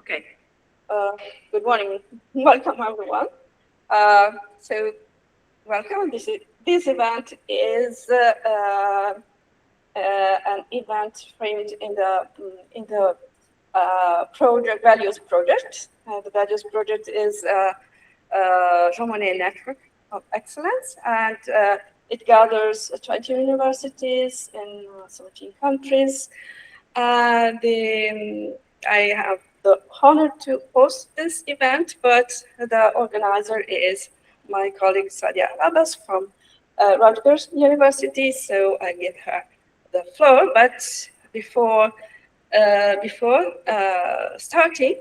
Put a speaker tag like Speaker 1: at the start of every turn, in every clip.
Speaker 1: Okay. Good morning. Welcome, everyone. So, welcome. This event is an event framed in the project ValEUs project. The ValEUs project is a Jean Monnet network of excellence, and it gathers 20 universities in 17 countries. And I have the honor to host this event, but the organizer is my colleague Sadia Abbas from Rutgers University, so I give her the floor. But before starting,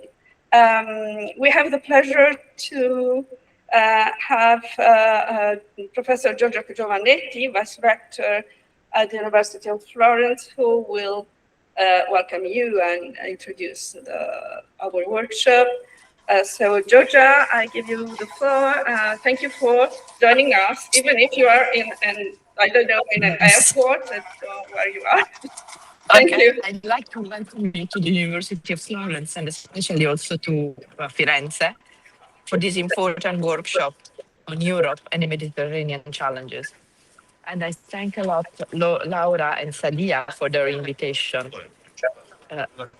Speaker 1: we have the pleasure to have Professor Giorgio Giovannetti, Vice Rector at the University of Florence, who will welcome you and introduce our workshop. So, Georgia, I give you the floor. Thank you for joining us, even if you are in an airport, where you are. Thank you.
Speaker 2: I'd like to welcome you to the University of Florence and especially also to Firenze for this important workshop on Europe and the Mediterranean challenges. And I thank a lot Laura and Sadia for their invitation.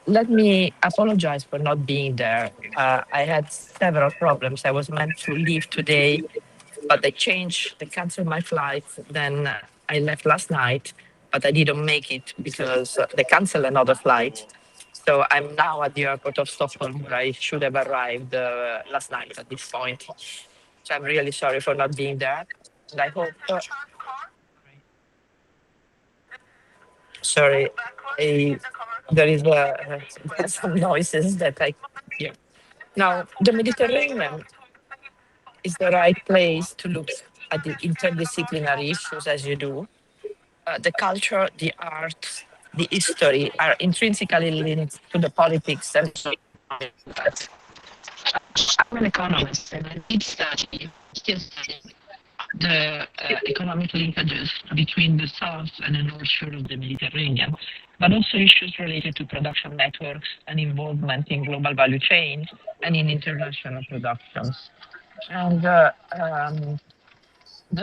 Speaker 2: Let me apologize for not being there. I had several problems. I was meant to leave today, but they canceled my flight. Then I left last night, but I didn't make it because they canceled another flight. So I'm now at the airport of Stockholm, where I should have arrived last night at this point. So I'm really sorry for not being there. And I hope... Sorry, there's some noises that I hear. Now, the Mediterranean is the right place to look at the interdisciplinary issues as you do. The culture, the art, the history are intrinsically linked to the politics and I'm an economist and I did study the economic linkages between the south and the north shore of the Mediterranean, but also issues related to production networks and involvement in global value chains and in international productions. And the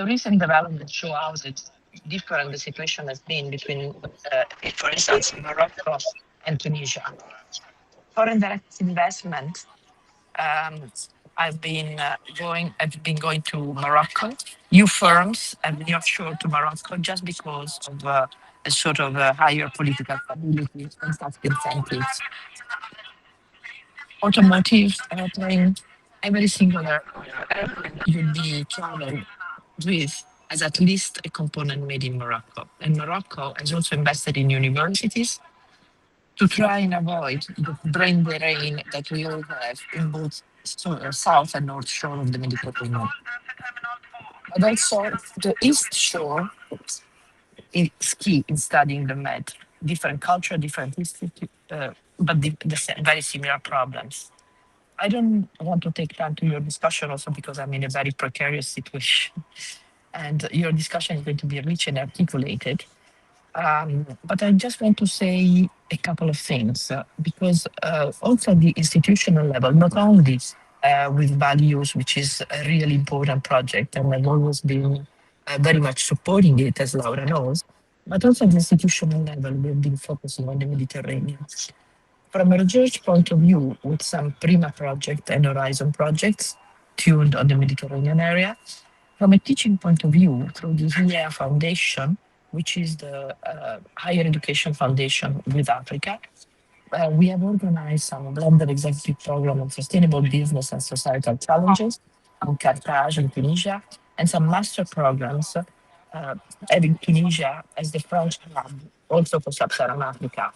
Speaker 2: recent developments show how different the situation has been between, for instance, Morocco and Tunisia. Foreign direct investment. I've been going to Morocco. New firms have been offshore to Morocco just because of a sort of higher political stability and tax incentives. Automotive airplane, every single airplane you'll be traveling with has at least a component made in Morocco. And Morocco has also invested in universities to try and avoid the brain drain that we all have in both south and north shore of the Mediterranean. But also the east shore is key in studying the Med. Different culture, different history, but very similar problems. I don't want to take time to your discussion also because I'm in a very precarious situation and your discussion is going to be rich and articulated. But I just want to say a couple of things because also the institutional level, not only with ValEUs, which is a really important project, and I've always been very much supporting it, as Laura knows, but also at the institutional level, we've been focusing on the Mediterranean. From a research point of view, with some Prima project and Horizon projects tuned on the Mediterranean area, from a teaching point of view, through the HIEA Foundation, which is the higher education foundation with Africa, we have organized some blended executive program on sustainable business and societal challenges in Carthage in Tunisia, and some master programs having Tunisia as the French hub also for sub-Saharan Africa.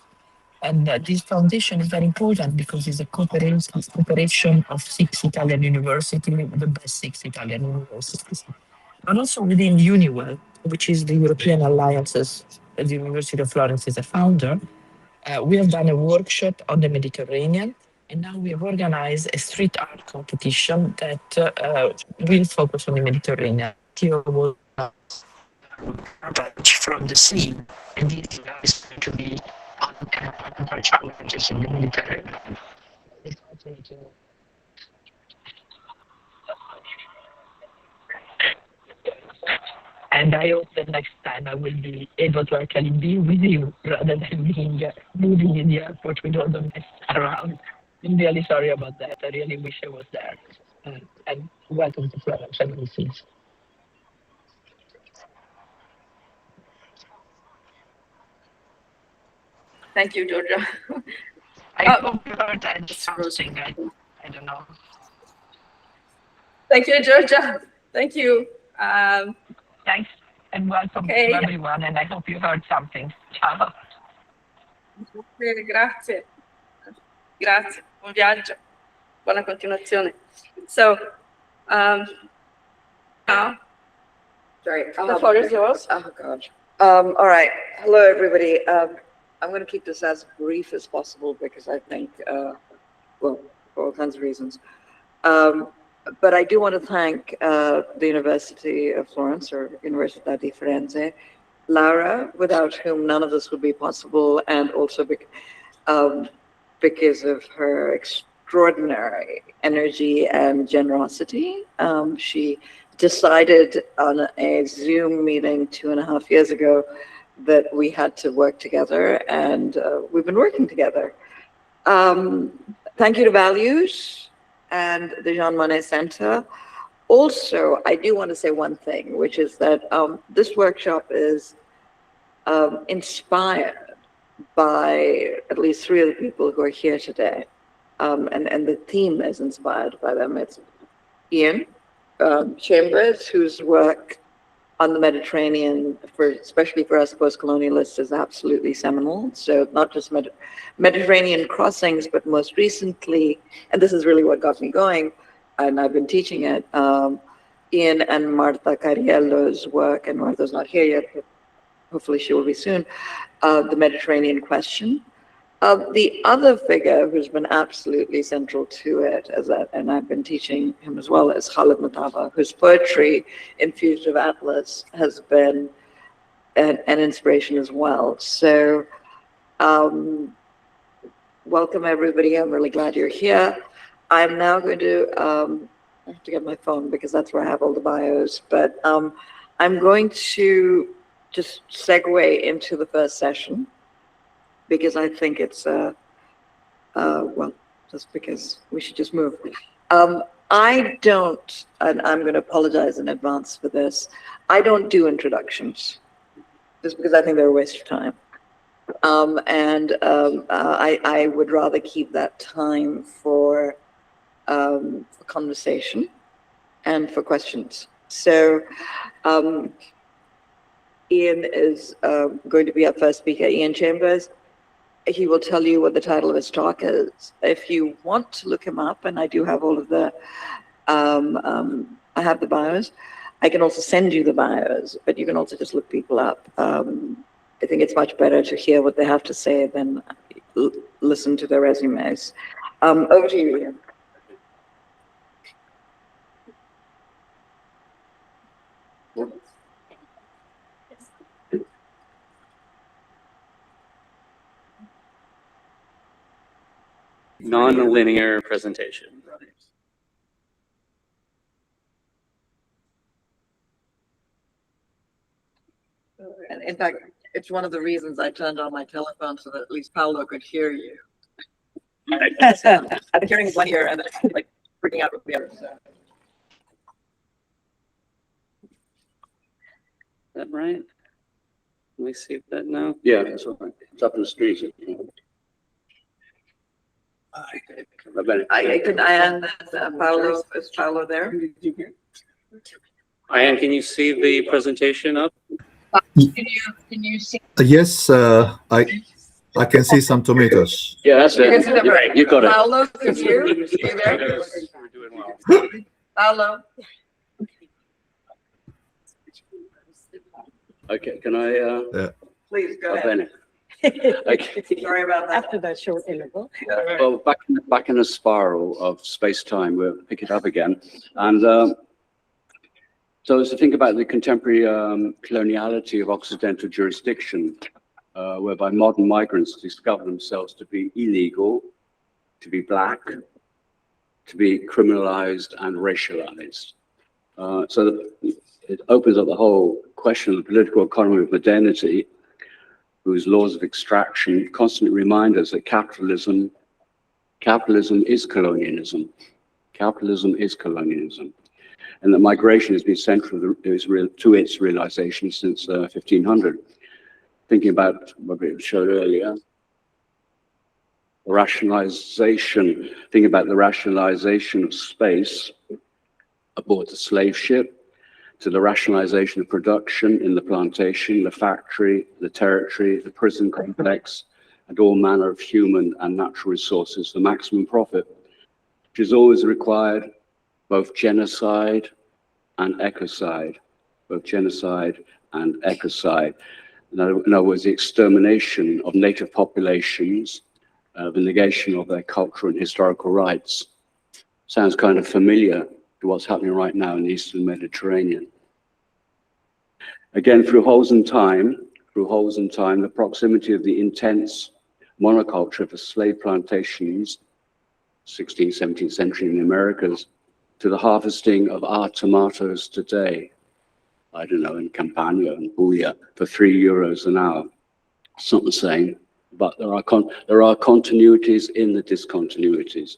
Speaker 2: And this foundation is very important because it's a cooperation of 6 Italian universities, the best 6 Italian universities. But also within UNIWEL, which is the European Alliances, the University of Florence is a founder, we have done a workshop on the Mediterranean, and now we have organized a street art competition that will focus on the Mediterranean. From the sea, and this is going to be on challenges in the Mediterranean. Thank you. And I hope that next time I will be able to actually be with you rather than being moving in the airport with all the mess around. I'm really sorry about that. I really wish I was there. And welcome to Florence and Lucy's.
Speaker 1: Thank you, Georgia.
Speaker 2: I hope you heard that something. I don't know.
Speaker 1: Thank you, Georgia. Thank you.
Speaker 2: Thanks and welcome to everyone. And I hope you heard something. Ciao.
Speaker 1: Grazie. Grazie. Buon viaggio. Buona continuazione. So, now,
Speaker 3: sorry,
Speaker 1: the floor is yours.
Speaker 3: Oh, God. All right. Hello, everybody. I'm going to keep this as brief as possible because I think, well, for all kinds of reasons. But I do want to thank the University of Florence, or Università di Firenze, Laura, without whom none of this would be possible, and also because of her extraordinary energy and generosity. She decided on a Zoom meeting 2.5 years ago that we had to work together, and we've been working together. Thank you to ValEUs and the Jean Monnet Center. Also, I do want to say one thing, which is that this workshop is inspired by at least 3 of the people who are here today. And the theme is inspired by them. It's Iain Chambers, whose work on the Mediterranean, especially for us post-colonialists, is absolutely seminal. So not just Mediterranean crossings, but most recently, and this is really what got me going, and I've been teaching it, Iain and Marta Cariello's work, and Marta's not here yet, but hopefully she will be soon, the Mediterranean question. The other figure who's been absolutely central to it, and I've been teaching him as well, is Khaled Mattawa, whose poetry infused with Atlas has been an inspiration as well. So welcome everybody, I'm really glad you're here. I'm now going to, I have to get my phone because that's where I have all the bios, but I'm going to just segue into the first session, because I think it's, well, just because we should just move. I don't, and I'm going to apologize in advance for this, I don't do introductions, just because I think they're a waste of time. I would rather keep that time for conversation and for questions. So Iain is going to be our first speaker, Iain Chambers. He will tell you what the title of his talk is. If you want to look him up, and I do have all of the, I have the bios. I can also send you the bios, but you can also just look people up. I think it's much better to hear what they have to say than listen to their resumes. Over to you, Iain.
Speaker 4: Non-linear presentation.
Speaker 3: And in fact, it's one of the reasons I turned on my telephone so that at least Paolo could hear you. I've been hearing one ear and then like freaking out with the other. So.
Speaker 4: Is that right? Let me see that now.
Speaker 5: Yeah, that's right. It's up in the street.
Speaker 3: Paolo, is Paolo there?
Speaker 4: Iain, can you see the presentation up?
Speaker 1: Can you see?
Speaker 5: Yes, I can see some tomatoes.
Speaker 4: Yeah, that's it. You got it.
Speaker 3: Paolo, can you? Are you there?
Speaker 4: We're doing well.
Speaker 3: Paolo.
Speaker 4: Okay, can I?
Speaker 3: Please go ahead.
Speaker 4: Okay.
Speaker 3: Sorry about that.
Speaker 6: After that short interval.
Speaker 4: Well, back in a spiral of space-time, we'll pick it up again. And so as to think about the contemporary coloniality of Occidental jurisdiction, whereby modern migrants discover themselves to be illegal, to be black, to be criminalized and racialized. It opens up the whole question of the political economy of modernity, whose laws of extraction constantly remind us that capitalism is colonialism. Capitalism is colonialism. And that migration has been central to its realization since 1500. Thinking about what we showed earlier, thinking about the rationalization of space aboard the slave ship, to the rationalization of production in the plantation, the factory, the territory, the prison complex, and all manner of human and natural resources for maximum profit, which has always required both genocide and ecocide, In other words, the extermination of native populations, the negation of their cultural and historical rights. Sounds kind of familiar to what's happening right now in the Eastern Mediterranean. Again, through holes in time, the proximity of the intense monoculture of the slave plantations, 16th, 17th century in the Americas, to the harvesting of our tomatoes today, I don't know, in Campania and Puglia for €3 an hour. It's not the same, but there are continuities in the discontinuities.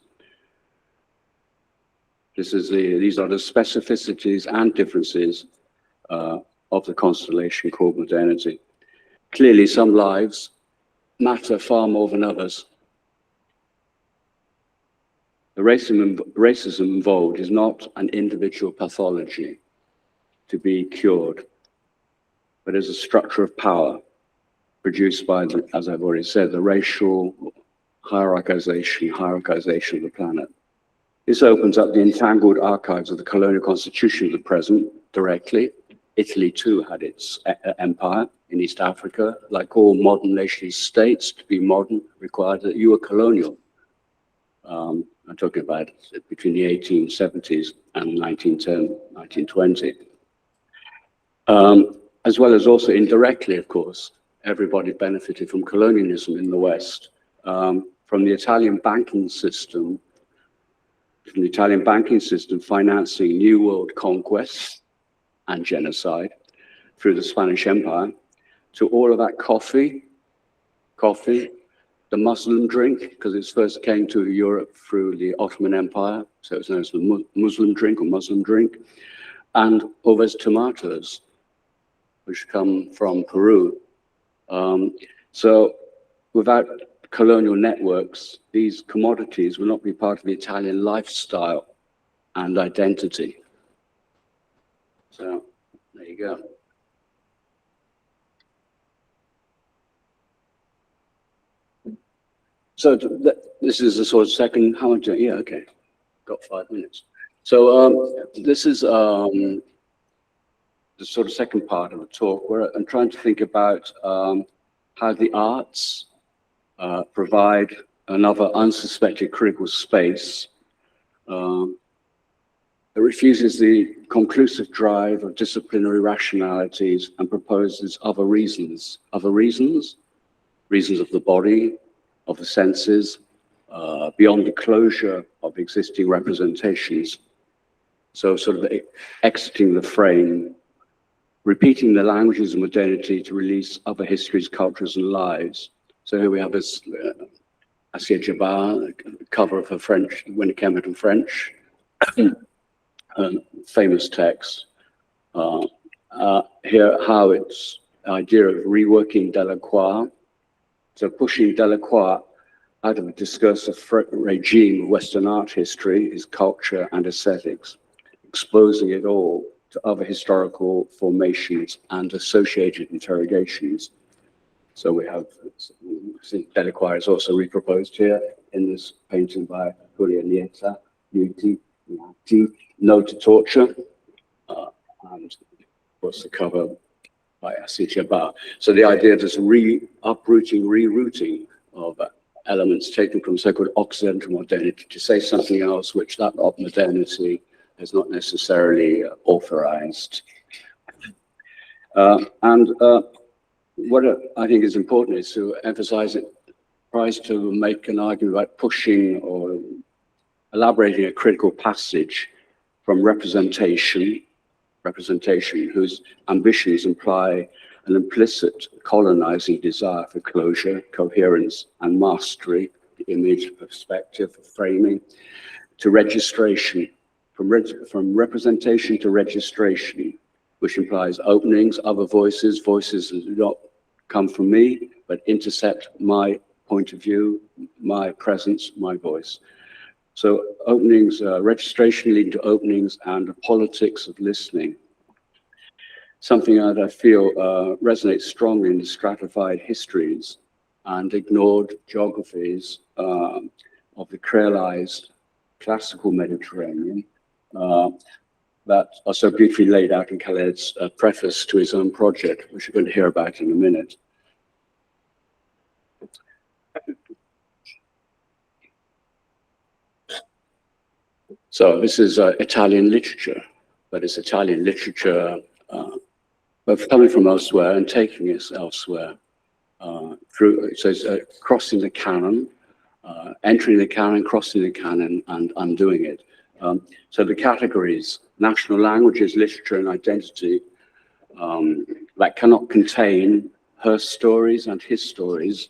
Speaker 4: These are the specificities and differences of the constellation called modernity. Clearly, some lives matter far more than others. The racism involved is not an individual pathology to be cured, but is a structure of power produced by, as I've already said, the racial hierarchization of the planet. This opens up the entangled archives of the colonial constitution of the present directly. Italy too had its empire in East Africa. Like all modern nation states, to be modern required that you were colonial. I'm talking about between the 1870s and 1910, 1920. As well as also indirectly, of course, everybody benefited from colonialism in the West, from the Italian banking system, financing New World conquests and genocide through the Spanish Empire, to all of that coffee, the Muslim drink, because it first came to Europe through the Ottoman Empire, so it's known as the Muslim drink or Muslim drink, and all those tomatoes, which come from Peru. So without colonial networks, these commodities will not be part of the Italian lifestyle and identity. So there you go. So this is the sort of second, how much, yeah, okay, got 5 minutes. So this is the sort of second part of the talk, where I'm trying to think about how the arts provide another unsuspected critical space that refuses the conclusive drive of disciplinary rationalities and proposes other reasons of the body, of the senses, beyond the closure of existing representations. So sort of exiting the frame, repeating the languages of modernity to release other histories, cultures, and lives. So here we have this Sadia, cover of her French, when it came out in French, famous text. Here, how it's idea of reworking Delacroix, so pushing Delacroix out of a discursive regime of Western art history, his culture and aesthetics, exposing it all to other historical formations and associated interrogations. So we have, Delacroix is also reproposed here in this painting by Cariello, No to Torture, and of course the cover by Sadia. So the idea of this rerouting of elements taken from so-called Occidental modernity to say something else which that modernity has not necessarily authorized. What I think is important is to emphasize it, tries to make an argument about pushing or elaborating a critical passage from representation, whose ambitions imply an implicit colonizing desire for closure, coherence, and mastery, the image, perspective, framing, to registration, from representation to registration, which implies openings, other voices that do not come from me, but intercept my point of view, my presence, my voice. So openings, registration leading to openings, and a politics of listening. Something that I feel resonates strongly in the stratified histories and ignored geographies of the creolized classical Mediterranean that are so beautifully laid out in Khaled's preface to his own project, which you're going to hear about in a minute. So this is Italian literature, but it's Italian literature both coming from elsewhere and taking it elsewhere. So it's crossing the canon, entering the canon, crossing the canon, and undoing it. So the categories: national languages, literature, and identity, that cannot contain her stories and his stories,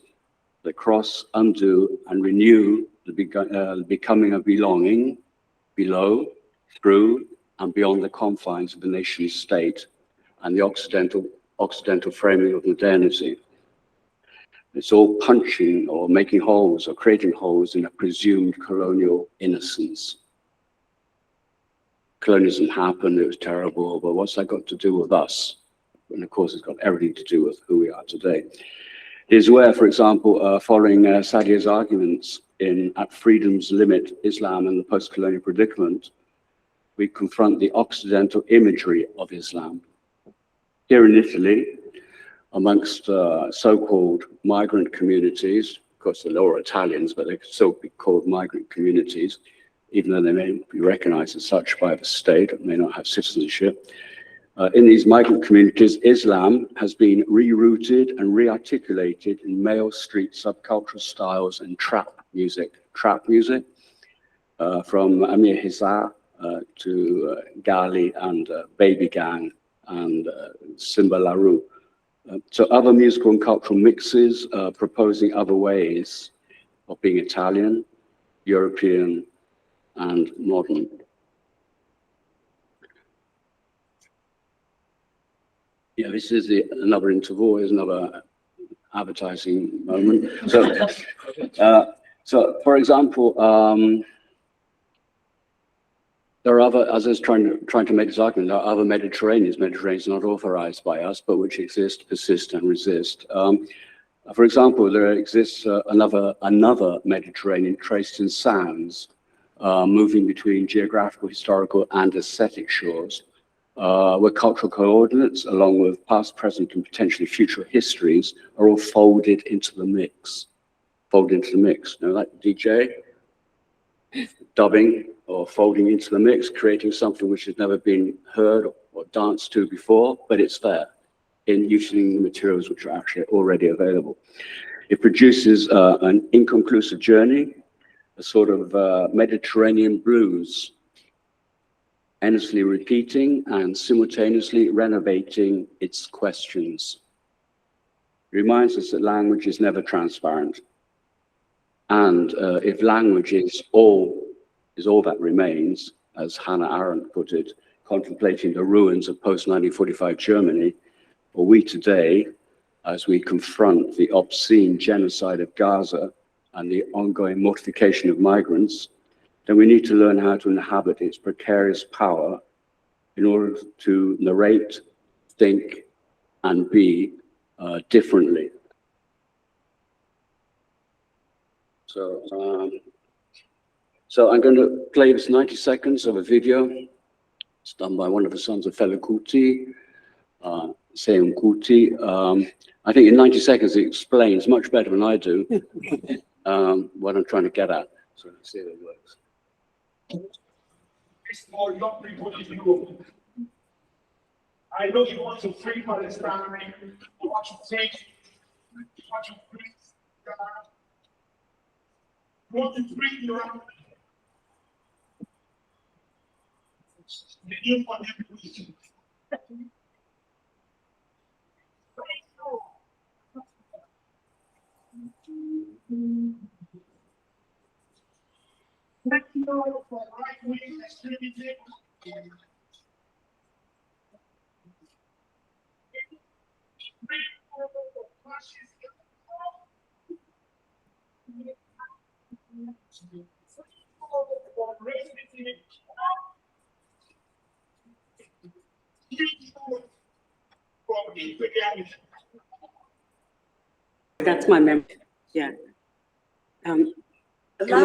Speaker 4: that cross, undo, and renew the becoming of belonging, below, through, and beyond the confines of the nation state and the Occidental framing of modernity. It's all punching or making holes or creating holes in a presumed colonial innocence. Colonialism happened, it was terrible, but what's that got to do with us? And of course, it's got everything to do with who we are today. It is where, for example, following Sadia's arguments in At Freedom's Limit, Islam and the Post-Colonial Predicament, we confront the Occidental imagery of Islam. Here in Italy, amongst so-called migrant communities, of course they're lower Italians, but they could still be called migrant communities, even though they may be recognized as such by the state, may not have citizenship. In these migrant communities, Islam has been rerouted and rearticulated in male street subcultural styles and trap music. Trap music, from Amir Hizar to Gali and Baby Gang and Simba Larue. So other musical and cultural mixes proposing other ways of being Italian, European, and modern. Yeah, this is another interval, here's another advertising moment. So for example, there are other, as I was trying to make this argument, there are other Mediterraneans not authorized by us, but which exist, persist, and resist. For example, there exists another Mediterranean traced in sands, moving between geographical, historical, and aesthetic shores, where cultural coordinates, along with past, present, and potentially future histories, are all folded into the mix. You know, like DJ, dubbing or folding into the mix, creating something which has never been heard or danced to before, but it's there in using the materials which are actually already available. It produces an inconclusive journey, a sort of Mediterranean blues, endlessly repeating and simultaneously renovating its questions. It reminds us that language is never transparent. And if language is all that remains, as Hannah Arendt put it, contemplating the ruins of post-1945 Germany, or we today, as we confront the obscene genocide of Gaza and the ongoing mortification of migrants, then we need to learn how to inhabit its precarious power in order to narrate, think, and be differently. So I'm going to play this 90 seconds of a video. It's done by one of the sons of Fela Kuti, Seun Kuti. I think in 90 seconds it explains much better than I do what I'm trying to get at. So let's see if it works.
Speaker 6: It's more young people in Europe. I know you want to free Palestine, you want to take, you want to free Gaza, you want to free Iran. the new contemporary. For right-wing extremism.
Speaker 7: That's my memory. Yeah. Tell me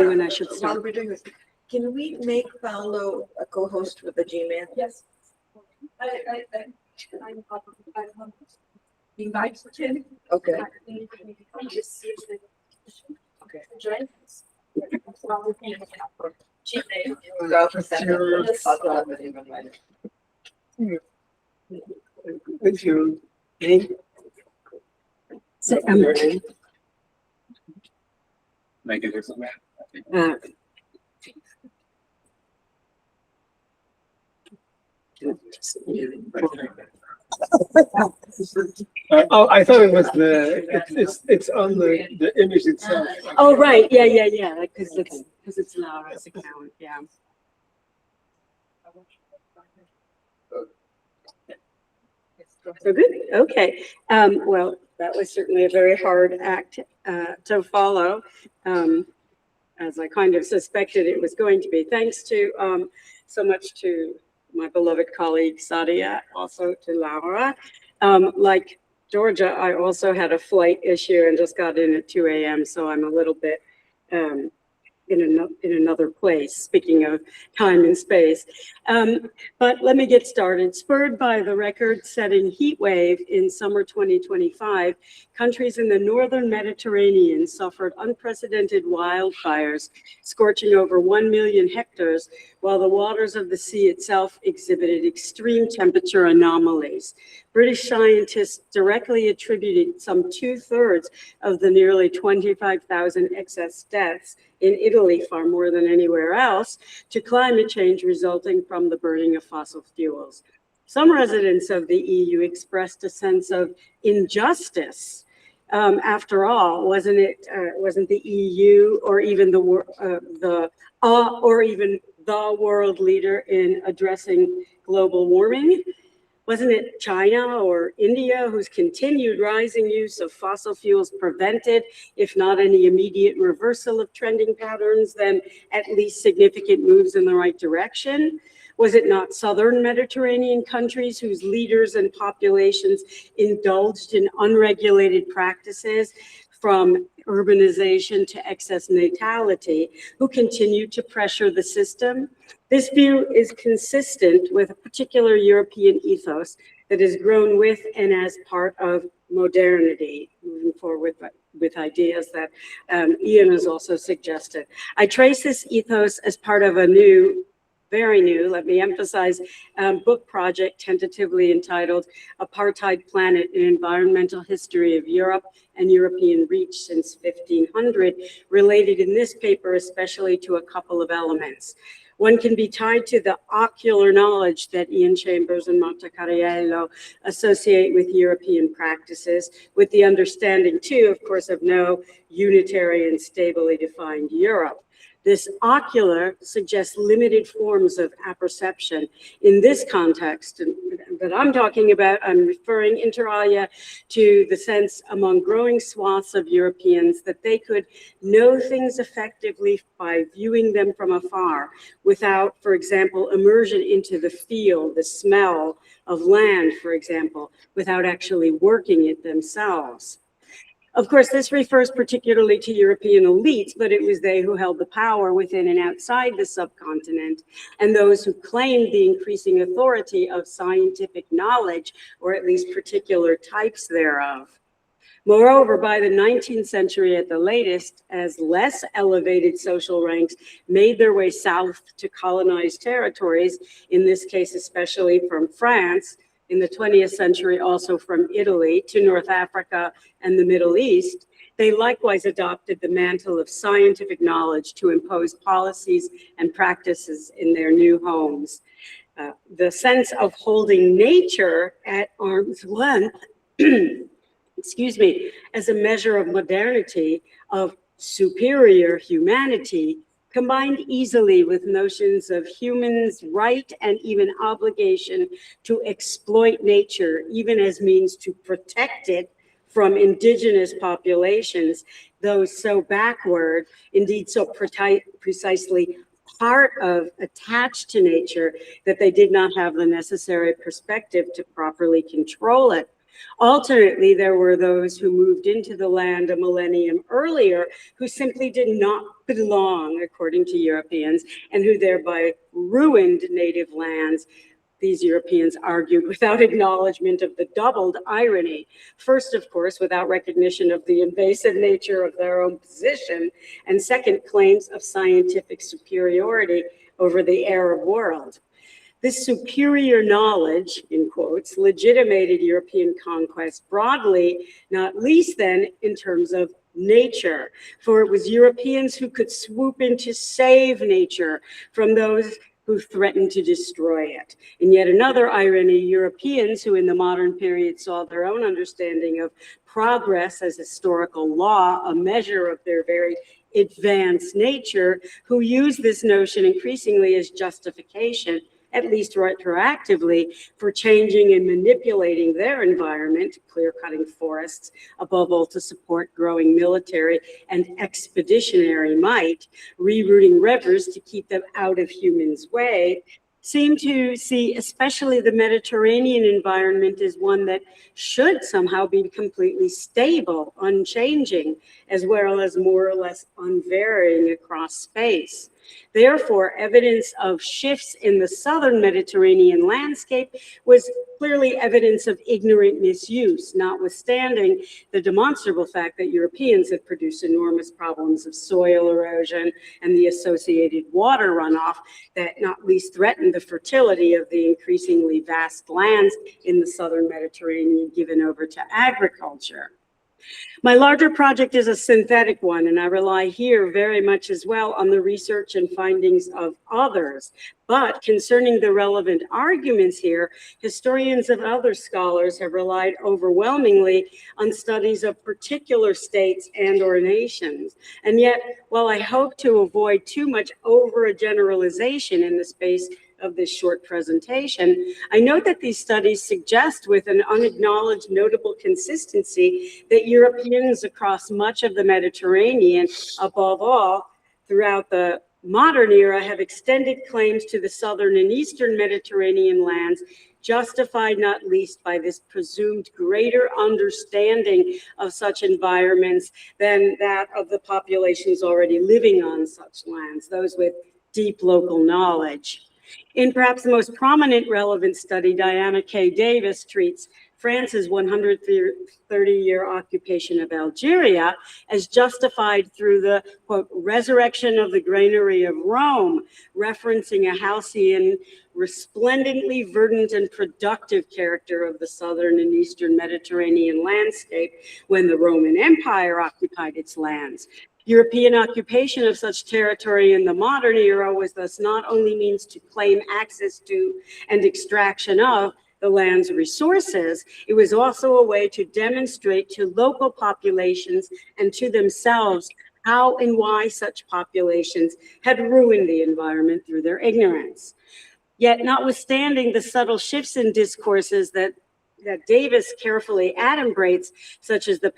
Speaker 7: when I should start.
Speaker 3: While we're doing this, can we make Paolo a co-host with the Gmail?
Speaker 1: Yes. I'm invited him.
Speaker 3: Okay.
Speaker 1: Okay. Join us. Gmail.
Speaker 7: With your name? So,
Speaker 4: Make it different.
Speaker 8: Oh, I thought it was it's on the image itself.
Speaker 7: oh, right. Yeah. Because it's Laura's account. Yeah. So good. Okay. Well, that was certainly a very hard act to follow, as I kind of suspected it was going to be. Thanks to so much to my beloved colleague Sadia, also to Laura. Like Georgia, I also had a flight issue and just got in at 2 a.m. So I'm a little bit in another place, speaking of time and space. But let me get started. Spurred by the record-setting heat wave in summer 2025, countries in the northern Mediterranean suffered unprecedented wildfires, scorching over 1 million hectares, while the waters of the sea itself exhibited extreme temperature anomalies. British scientists directly attributed some 2/3 of the nearly 25,000 excess deaths in Italy, far more than anywhere else, to climate change resulting from the burning of fossil fuels. Some residents of the EU expressed a sense of injustice. After all, wasn't the EU or even the world leader in addressing global warming? Wasn't it China or India whose continued rising use of fossil fuels prevented, if not any immediate reversal of trending patterns, then at least significant moves in the right direction? Was it not southern Mediterranean countries whose leaders and populations indulged in unregulated practices, from urbanization to excess natality, who continue to pressure the system? This view is consistent with a particular European ethos that has grown with and as part of modernity, moving forward with ideas that Iain has also suggested. I trace this ethos as part of a new, very new, let me emphasize, book project tentatively entitled Apartheid Planet, an Environmental History of Europe and European Reach Since 1500, related in this paper especially to a couple of elements. One can be tied to the ocular knowledge that Iain Chambers and Marta Cariello associate with European practices, with the understanding too, of course, of no unitary and stably defined Europe. This ocular suggests limited forms of apperception. In this context that I'm talking about, I'm referring inter alia to the sense among growing swaths of Europeans that they could know things effectively by viewing them from afar, without, for example, immersion into the feel, the smell of land, for example, without actually working it themselves. Of course, this refers particularly to European elites, but it was they who held the power within and outside the subcontinent, and those who claimed the increasing authority of scientific knowledge, or at least particular types thereof. Moreover, by the 19th century at the latest, as less elevated social ranks made their way south to colonized territories, in this case especially from France, in the 20th century also from Italy to North Africa and the Middle East, they likewise adopted the mantle of scientific knowledge to impose policies and practices in their new homes. the sense of holding nature at arm's length, excuse me, as a measure of modernity, of superior humanity, combined easily with notions of humans' right and even obligation to exploit nature, even as means to protect it from indigenous populations, those so backward, indeed so precisely part of, attached to nature, that they did not have the necessary perspective to properly control it. Alternately, there were those who moved into the land a millennium earlier who simply did not belong, according to Europeans, and who thereby ruined native lands. These Europeans argued without acknowledgement of the doubled irony. First, of course, without recognition of the invasive nature of their own position, and second, claims of scientific superiority over the Arab world. This superior knowledge, in quotes, legitimated European conquest broadly, not least then in terms of nature, for it was Europeans who could swoop in to save nature from those who threatened to destroy it. And yet another irony, Europeans who in the modern period saw their own understanding of progress as historical law, a measure of their very advanced nature, who use this notion increasingly as justification, at least retroactively, for changing and manipulating their environment, clear-cutting forests, above all to support growing military and expeditionary might, rerouting rivers to keep them out of humans' way, seem to see especially the Mediterranean environment as one that should somehow be completely stable, unchanging, as well as more or less unvarying across space. Therefore, evidence of shifts in the southern Mediterranean landscape was clearly evidence of ignorant misuse, notwithstanding the demonstrable fact that Europeans had produced enormous problems of soil erosion and the associated water runoff that not least threatened the fertility of the increasingly vast lands in the southern Mediterranean given over to agriculture. My larger project is a synthetic one, and I rely here very much as well on the research and findings of others. But concerning the relevant arguments here, historians and other scholars have relied overwhelmingly on studies of particular states and/or nations. And yet, while I hope to avoid too much over-generalization in the space of this short presentation, I note that these studies suggest with an unacknowledged notable consistency that Europeans across much of the Mediterranean, above all, throughout the modern era, have extended claims to the southern and eastern Mediterranean lands, justified not least by this presumed greater understanding of such environments than that of the populations already living on such lands, those with deep local knowledge. In perhaps the most prominent relevant study, Diana K. Davis treats France's 130-year occupation of Algeria as justified through the, quote, resurrection of the granary of Rome, referencing a halcyon, resplendently verdant and productive character of the southern and eastern Mediterranean landscape when the Roman Empire occupied its lands. European occupation of such territory in the modern era was thus not only means to claim access to and extraction of the land's resources, it was also a way to demonstrate to local populations and to themselves how and why such populations had ruined the environment through their ignorance. Yet, notwithstanding the subtle shifts in discourses that Davis carefully adumbrates, such as a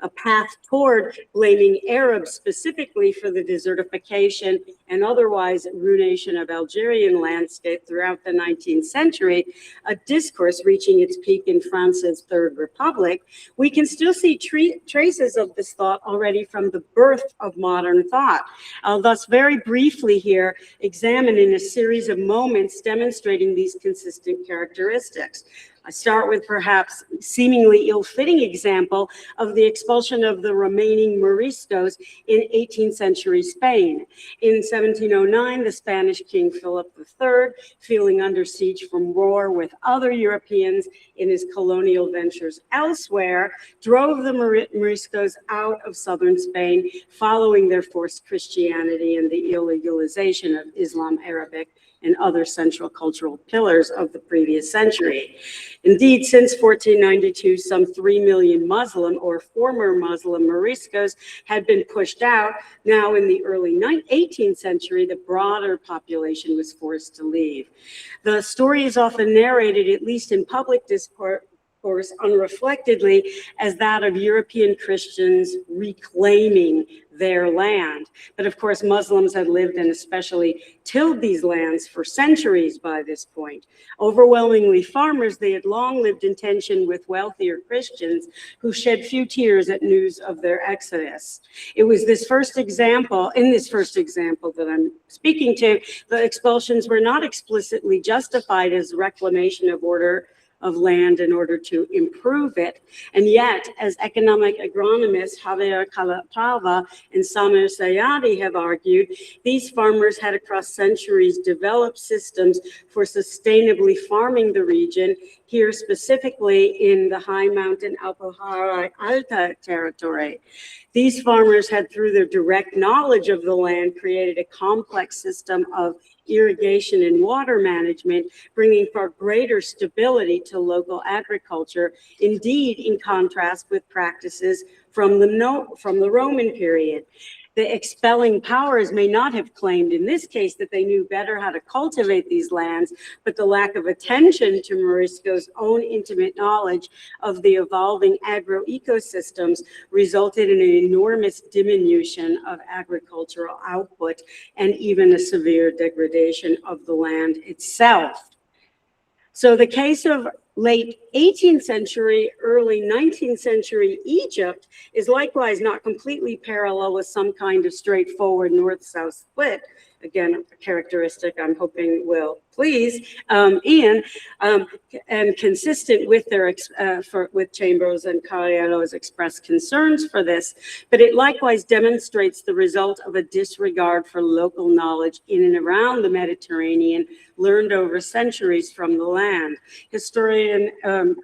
Speaker 7: path toward blaming Arabs specifically for the desertification and otherwise ruination of Algerian landscape throughout the 19th century, a discourse reaching its peak in France's Third Republic, we can still see traces of this thought already from the birth of modern thought. I'll thus very briefly here examine in a series of moments demonstrating these consistent characteristics. I start with perhaps seemingly ill-fitting example of the expulsion of the remaining Moriscos in 18th century Spain. In 1709, the Spanish King Philip III, feeling under siege from war with other Europeans in his colonial ventures elsewhere, drove the Moriscos out of southern Spain following their forced Christianity and the illegalization of Islam, Arabic, and other central cultural pillars of the previous century. Indeed, since 1492, some 3 million Muslim or former Muslim Moriscos had been pushed out. Now, in the early 18th century, the broader population was forced to leave. The story is often narrated, at least in public discourse, unreflectedly, as that of European Christians reclaiming their land. But of course, Muslims had lived and especially tilled these lands for centuries by this point. Overwhelmingly farmers, they had long lived in tension with wealthier Christians who shed few tears at news of their exodus. It was in this first example that I'm speaking to, the expulsions were not explicitly justified as reclamation of land in order to improve it. And yet, as economic agronomists Javier Calatrava and Samir Sayadi have argued, these farmers had across centuries developed systems for sustainably farming the region, here specifically in the high mountain Alpujarra Alta territory. These farmers had, through their direct knowledge of the land, created a complex system of irrigation and water management, bringing far greater stability to local agriculture, indeed in contrast with practices from the Roman period. The expelling powers may not have claimed in this case that they knew better how to cultivate these lands, but the lack of attention to Morisco's own intimate knowledge of the evolving agro-ecosystems resulted in an enormous diminution of agricultural output and even a severe degradation of the land itself. So the case of late 18th century, early 19th century Egypt is likewise not completely parallel with some kind of straightforward north-south split. Again, a characteristic I'm hoping will please Iain, and consistent with their with Chambers and Cariello's expressed concerns for this, but it likewise demonstrates the result of a disregard for local knowledge in and around the Mediterranean, learned over centuries from the land. Historian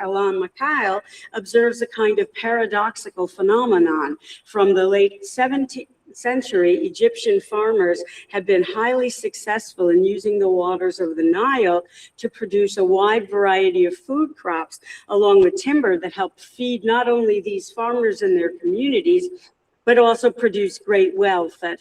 Speaker 7: Alain Mikhail observes a kind of paradoxical phenomenon. From the late 17th century, Egyptian farmers have been highly successful in using the waters of the Nile to produce a wide variety of food crops, along with timber that help feed not only these farmers and their communities, but also produce great wealth that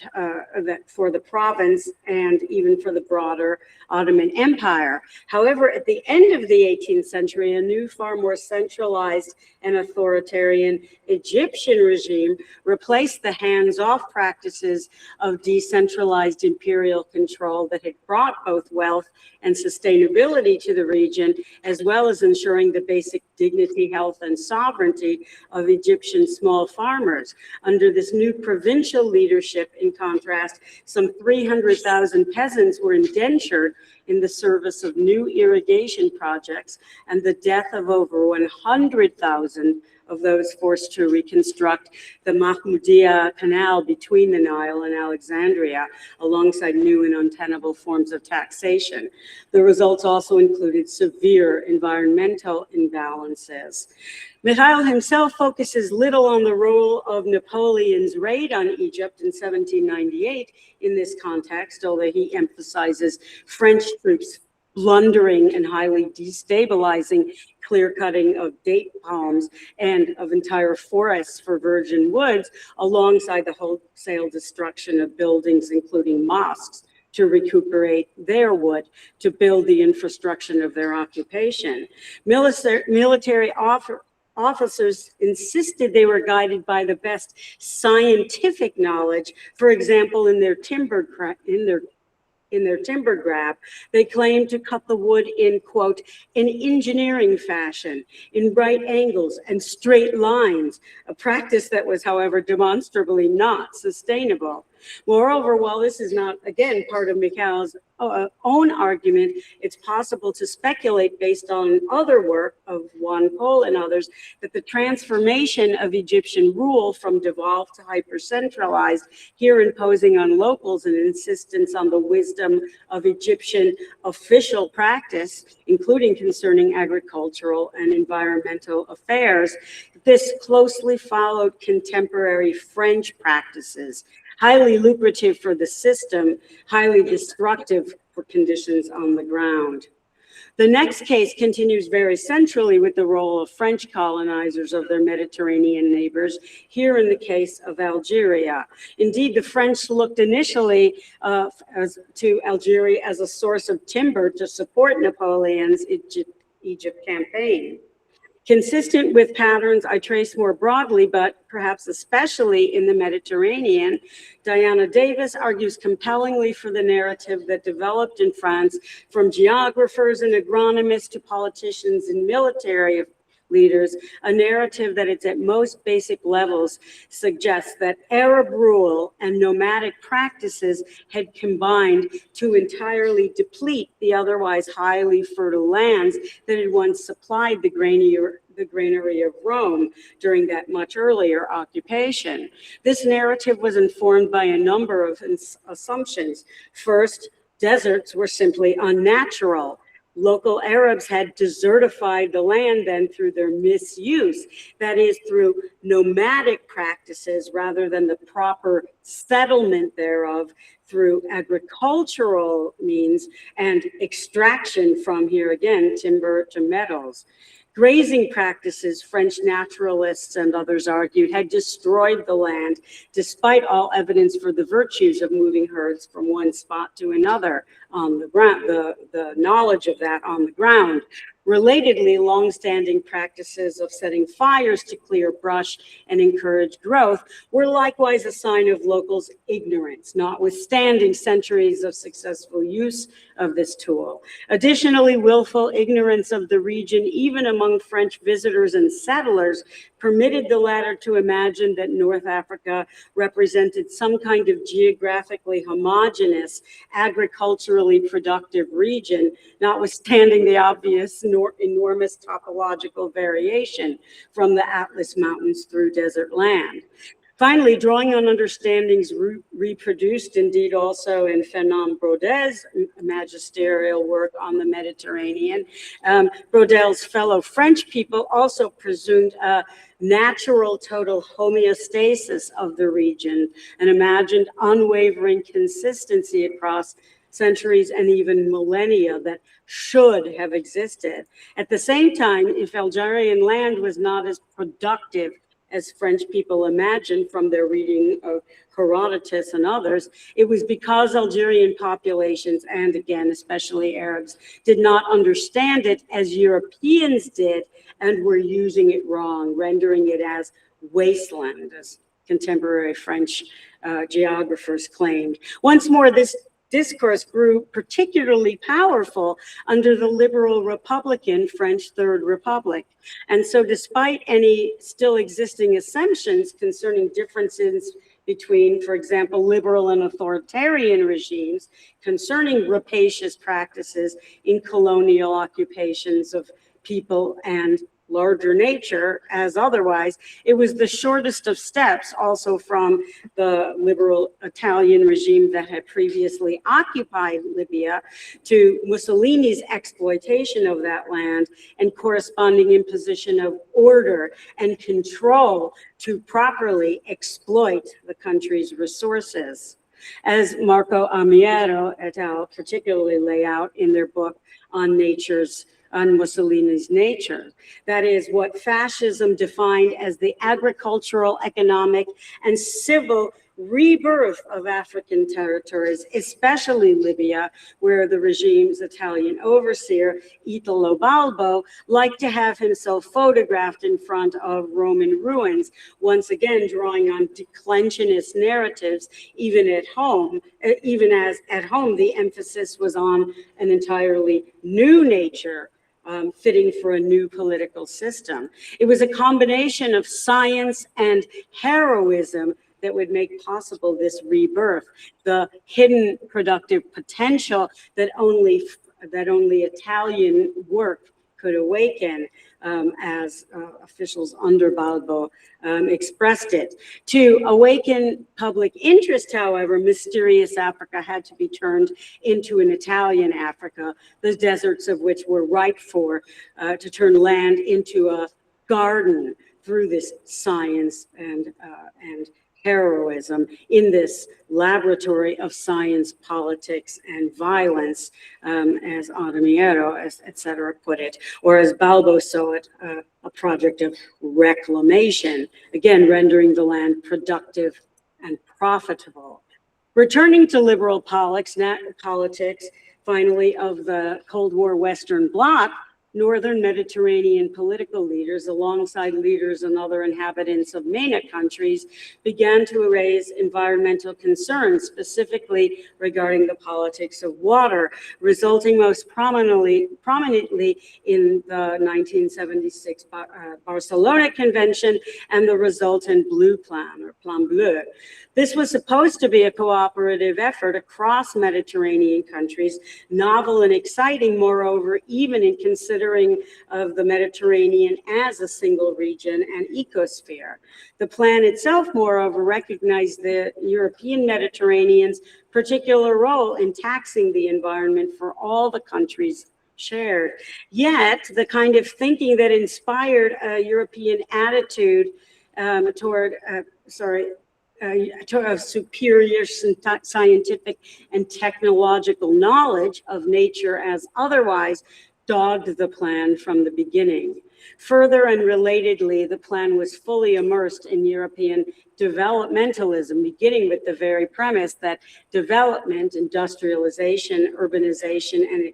Speaker 7: for the province and even for the broader Ottoman Empire. However, at the end of the 18th century, a new, far more centralized and authoritarian Egyptian regime replaced the hands-off practices of decentralized imperial control that had brought both wealth and sustainability to the region, as well as ensuring the basic dignity, health, and sovereignty of Egyptian small farmers. Under this new provincial leadership, in contrast, some 300,000 peasants were indentured in the service of new irrigation projects, and the death of over 100,000 of those forced to reconstruct the Mahmoudiya Canal between the Nile and Alexandria, alongside new and untenable forms of taxation. The results also included severe environmental imbalances. Mikhail himself focuses little on the role of Napoleon's raid on Egypt in 1798 in this context, although he emphasizes French troops blundering and highly destabilizing clear-cutting of date palms and of entire forests for virgin woods, alongside the wholesale destruction of buildings, including mosques, to recuperate their wood to build the infrastructure of their occupation. Military officers insisted they were guided by the best scientific knowledge. For example, in their timber grab, they claimed to cut the wood in, quote, an engineering fashion, in right angles and straight lines, a practice that was, however, demonstrably not sustainable. Moreover, while this is not, again, part of Mikhail's own argument, it's possible to speculate based on other work of Juan Cole and others that the transformation of Egyptian rule from devolved to hyper-centralized, here imposing on locals an insistence on the wisdom of Egyptian official practice, including concerning agricultural and environmental affairs, this closely followed contemporary French practices, highly lucrative for the system, highly destructive for conditions on the ground. The next case continues very centrally with the role of French colonizers of their Mediterranean neighbors, here in the case of Algeria. Indeed, the French looked initially to Algeria as a source of timber to support Napoleon's Egypt campaign. Consistent with patterns I trace more broadly, but perhaps especially in the Mediterranean, Diana Davis argues compellingly for the narrative that developed in France from geographers and agronomists to politicians and military leaders, a narrative that at its most basic levels suggests that Arab rule and nomadic practices had combined to entirely deplete the otherwise highly fertile lands that had once supplied the granary of Rome during that much earlier occupation. This narrative was informed by a number of assumptions. First, deserts were simply unnatural. Local Arabs had desertified the land then through their misuse, that is, through nomadic practices rather than the proper settlement thereof through agricultural means and extraction from, here again, timber to metals. Grazing practices, French naturalists and others argued, had destroyed the land, despite all evidence for the virtues of moving herds from one spot to another on the ground, the knowledge of that on the ground. Relatedly, longstanding practices of setting fires to clear brush and encourage growth were likewise a sign of locals' ignorance, notwithstanding centuries of successful use of this tool. Additionally, willful ignorance of the region, even among French visitors and settlers, permitted the latter to imagine that North Africa represented some kind of geographically homogeneous, agriculturally productive region, notwithstanding the obvious enormous topological variation from the Atlas Mountains through desert land. Finally, drawing on understandings reproduced indeed also in Fernand Braudet's magisterial work on the Mediterranean, Braudet's fellow French people also presumed a natural total homeostasis of the region and imagined unwavering consistency across centuries and even millennia that should have existed. At the same time, if Algerian land was not as productive as French people imagined from their reading of Herodotus and others, it was because Algerian populations, and again, especially Arabs, did not understand it as Europeans did and were using it wrong, rendering it as wasteland, as contemporary French geographers claimed. Once more, this discourse grew particularly powerful under the liberal Republican French Third Republic. And so despite any still existing assumptions concerning differences between, for example, liberal and authoritarian regimes concerning rapacious practices in colonial occupations of people and larger nature as otherwise, it was the shortest of steps also from the liberal Italian regime that had previously occupied Libya to Mussolini's exploitation of that land and corresponding imposition of order and control to properly exploit the country's resources. As Marco Amiero et al. Particularly lay out in their book on Mussolini's nature. That is what fascism defined as the agricultural, economic, and civil rebirth of African territories, especially Libya, where the regime's Italian overseer, Italo Balbo, liked to have himself photographed in front of Roman ruins, once again drawing on declensionist narratives, even at home, even as at home the emphasis was on an entirely new nature, fitting for a new political system. It was a combination of science and heroism that would make possible this rebirth, the hidden productive potential that only Italian work could awaken, as officials under Balbo expressed it. To awaken public interest, however, mysterious Africa had to be turned into an Italian Africa, the deserts of which were ripe for to turn land into a garden through this science and heroism in this laboratory of science, politics, and violence, as Adamiero, etc., put it, or as Balbo saw it, a project of reclamation, again, rendering the land productive and profitable. Returning to liberal politics, finally, of the Cold War Western Bloc, Northern Mediterranean political leaders, alongside leaders and other inhabitants of MENA countries, began to raise environmental concerns, specifically regarding the politics of water, resulting most prominently in the 1976 Barcelona Convention and the resultant Blue Plan, or Plan Bleu. This was supposed to be a cooperative effort across Mediterranean countries, novel and exciting, moreover, even in considering of the Mediterranean as a single region and ecosphere. The plan itself, moreover, recognized the European Mediterranean's particular role in taxing the environment for all the countries shared. Yet, the kind of thinking that inspired a European attitude toward superior scientific and technological knowledge of nature as otherwise dogged the plan from the beginning. Further and relatedly, the plan was fully immersed in European developmentalism, beginning with the very premise that development, industrialization, urbanization, and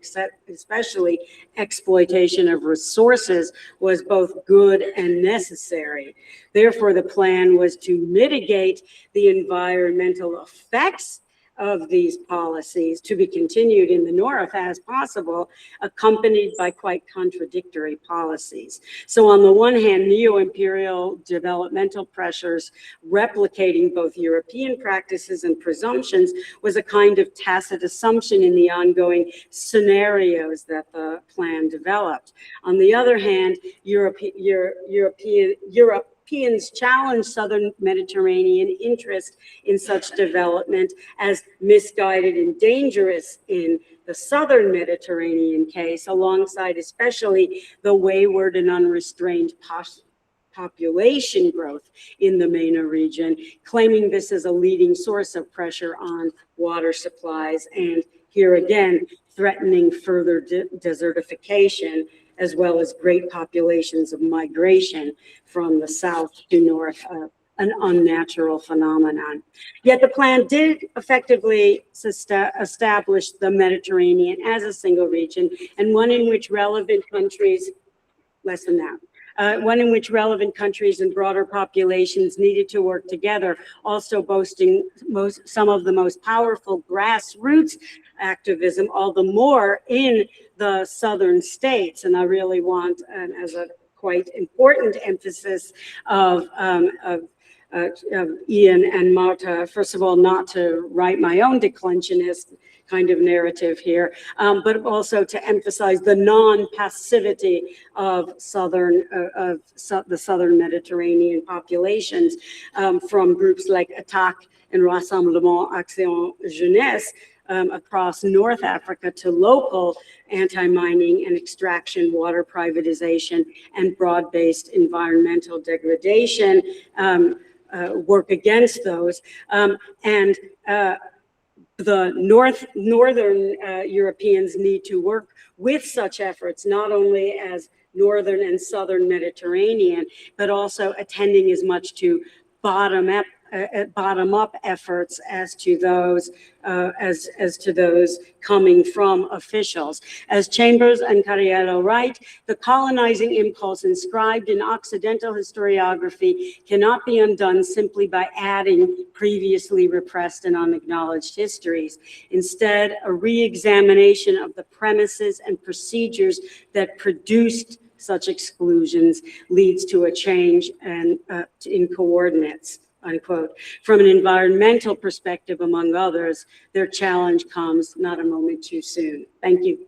Speaker 7: especially exploitation of resources was both good and necessary. Therefore, the plan was to mitigate the environmental effects of these policies, to be continued in the north as possible, accompanied by quite contradictory policies. So on the one hand, neo-imperial developmental pressures replicating both European practices and presumptions was a kind of tacit assumption in the ongoing scenarios that the plan developed. On the other hand, Europeans challenged Southern Mediterranean interest in such development as misguided and dangerous in the Southern Mediterranean case, alongside especially the wayward and unrestrained population growth in the MENA region, claiming this as a leading source of pressure on water supplies, and here again, threatening further desertification, as well as great populations of migration from the south to north, an unnatural phenomenon. Yet the plan did effectively establish the Mediterranean as a single region, and one in which relevant countries, less than that, one in which relevant countries and broader populations needed to work together, also boasting some of the most powerful grassroots activism, all the more in the southern states. And I really want, as a quite important emphasis of Iain and Marta, first of all, not to write my own declensionist kind of narrative here, but also to emphasize the non-passivity of the southern Mediterranean populations, from groups like Attaque and Rassemblement Action Jeunesse across North Africa to local anti-mining and extraction, water privatization, and broad-based environmental degradation work against those. The northern Europeans need to work with such efforts, not only as northern and southern Mediterranean, but also attending as much to bottom-up efforts as to those coming from officials. As Chambers and Cariello write, the colonizing impulse inscribed in Occidental historiography cannot be undone simply by adding previously repressed and unacknowledged histories. Instead, a re-examination of the premises and procedures that produced such exclusions leads to a change in coordinates. unquote. From an environmental perspective, among others, their challenge comes not a moment too soon. Thank you.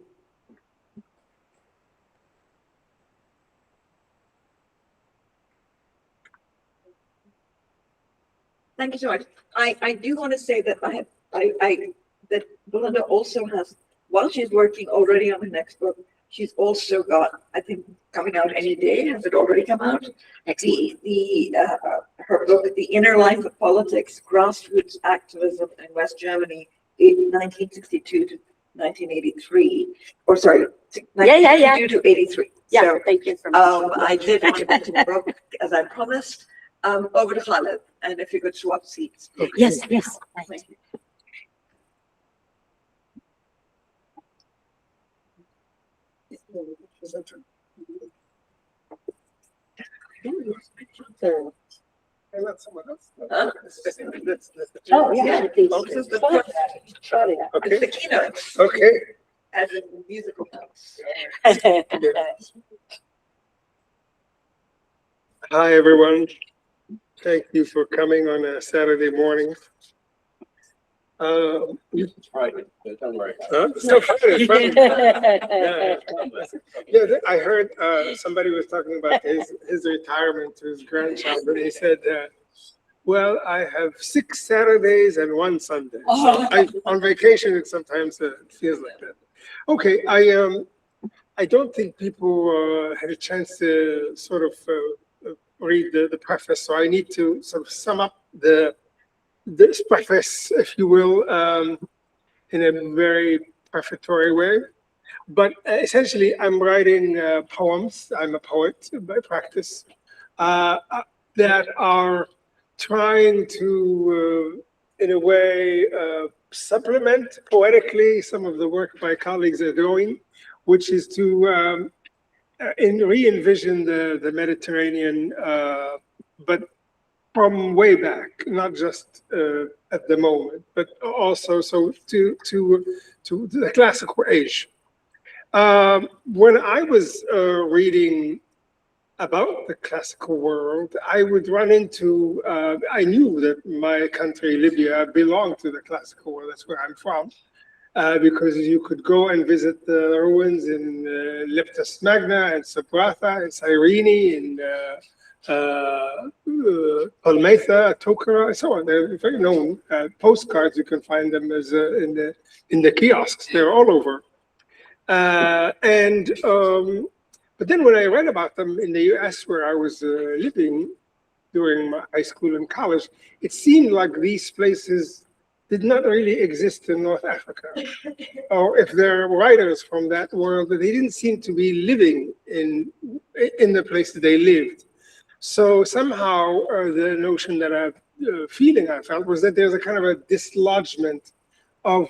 Speaker 3: Thank you so much. I do want to say that that Belinda also has, while she's working already on the next book, she's also got, I think, coming out any day. Has it already come out? Her book, The Inner Life of Politics, Grassroots Activism in West Germany, 1962 to 1983. Or sorry, 1962 to 83.
Speaker 7: Yeah,
Speaker 3: so,
Speaker 7: thank you.
Speaker 3: I did want to mention the book, as I promised. Over to Khaled, and if you could swap seats.
Speaker 8: Okay.
Speaker 7: Yes, yes.
Speaker 3: Thank you.
Speaker 8: I let someone else.
Speaker 3: Huh?
Speaker 7: Oh, yeah.
Speaker 3: This is the first,
Speaker 8: Okay.
Speaker 3: it's the keynotes,
Speaker 8: Okay.
Speaker 3: as in musical notes.
Speaker 8: Hi, everyone. Thank you for coming on a Saturday morning.
Speaker 4: It's Friday, don't worry.
Speaker 8: So Friday, Friday. Yeah, I heard somebody was talking about his retirement to his grandchild, and he said, well, I have 6 Saturdays and 1 Sunday. So on vacation, it sometimes feels like that. Okay, I don't think people had a chance to sort of read the preface, so I need to sort of sum up this preface, if you will, in a very prefatory way. But essentially, I'm writing poems. I'm a poet by practice that are trying to, in a way, supplement poetically some of the work my colleagues are doing, which is to re-envision the Mediterranean, but from way back, not just at the moment, but also to the classical age. When I was reading about the classical world, I would run into, I knew that my country, Libya, belonged to the classical world. That's where I'm from. Because you could go and visit the ruins in Leptis Magna and Sabratha and Cyrene and Palmetha, Tokara, and so on. They're very known postcards. You can find them as in the kiosks. They're all over. But then when I read about them in the US, where I was living during my high school and college, it seemed like these places did not really exist in North Africa. Or if there are writers from that world, they didn't seem to be living in the place that they lived. So somehow the notion that I felt was that there's a kind of a dislodgement of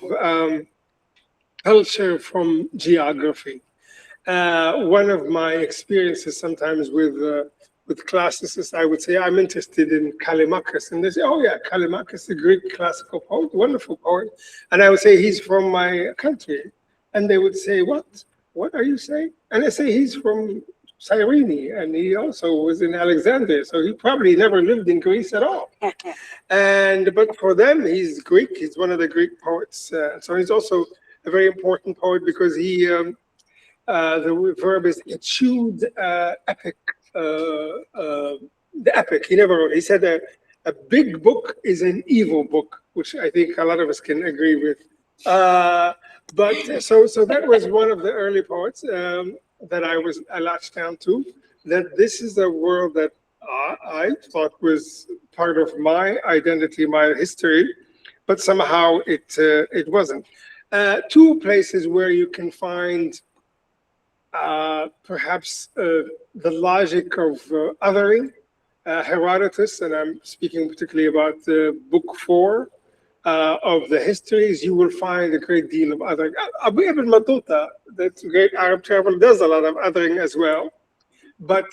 Speaker 8: culture from geography. One of my experiences sometimes with classicists, I would say, I'm interested in Callimachus. And they say, oh yeah, Callimachus, the Greek classical poet, wonderful poet. And I would say, he's from my country. And they would say, what? What are you saying? And I say, he's from Cyrene, and he also was in Alexandria. So he probably never lived in Greece at all. But for them, he's Greek. He's one of the Greek poets. So he's also a very important poet because he, the verb is etude epic. The epic, he never wrote. He said a big book is an evil book, which I think a lot of us can agree with. But so that was one of the early poets that I latched down to, that this is a world that I thought was part of my identity, my history, but somehow it wasn't. 2 places where you can find perhaps the logic of othering, Herodotus, and I'm speaking particularly about book 4 of the Histories. You will find a great deal of othering. Abu Ibn Battuta, that great Arab traveler, does a lot of othering as well, but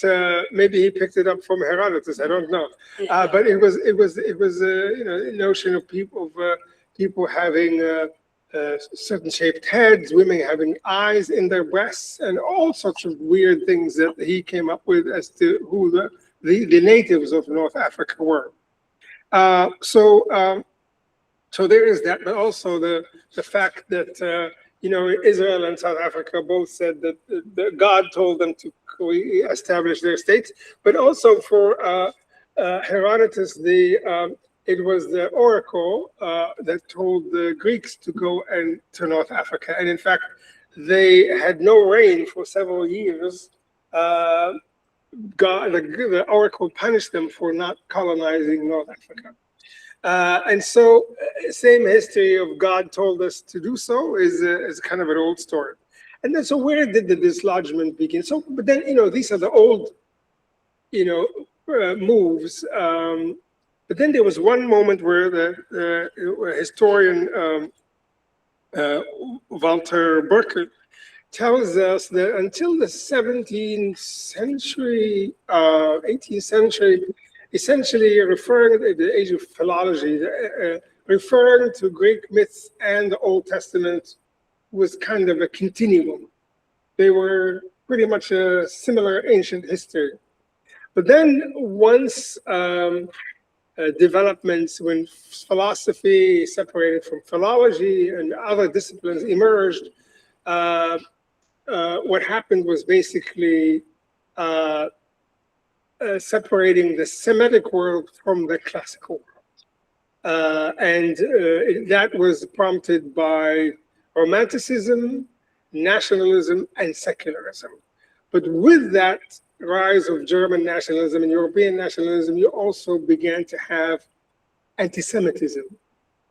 Speaker 8: maybe he picked it up from Herodotus. I don't know, but it was a notion of people having certain shaped heads, women having eyes in their breasts, and all sorts of weird things that he came up with as to who the natives of North Africa were. So there is that, but also the fact that Israel and South Africa both said that God told them to establish their states, but also for Herodotus, it was the oracle that told the Greeks to go to North Africa, and in fact, they had no rain for several years. The oracle punished them for not colonizing North Africa. And so, same history of God told us to do so is kind of an old story. And then, so where did the dislodgement begin? So, but then, these are the old, moves. But then there was one moment where the historian Walter Burkert tells us that until the 17th century, 18th century, essentially referring to the age of philology, referring to Greek myths and the Old Testament was kind of a continuum. They were pretty much a similar ancient history. But then once developments, when philosophy separated from philology and other disciplines emerged, what happened was basically separating the Semitic world from the classical world. And that was prompted by Romanticism, nationalism, and secularism. But with that rise of German nationalism and European nationalism, you also began to have anti-Semitism.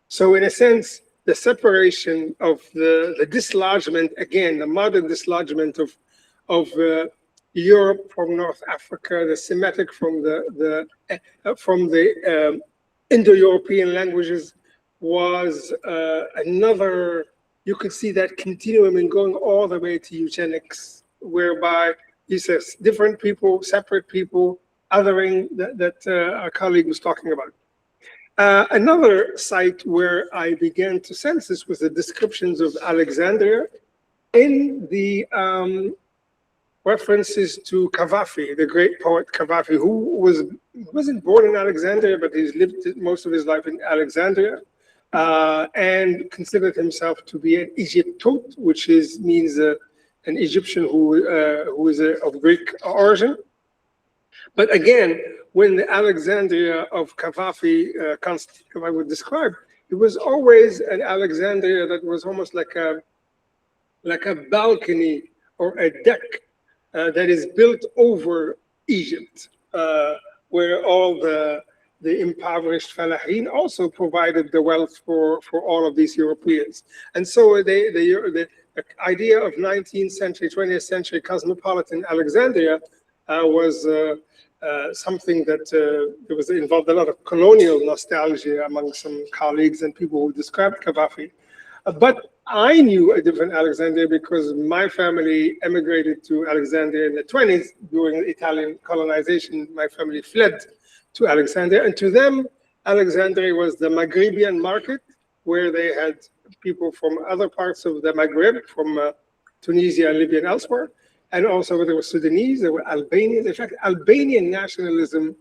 Speaker 8: So in a sense, the separation of the dislodgement, again, the modern dislodgement of Europe from North Africa, the Semitic from the Indo-European languages was another. You could see that continuum in going all the way to eugenics, whereby he says different people, separate people, othering that our colleague was talking about. Another site where I began to sense this was the descriptions of Alexandria in the references to Cavafy, the great poet Cavafy, who wasn't born in Alexandria, but he's lived most of his life in Alexandria, and considered himself to be an Egyptote, which means an Egyptian who is of Greek origin. But again, when the Alexandria of Cavafy, I would describe, it was always an Alexandria that was almost like a balcony or a deck that is built over Egypt, where all the impoverished Falahin also provided the wealth for all of these Europeans. And so the idea of 19th century, 20th century cosmopolitan Alexandria was something that was involved a lot of colonial nostalgia among some colleagues and people who described Cavafy. But I knew a different Alexandria because my family emigrated to Alexandria in the 20s during Italian colonization. My family fled to Alexandria, and to them, Alexandria was the Maghrebian market, where they had people from other parts of the Maghreb, from Tunisia, Libya, and elsewhere. And also there were Sudanese, there were Albanians. In fact, Albanian nationalism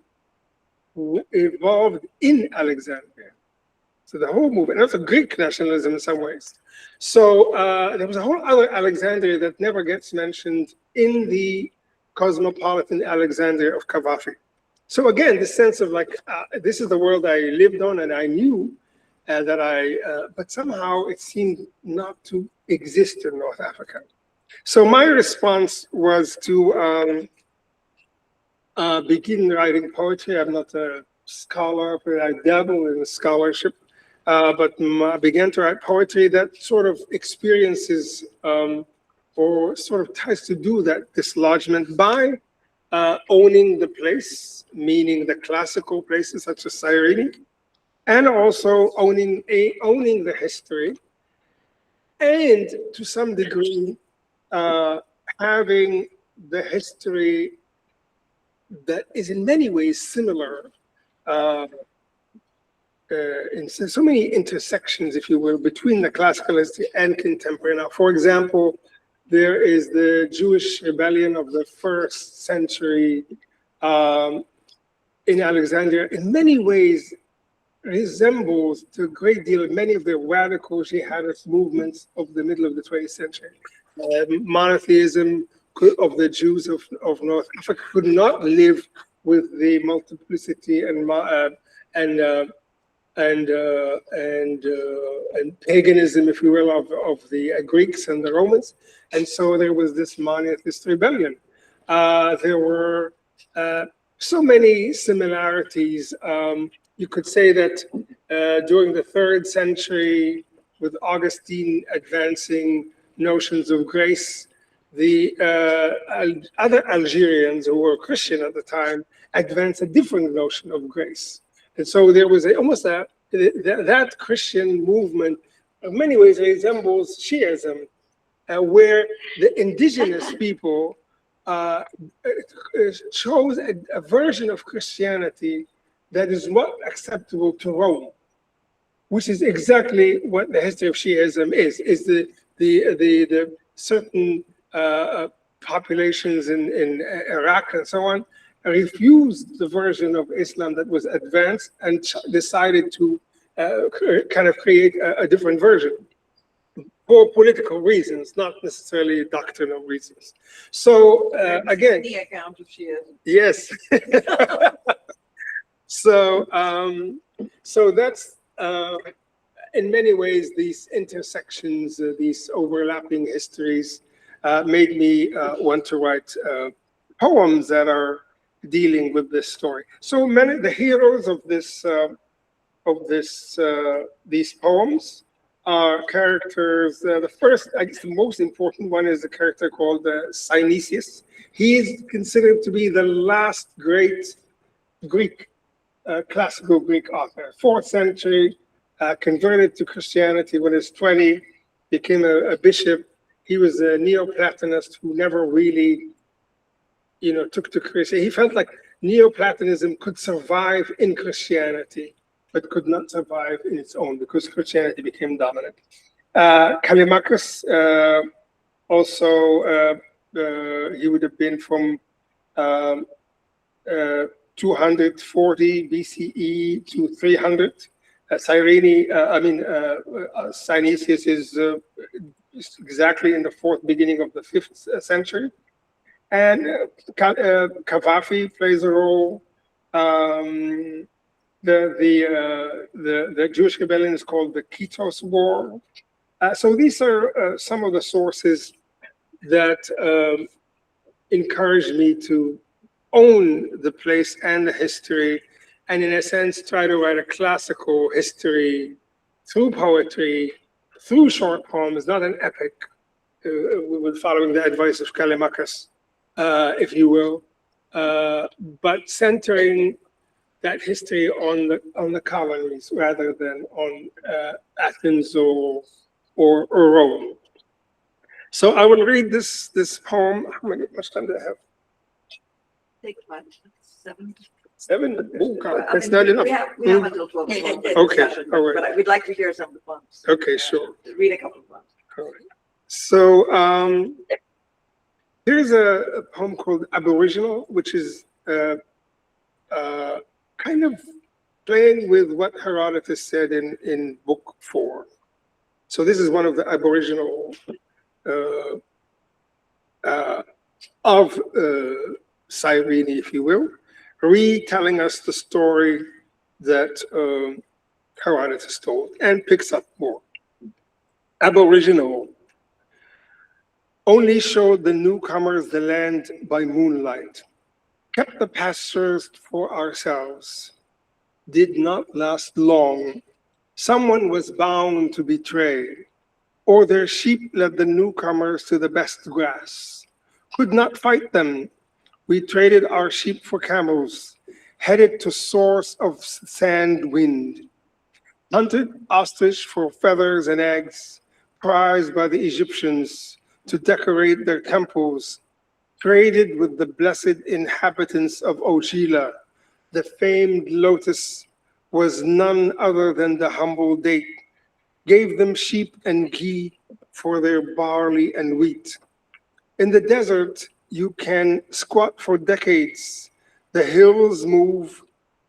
Speaker 8: evolved in Alexandria. So the whole movement, and also Greek nationalism in some ways. So there was a whole other Alexandria that never gets mentioned in the cosmopolitan Alexandria of Cavafy. So again, this sense of like, this is the world I lived on and I knew but somehow it seemed not to exist in North Africa. So my response was to begin writing poetry. I'm not a scholar, but I dabble in scholarship. But I began to write poetry that sort of experiences or sort of tries to do that dislodgement by owning the place, meaning the classical places such as Cyrene, and also owning the history, and to some degree having the history that is in many ways similar in so many intersections, if you will, between the classical history and contemporary. Now, for example, there is the Jewish rebellion of the 1st century in Alexandria. In many ways, resembles to a great deal many of the radical jihadist movements of the middle of the 20th century. Monotheism of the Jews of North Africa could not live with the multiplicity and paganism, if you will, of the Greeks and the Romans. And so there was this monotheist rebellion. There were so many similarities. You could say that during the 3rd century, with Augustine advancing notions of grace, the other Algerians who were Christian at the time advanced a different notion of grace. And so there was that Christian movement in many ways resembles Shiism, where the indigenous people chose a version of Christianity that is not acceptable to Rome, which is exactly what the history of Shiism is the certain populations in Iraq and so on refused the version of Islam that was advanced and decided to kind of create a different version for political reasons, not necessarily doctrinal reasons. So again,
Speaker 3: the account of Shiism.
Speaker 8: Yes. So so that's in many ways these intersections, these overlapping histories made me want to write poems that are dealing with this story. So many the heroes of these poems are characters. The first, I guess, the most important one is the character called Synesius. He is considered to be the last great Greek, classical Greek author. 4th century, converted to Christianity when he was 20, became a bishop. He was a Neoplatonist who never really, took to Christianity. He felt like Neoplatonism could survive in Christianity, but could not survive in its own because Christianity became dominant. Callimachus, also, he would have been from 240 BCE to 300. Synesius is exactly in the beginning of the 5th century. And Cavafy plays a role. The Jewish rebellion is called the Keynotes War. So these are some of the sources that encourage me to own the place and the history, and in a sense try to write a classical history through poetry, through short poems, not an epic, following the advice of Callimachus, if you will, but centering that history on the colonies rather than on Athens or Rome. So I will read this poem. How much time do I have?
Speaker 3: Take 5, 7.
Speaker 8: 7? Oh, God,
Speaker 3: Well,
Speaker 8: that's not enough.
Speaker 3: We have until 12 o'clock for
Speaker 8: Okay,
Speaker 3: discussion,
Speaker 8: all right.
Speaker 3: but we'd like to hear some of the poems.
Speaker 8: Okay, sure.
Speaker 3: Read a couple of poems.
Speaker 8: All right. So here's a poem called Aboriginal, which is kind of playing with what Herodotus said in Book 4. So this is one of the Aboriginal of Cyrene, if you will, retelling us the story that Herodotus told and picks up more. Aboriginal only showed the newcomers the land by moonlight, kept the pastures for ourselves, did not last long. Someone was bound to betray, or their sheep led the newcomers to the best grass. Could not fight them. We traded our sheep for camels, headed to source of sand wind. Hunted ostrich for feathers and eggs, prized by the Egyptians to decorate their temples. Traded with the blessed inhabitants of Ojila. The famed lotus was none other than the humble date. Gave them sheep and ghee for their barley and wheat. In the desert, you can squat for decades. The hills move,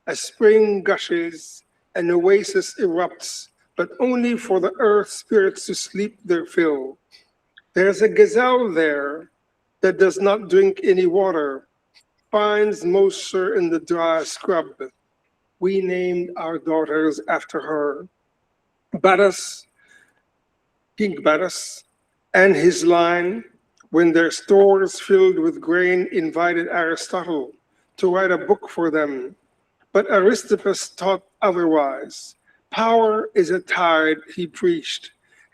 Speaker 8: a spring gushes, An oasis erupts, but only for the earth spirits to sleep their fill. There's a gazelle there that does not drink any water, finds moisture in the dry scrub. We named our daughters after her. Abbas, King Abbas, and his line, when their stores filled with grain, invited Aristotle to write a book for them. But Aristippus taught otherwise. Power is a tide, he preached.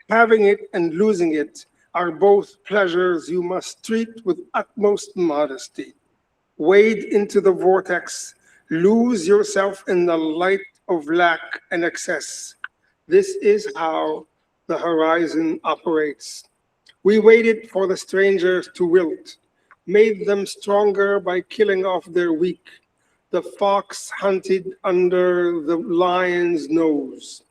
Speaker 8: Having it and losing it are both pleasures you must treat with utmost modesty. Wade into the vortex, lose yourself in the light of lack and excess. This is how the horizon operates. We waited for the strangers to wilt, made them stronger by killing off their weak. The fox hunted under the lion's nose.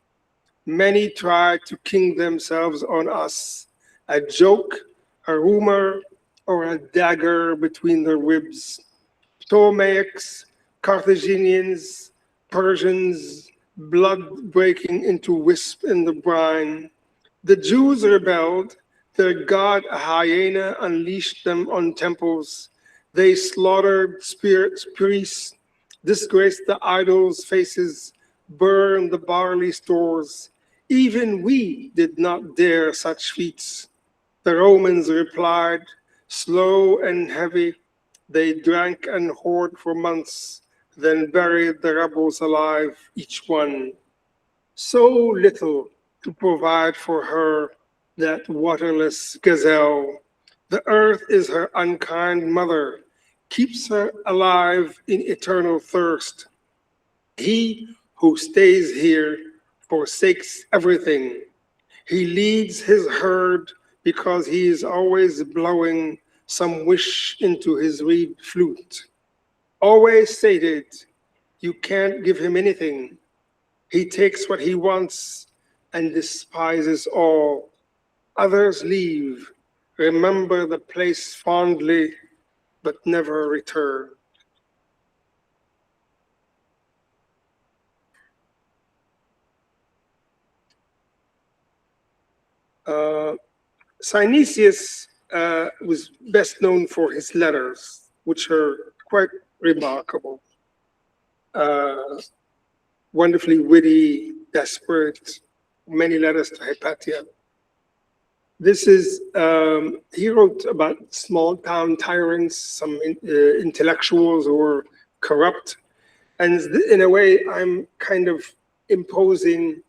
Speaker 8: Many tried to king themselves on us, a joke, a rumor, or a dagger between their ribs. Ptolemaics, Carthaginians, Persians, blood breaking into wisp in the brine. The Jews rebelled, their god a hyena unleashed them on temples. They slaughtered spirits, priests, disgraced the idols' faces, burned the barley stores. Even we did not dare such feats. The Romans replied, slow and heavy, they drank and hoarded for months, then buried the rebels alive, each one. So little to provide for her, that waterless gazelle. The earth is her unkind mother, keeps her alive in eternal thirst. He who stays here forsakes everything. He leads his herd because he is always blowing some wish into his reed flute. Always sated, you can't give him anything. He takes what he wants and despises all. Others leave, remember the place fondly, but never return. Synesius was best known for his letters, which are quite remarkable. Wonderfully witty, desperate, many letters to Hypatia. This is, he wrote about small town tyrants, some intellectuals who were corrupt. And in a way, I'm kind of imposing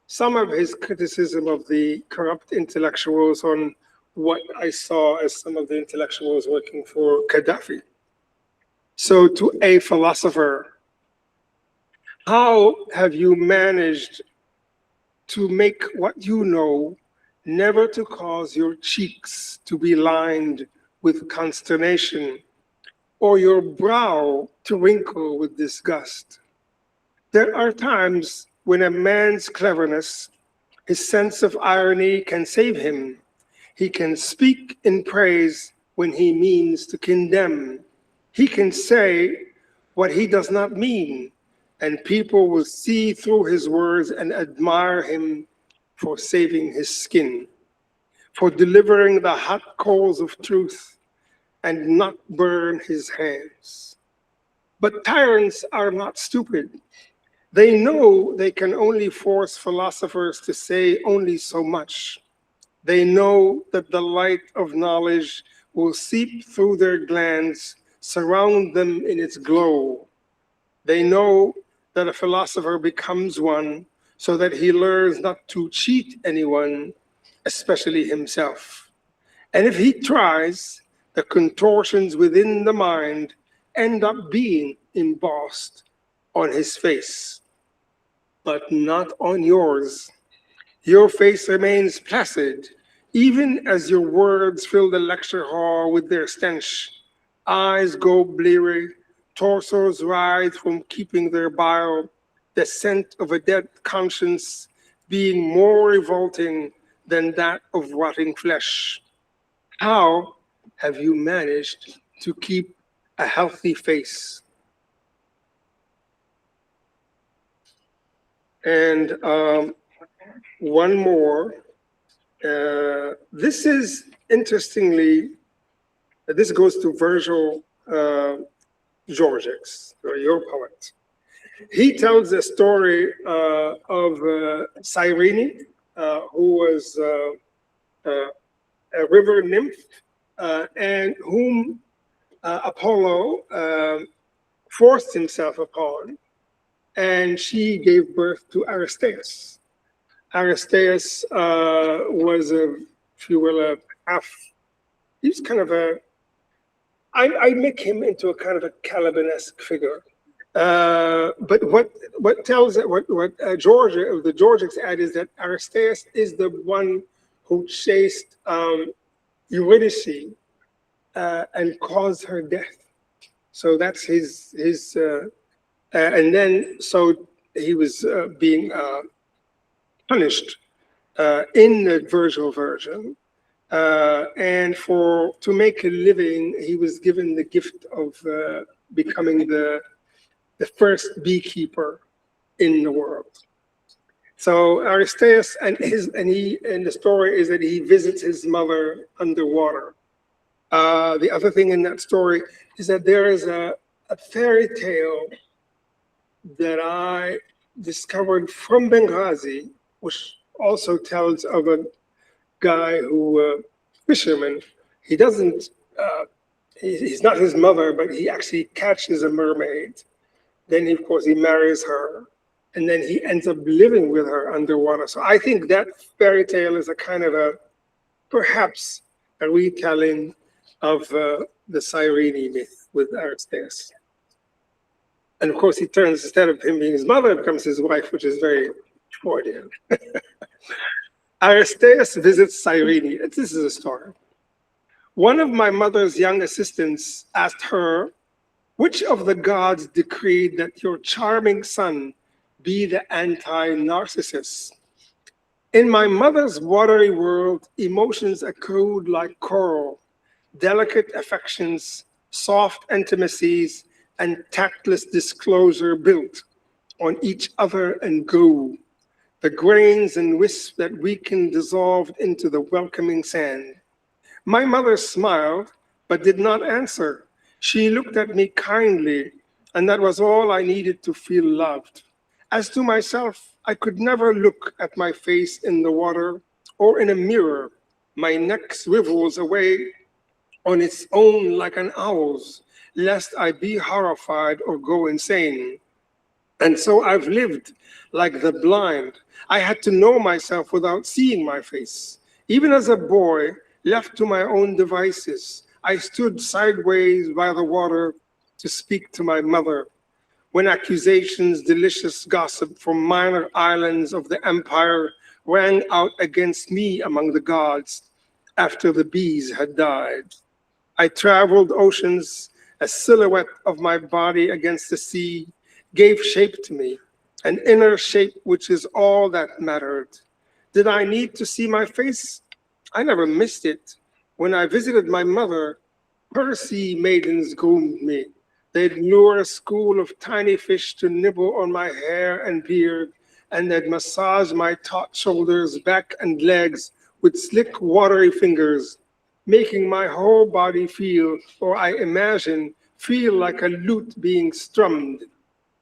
Speaker 8: some of his criticism of the corrupt intellectuals on what I saw as some of the intellectuals working for Gaddafi. So to a philosopher, how have you managed to make what you know never to cause your cheeks to be lined with consternation or your brow to wrinkle with disgust? There are times when a man's cleverness, his sense of irony can save him. He can speak in praise when he means to condemn. He can say what he does not mean, and people will see through his words and admire him for saving his skin, for delivering the hot coals of truth and not burn his hands. But tyrants are not stupid. They know they can only force philosophers to say only so much. They know that the light of knowledge will seep through their glands, surround them in its glow. They know that a philosopher becomes one so that he learns not to cheat anyone, especially himself. And if he tries, the contortions within the mind end up being embossed on his face, but not on yours. Your face remains placid, even as your words fill the lecture hall with their stench. Eyes go bleary, torsos writhe from keeping their bile, the scent of a dead conscience being more revolting than that of rotting flesh. How have you managed to keep a healthy face? And one more. This is interestingly, this goes to Virgil Georgix, your poet. He tells the story of Cyrene, who was a river nymph, and whom Apollo forced himself upon, and she gave birth to Aristeus. Aristeus was if you will, he was kind of I make him into a kind of a Caliban-esque figure. But what tells it, what Georgia, the Georgics add is that Aristeus is the one who chased Eurydice and caused her death. So that's his and then so he was being punished in the Virgil version, and to make a living, he was given the gift of becoming the first beekeeper in the world. So Aristeus and the story is that he visits his mother underwater. The other thing in that story is that there is a fairy tale that I discovered from Benghazi, which also tells of a guy who, fisherman, he doesn't, he's not his mother, but he actually catches a mermaid. Then, of course, he marries her, and then he ends up living with her underwater. So I think that fairy tale is a kind of perhaps a retelling of the Cyrene myth with Aristeus. And of course, he turns, instead of him being his mother, becomes his wife, which is very Freudian. Aristeus visits Cyrene. This is a story. One of my mother's young assistants asked her, which of the gods decreed that your charming son be the anti-Narcissus? In my mother's watery world, emotions accrued like coral, delicate affections, soft intimacies, and tactless disclosure built on each other and go. The grains and wisps that weakened dissolved into the welcoming sand. My mother smiled, but did not answer. She looked at me kindly, and that was all I needed to feel loved. As to myself, I could never look at my face in the water or in a mirror. My neck swivels away on its own like an owl's, lest I be horrified or go insane. And so I've lived like the blind. I had to know myself without seeing my face. Even as a boy, left to my own devices, I stood sideways by the water to speak to my mother. When accusations, delicious gossip from minor islands of the empire rang out against me among the gods after the bees had died. I traveled oceans, a silhouette of my body against the sea gave shape to me, an inner shape which is all that mattered. Did I need to see my face? I never missed it. When I visited my mother, her sea maidens groomed me. They'd lure a school of tiny fish to nibble on my hair and beard, and they'd massage my taut shoulders, back, and legs with slick, watery fingers, making my whole body feel, or I imagine, feel like a lute being strummed.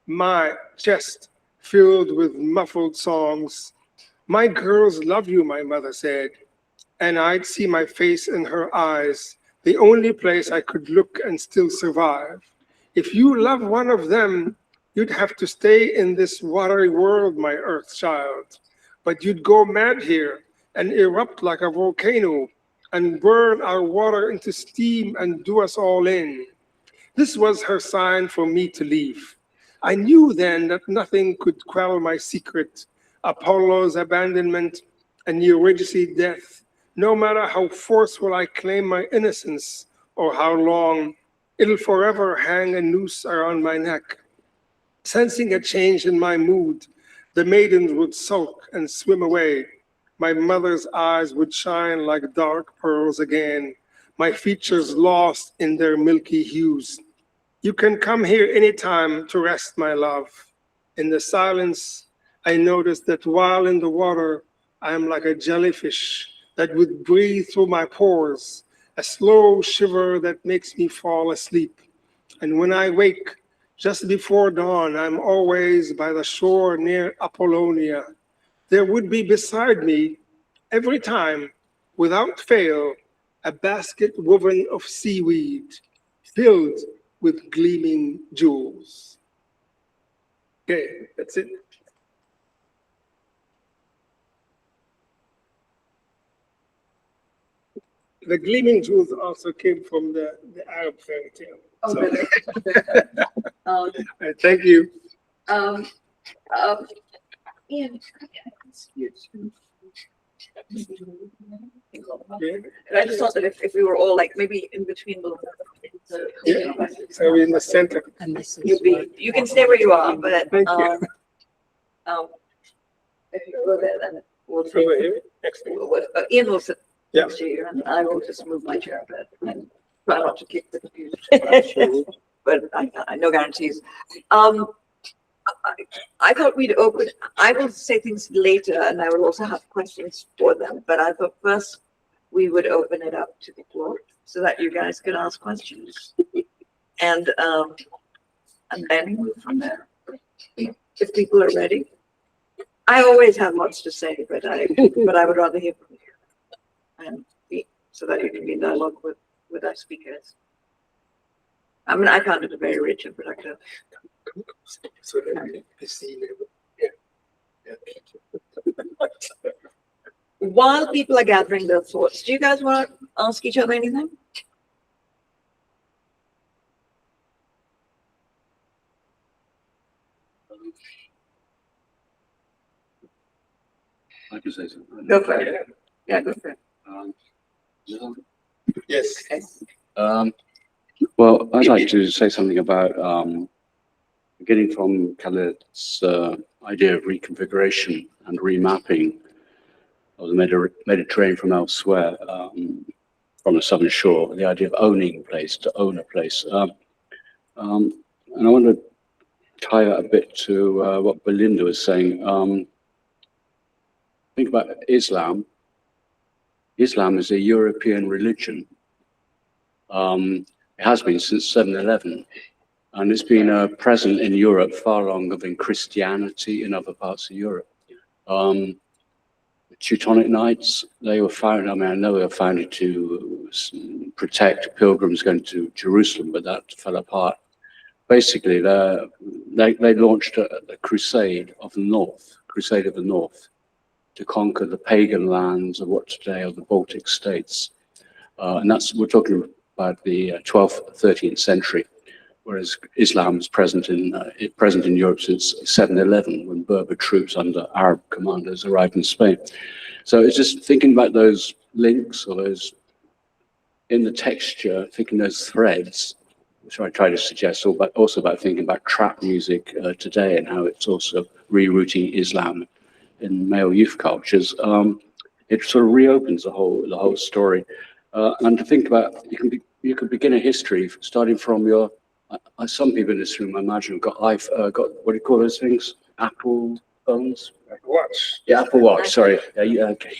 Speaker 8: My chest filled with muffled songs. My girls love you, my mother said, and I'd see my face in her eyes, the only place I could look and still survive. If you love one of them, you'd have to stay in this watery world, my earth child. But you'd go mad here and erupt like a volcano and burn our water into steam and do us all in. This was her sign for me to leave. I knew then that nothing could quell my secret, Apollo's abandonment and Eurydice's death. No matter how forceful I claim my innocence or how long, it'll forever hang a noose around my neck. Sensing a change in my mood, the maidens would sulk and swim away. My mother's eyes would shine like dark pearls again, my features lost in their milky hues. You can come here anytime to rest, my love. In the silence, I noticed that while in the water, I am like a jellyfish that would breathe through my pores, a slow shiver that makes me fall asleep. And when I wake, just before dawn, I'm always by the shore near Apollonia. There would be beside me, every time, without fail, a basket woven of seaweed, filled with gleaming jewels. Okay, that's it. The gleaming jewels also came from the Arab fairy tale.
Speaker 3: Oh,
Speaker 8: So-
Speaker 3: really?
Speaker 8: Thank you.
Speaker 3: Iain, I just thought that if we were all like maybe in between the
Speaker 8: Yeah, so we're in the center.
Speaker 7: And this is
Speaker 3: you can stay where you are, but
Speaker 8: Thank you.
Speaker 3: if you go there, then we'll take.
Speaker 8: Over here, next thing.
Speaker 3: Iain will sit
Speaker 8: Yeah.
Speaker 3: next to you, and I will just move my chair a bit and try not to kick the computer too much. But I no guarantees. I thought we'd open. I will say things later, and I will also have questions for them. But I thought first we would open it up to the floor so that you guys can ask questions, and then move from there if people are ready. I always have lots to say, but I would rather hear from you, and so that you can be in dialogue with our speakers. I mean, I found it very rich and productive.
Speaker 8: So that you see, yeah.
Speaker 3: While people are gathering their thoughts, do you guys want to ask each other anything?
Speaker 4: I can say something.
Speaker 3: Go for it. Yeah, go for it.
Speaker 8: Yes.
Speaker 3: Okay.
Speaker 4: Well, I'd like to say something about beginning from Khaled's idea of reconfiguration and remapping of the Mediterranean from elsewhere, from the southern shore, the idea of owning a place, to own a place. And I want to tie that a bit to what Belinda was saying. Think about Islam. Islam is a European religion. It has been since 711, and it's been present in Europe far longer than Christianity in other parts of Europe. The Teutonic Knights, they were founded, I mean, I know they were founded to protect pilgrims going to Jerusalem, but that fell apart. Basically, they launched a crusade of the North, to conquer the pagan lands of what today are the Baltic states. And we're talking about the 12th, 13th century, whereas Islam is present in Europe since 711, when Berber troops under Arab commanders arrived in Spain. So it's just thinking about those links, or those in the texture, thinking those threads, which I try to suggest, but also about thinking about trap music today and how it's also rerouting Islam in male youth cultures. It sort of reopens the whole story, and to think about you can begin a history starting from your. Some people in this room, I imagine, got what do you call those things? Apple phones.
Speaker 8: Watch.
Speaker 4: Yeah, Apple Watch. Sorry. Yeah, okay.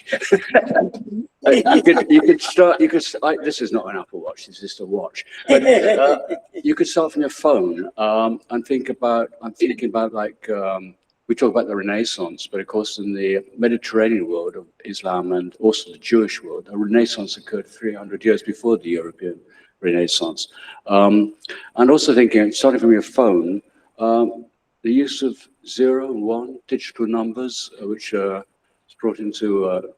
Speaker 4: you could start. This is not an Apple Watch. It's just a watch. But, you could start from your phone and think about. I'm thinking about like. We talk about the Renaissance, but of course in the Mediterranean world of Islam and also the Jewish world, the Renaissance occurred 300 years before the European Renaissance. And also thinking, starting from your phone, the use of 0 and 1 digital numbers, which was brought into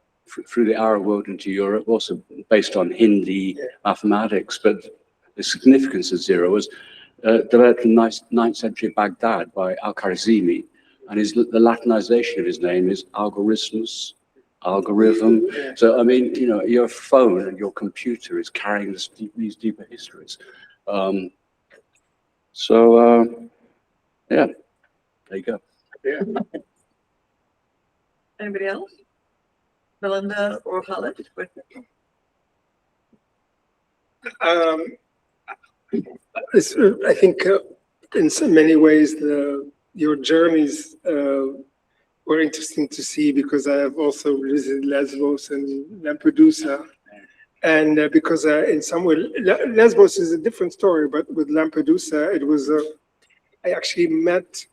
Speaker 4: through the Arab world into Europe, also based on Hindi mathematics, but the significance of 0 was developed in the 9th century Baghdad by Al-Khwarizmi. And the Latinization of his name is algorithmus, algorithm. So, I mean, you know, your phone and your computer is carrying these deeper histories. Yeah, there you go.
Speaker 8: Yeah.
Speaker 3: Anybody else? Belinda or Khaled?
Speaker 8: I think in so many ways, your journeys were interesting to see because I have also visited Lesbos and Lampedusa. And because in some way, Lesbos is a different story, but with Lampedusa, it was, I actually met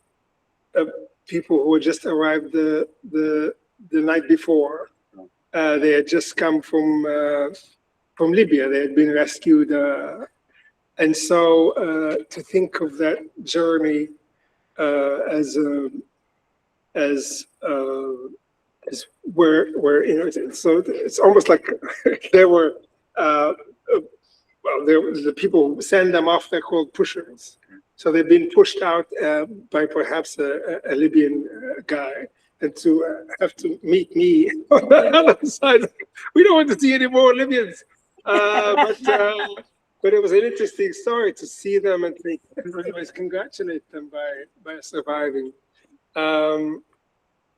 Speaker 8: people who had just arrived the night before. They had just come from Libya. They had been rescued. And so to think of that journey as where so it's almost like there were the people who send them off, they're called pushers. So they've been pushed out by perhaps a Libyan guy, and to have to meet me on the other side. We don't want to see any more Libyans, but it was an interesting story to see them and think, anyways, congratulate them by surviving.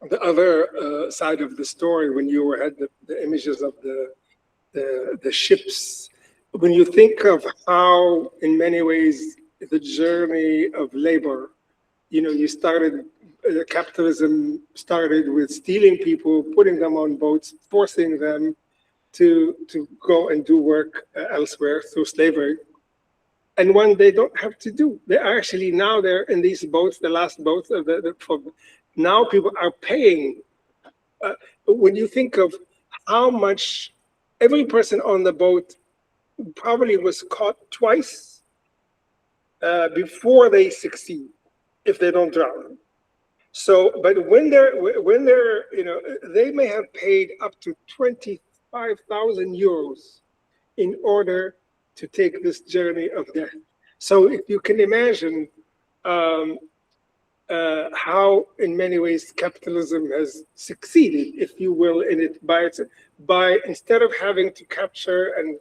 Speaker 8: The other side of the story, when you had the images of the ships, when you think of how, in many ways, the journey of labor, you started, capitalism started with stealing people, putting them on boats, forcing them to go and do work elsewhere through slavery. And when they don't have to do, they are actually now they're in these boats, the last boats of now people are paying. When you think of how much every person on the boat probably was caught twice before they succeed, if they don't drown. So, but when they're, they may have paid up to 25,000 euros in order to take this journey of death. So if you can imagine how, in many ways, capitalism has succeeded, if you will, in it by instead of having to capture and,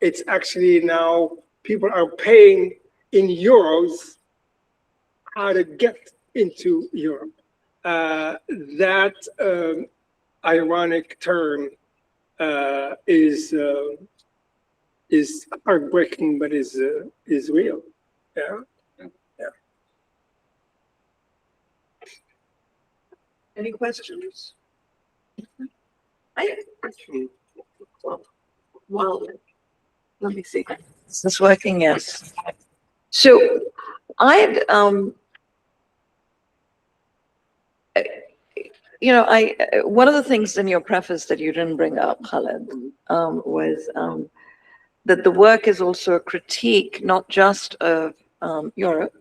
Speaker 8: it's actually now people are paying in euros how to get into Europe. That ironic turn is heartbreaking, but is real. Yeah.
Speaker 3: Any questions? Well, let me see. Is this working? Yes. So I one of the things in your preface that you didn't bring up, Khaled, was that the work is also a critique, not just of Europe,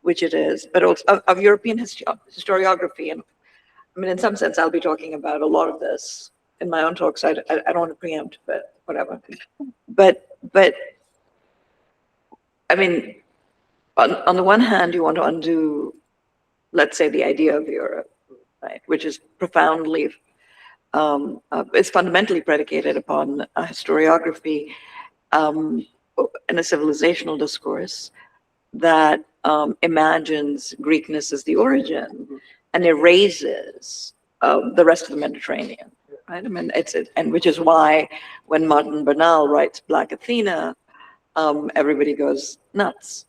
Speaker 3: which it is, but also of European historiography. And I mean, in some sense, I'll be talking about a lot of this in my own talks. I don't want to preempt, but whatever. But I mean, on the one hand, you want to undo, let's say, the idea of Europe, right, which is profoundly, it's fundamentally predicated upon a historiography and a civilizational discourse that imagines Greekness as the origin and erases the rest of the Mediterranean, right? I mean, and which is why when Martin Bernal writes Black Athena, everybody goes nuts.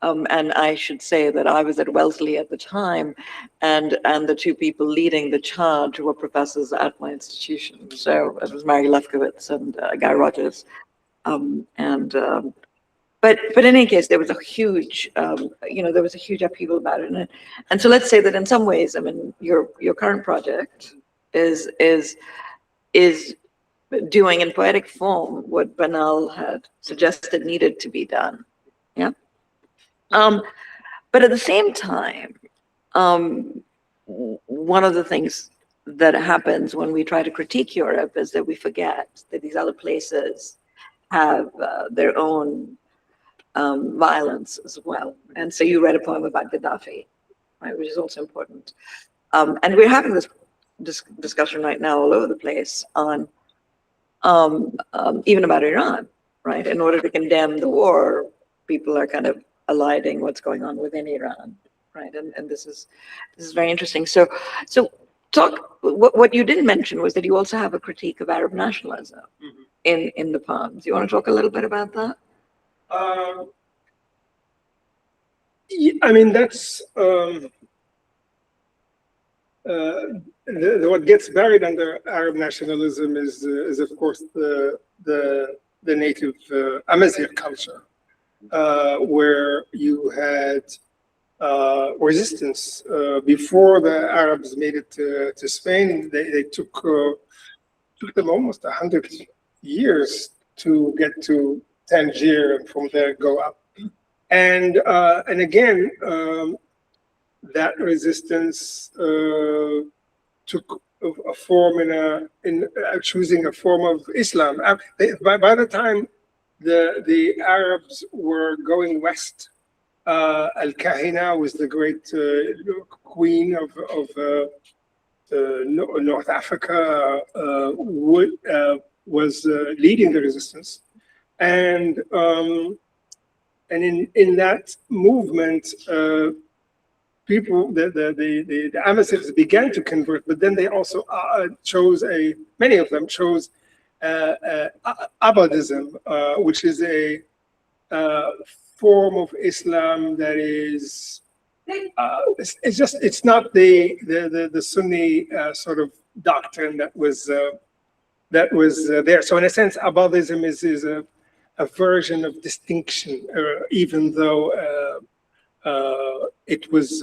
Speaker 3: And I should say that I was at Wellesley at the time, and the two people leading the charge were professors at my institution. So it was Mary Lefkowitz and Guy Rogers. But in any case, there was a huge, there was a huge upheaval about it. And so let's say that in some ways, I mean, your current project is doing in poetic form what Bernal had suggested needed to be done. Yeah. But at the same time, one of the things that happens when we try to critique Europe is that we forget that these other places have their own violence as well. And so you read a poem about Gaddafi, right, which is also important. And we're having this discussion right now all over the place on even about Iran, right? In order to condemn the war, people are kind of eliding what's going on within Iran, right? And this is very interesting. So talk. What you didn't mention was that you also have a critique of Arab nationalism in the poems. Do you want to talk a little bit about that?
Speaker 8: I mean, that's what gets buried under Arab nationalism is of course the native Amazigh culture, where you had resistance before the Arabs made it to Spain. They took them almost 100 years to get to Tangier, and from there go up. And again, that resistance took a form in choosing a form of Islam. By the time the Arabs were going west, Al-Kahina was the great queen of North Africa, was leading the resistance, and in that movement, people, the Amazighs began to convert, but then they also chose many of them chose Abbasism, which is a form of Islam that is it's not the Sunni sort of doctrine that was there. So in a sense, Abbasism is a version of distinction, even though it was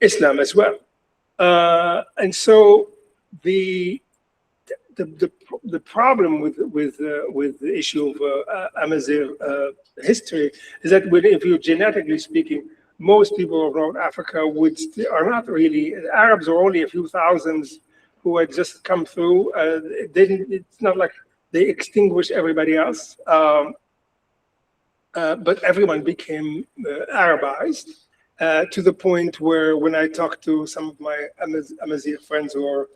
Speaker 8: Islam as well. And so the problem with the issue of Amazigh history is that if you're genetically speaking, most people of North Africa are not really. Arabs are only a few thousands who had just come through. It's not like they extinguished everybody else, but everyone became Arabized to the point where when I talk to some of my Amazigh friends who are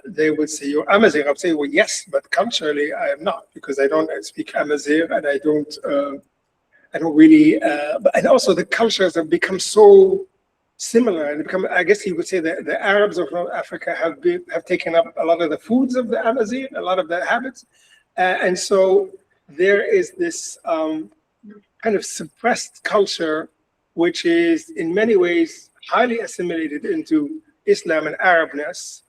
Speaker 8: they would say, "You're Amazigh." I'd say, "Well, yes, but culturally I am not, because I don't speak Amazigh and I don't really." And also the cultures have become so similar and become. I guess you would say that the Arabs of North Africa have taken up a lot of the foods of the Amazigh, a lot of the habits, and so there is this kind of suppressed culture, which is in many ways highly assimilated into Islam and Arabness,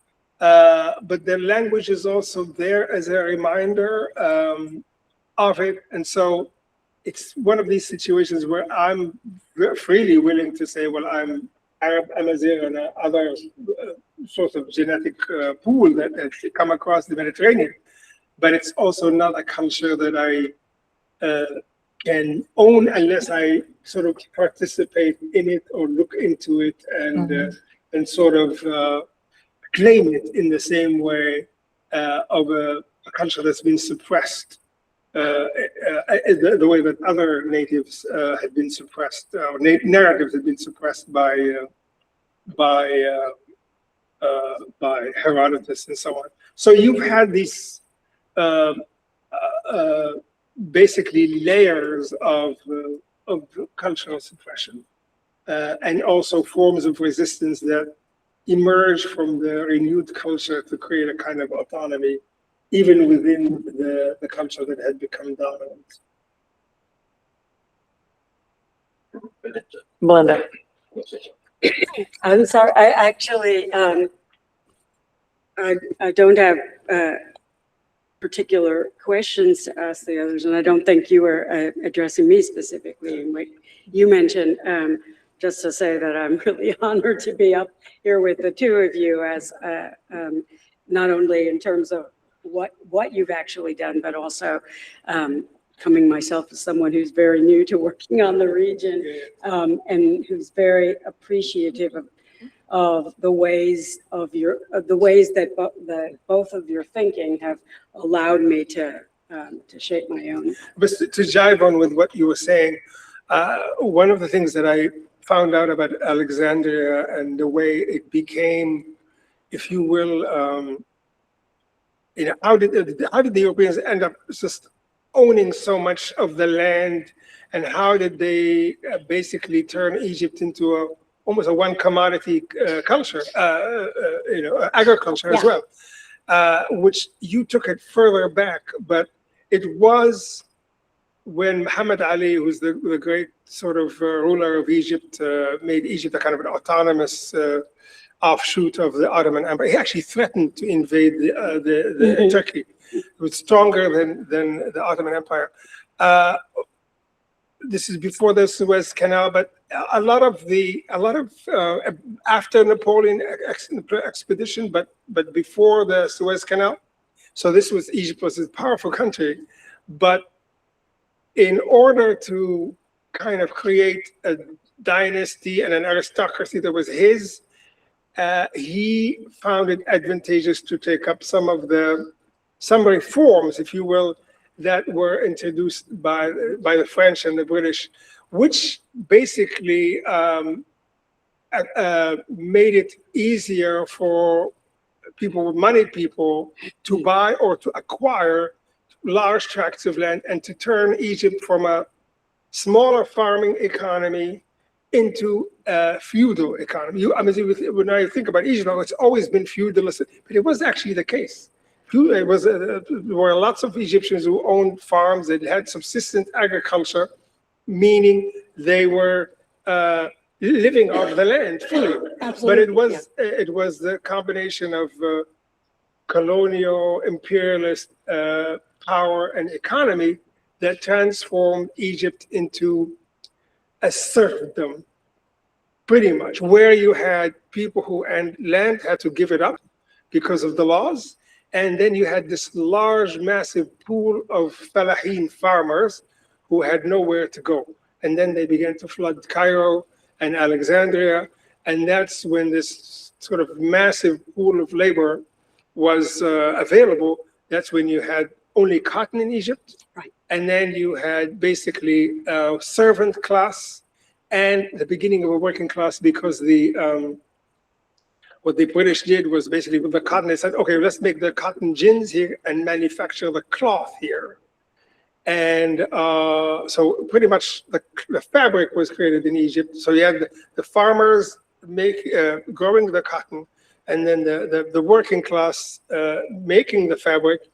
Speaker 8: but the language is also there as a reminder of it. And so it's one of these situations where I'm freely willing to say, well, I'm Arab, Amazigh, and other sorts of genetic pool that come across the Mediterranean. But it's also not a culture that I can own unless I sort of participate in it or look into it and sort of claim it in the same way of a culture that's been suppressed, the way that other natives had been suppressed, narratives had been suppressed by Herodotus and so on. So you've had these basically layers of cultural suppression. And also forms of resistance that emerge from the renewed culture to create a kind of autonomy, even within the culture that had become dominant.
Speaker 3: Belinda.
Speaker 7: I'm sorry, I actually, I don't have particular questions to ask the others, and I don't think you were addressing me specifically in what you mentioned. Just to say that I'm really honored to be up here with the two of you, as not only in terms of what you've actually done, but also coming myself as someone who's very new to working on the region, and who's very appreciative of the ways that both of your thinking have allowed me to shape my own.
Speaker 8: But to jive on with what you were saying, one of the things that I found out about Alexandria and the way it became, if you will, how did the Europeans end up just owning so much of the land, and how did they basically turn Egypt into almost a one commodity culture, agriculture as well, which you took it further back, but it was when Muhammad Ali, who's the great sort of ruler of Egypt, made Egypt a kind of an autonomous offshoot of the Ottoman Empire, he actually threatened to invade Turkey. It was stronger than the Ottoman Empire. This is before the Suez Canal, but a lot of after Napoleon expedition, but before the Suez Canal. So Egypt was a powerful country, but in order to kind of create a dynasty and an aristocracy that was his, he found it advantageous to take up some reforms, if you will, that were introduced by the French and the British, which basically made it easier for moneyed people to buy or to acquire large tracts of land and to turn Egypt from a smaller farming economy into a feudal economy. When I think about Egypt, it's always been feudalist, but it was actually the case. There were lots of Egyptians who owned farms that had subsistence agriculture, meaning they were living off the land fully.
Speaker 7: Absolutely.
Speaker 8: But it was the combination of colonial imperialist power and economy that transformed Egypt into a serfdom, pretty much, where you had people who and land had to give it up because of the laws. And then you had this large, massive pool of Falahin farmers who had nowhere to go. And then they began to flood Cairo and Alexandria. And that's when this sort of massive pool of labor was available. That's when you had only cotton in Egypt.
Speaker 7: Right.
Speaker 8: And then you had basically servant class and the beginning of a working class, because what the British did was basically with the cotton, they said, okay, let's make the cotton gins here and manufacture the cloth here. And so pretty much the fabric was created in Egypt. So you had the farmers growing the cotton, and then the working class making the fabric,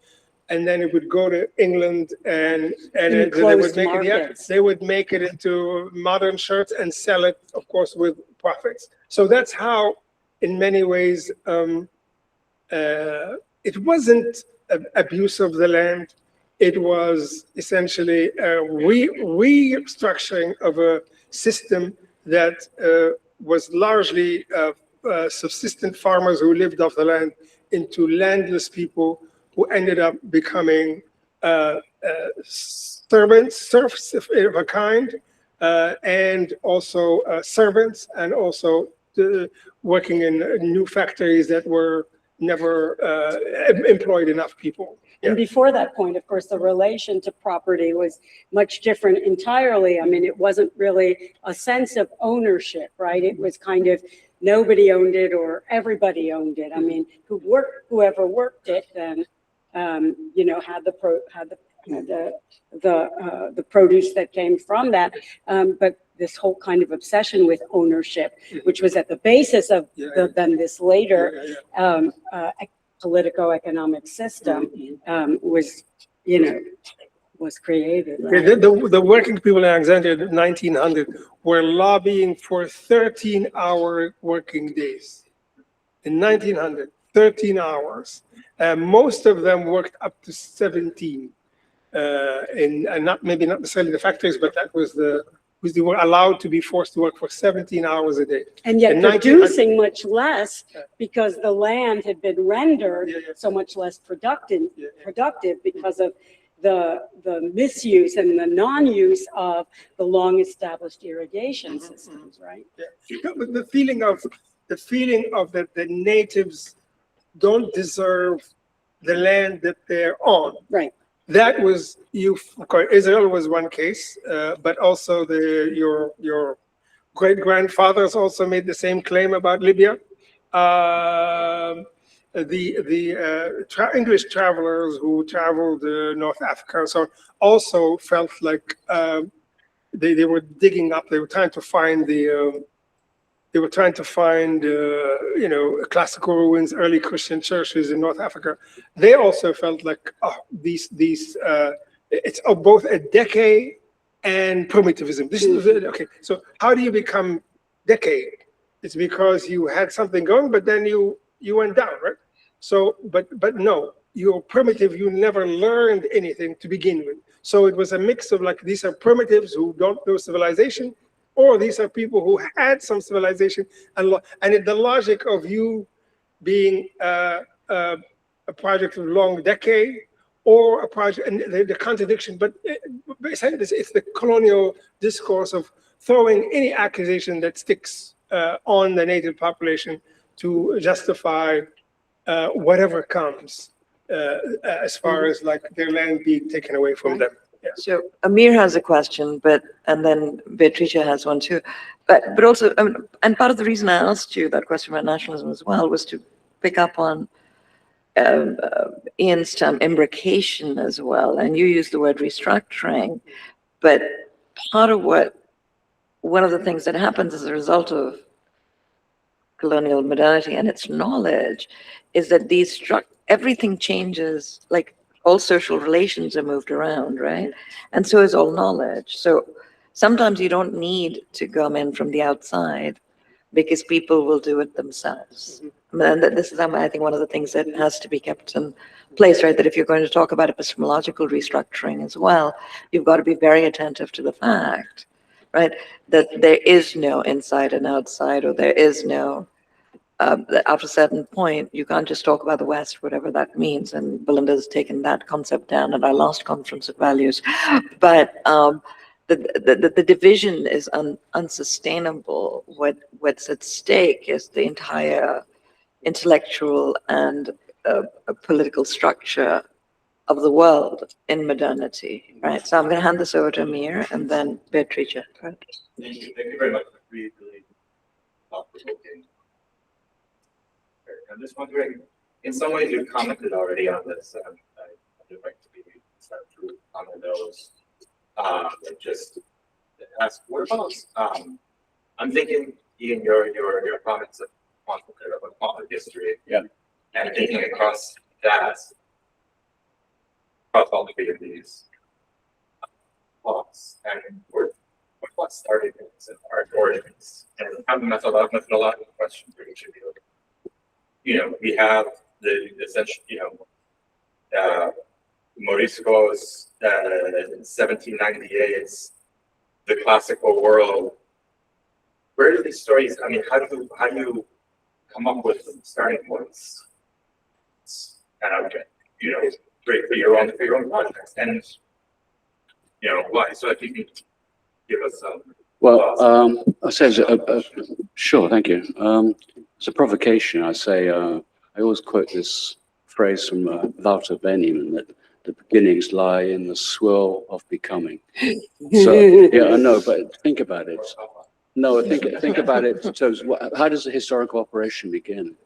Speaker 8: and then it would go to England and they would make it into modern shirts and sell it, of course, with profits. So that's how, in many ways, it wasn't abuse of the land. It was essentially a restructuring of a system that was largely subsistent farmers who lived off the land into landless people who ended up becoming serfs of a kind, and also servants, and also working in new factories that were never employed enough people. Yeah.
Speaker 7: And before that point, of course, the relation to property was much different entirely. I mean, it wasn't really a sense of ownership, right? It was kind of nobody owned it or everybody owned it. I mean, whoever worked it then, had the produce that came from that. But this whole kind of obsession with ownership, which was at the basis of then this later politico-economic system was created. Right?
Speaker 8: The working people in Alexandria in 1900 were lobbying for 13-hour working days. In 1900, 13 hours. Most of them worked up to 17. Maybe not necessarily the factories, but that was they were allowed to be forced to work for 17 hours a day.
Speaker 7: And yet producing much less because the land had been rendered so much less productive because of the misuse and the non-use of the long-established irrigation systems, right?
Speaker 8: Yeah. But the feeling of that the natives don't deserve the land that they're on.
Speaker 7: Right.
Speaker 8: That was Israel was one case, but also your great grandfathers also made the same claim about Libya. English travelers who traveled North Africa and so on also felt like they were digging up. They were trying to find classical ruins, early Christian churches in North Africa. They also felt like these it's of both a decay and primitivism. This is okay. So how do you become decay? It's because you had something going, but then you went down, right? So, but no, you're primitive. You never learned anything to begin with. So it was a mix of like, these are primitives who don't know civilization, or these are people who had some civilization, and the logic of you being a project of long decay, or a project, and the contradiction, but essentially it's the colonial discourse of throwing any accusation that sticks on the native population to justify whatever comes as far as like their land being taken away from them. Yeah.
Speaker 3: So Amir has a question, and then Beatrice has one too. But also, and part of the reason I asked you that question about nationalism as well was to pick up on Iain's term imbrication as well. And you used the word restructuring, but part of one of the things that happens as a result of colonial modernity and its knowledge is that everything changes, like all social relations are moved around, right? And so is all knowledge. So sometimes you don't need to come in from the outside because people will do it themselves. And this is, I think, one of the things that has to be kept in place, right? That if you're going to talk about epistemological restructuring as well, you've got to be very attentive to the fact, right? That there is no inside and outside, or there is no, after a certain point, you can't just talk about the West, whatever that means. And Belinda has taken that concept down at our last conference of values. But the division is unsustainable. What's at stake is the entire intellectual and political structure of the world in modernity, right? So I'm going to hand this over to Amir and then Beatrice.
Speaker 9: Thank you very much for really thought-provoking. I'm just wondering, in some ways you've commented already on this, and I'd like to maybe start to comment those. Just ask, what about, I'm thinking, Iain, your comments of quantum history,
Speaker 4: yeah,
Speaker 9: and thinking across that, across all three of these thoughts, and what started things and our origins, and have a methodological question for each of you. You know, we have the essential, Morisco's 1798, the classical world. Where do these stories? I mean, how do you come up with starting points? And for your own projects, and why? So if you can give us some.
Speaker 4: Well, I say, sure, thank you. It's a provocation. I say, I always quote this phrase from Walter Benjamin, that the beginnings lie in the swirl of becoming. So, yeah, I know, but think about it. No, think about it in terms of how does the historical operation begin? It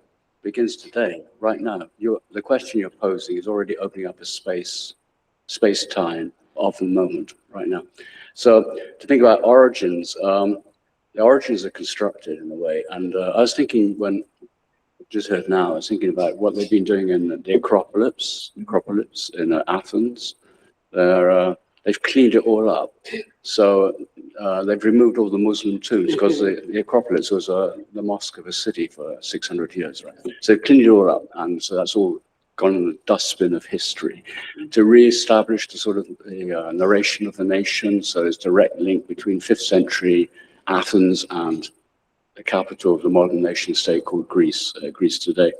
Speaker 4: begins today, right now. The question you're posing is already opening up a space-time of the moment, right now. So to think about origins, the origins are constructed in a way. And I was thinking when, just heard now, I was thinking about what they've been doing in the Acropolis in Athens. They've cleaned it all up. So they've removed all the Muslim tombs because the Acropolis was the mosque of a city for 600 years, right? So they've cleaned it all up. And so that's all gone in the dustbin of history to re-establish the sort of the narration of the nation. So there's direct link between 5th century Athens and the capital of the modern nation state called Greece, Greece today.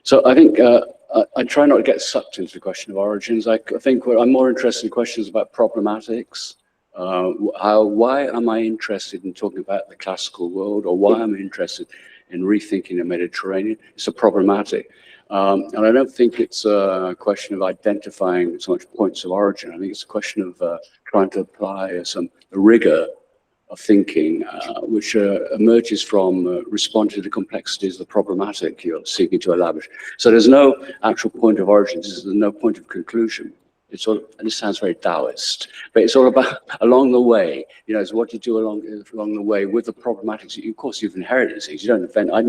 Speaker 4: So I think I try not to get sucked into the question of origins. I think I'm more interested in questions about problematics. Why am I interested in talking about the classical world, or why am I interested in rethinking the Mediterranean? It's a problematic. And I don't think it's a question of identifying so much points of origin. I think it's a question of trying to apply some rigor of thinking, which emerges from responding to the complexities of the problematic you're seeking to elaborate. So there's no actual point of origin. There's no point of conclusion. It's all, and this sounds very Taoist, but it's all about along the way. It's what you do along the way with the problematics. Of course, you've inherited things. You don't invent. I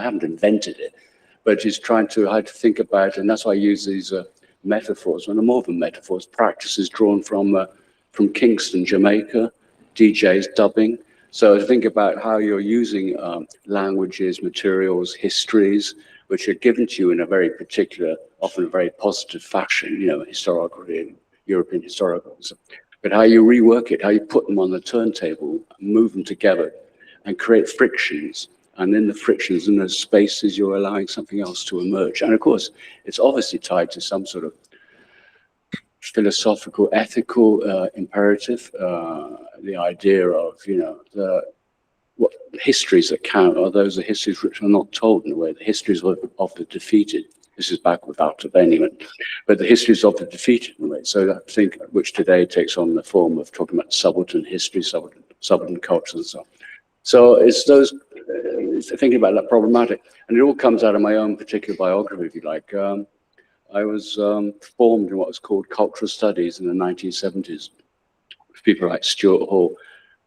Speaker 4: haven't invented it, but it's trying to how to think about it, and that's why I use these metaphors, and more than metaphors, practices drawn from Kingston, Jamaica, DJs, dubbing. So think about how you're using languages, materials, histories, which are given to you in a very particular, often a very positive fashion, you know, historically, European historicals. But how you rework it, how you put them on the turntable, move them together, and create frictions. And in the frictions and those spaces, you're allowing something else to emerge. And of course, it's obviously tied to some sort of philosophical, ethical imperative. The idea of, you know, what histories that count are those are histories which are not told in a way. The histories of the defeated. This is back with Benjamin, but the histories of the defeated in a way. So I think, which today takes on the form of talking about subaltern history, subaltern culture, and so on. So it's those thinking about that problematic, and it all comes out of my own particular biography, if you like. I was formed in what was called cultural studies in the 1970s, with people like Stuart Hall.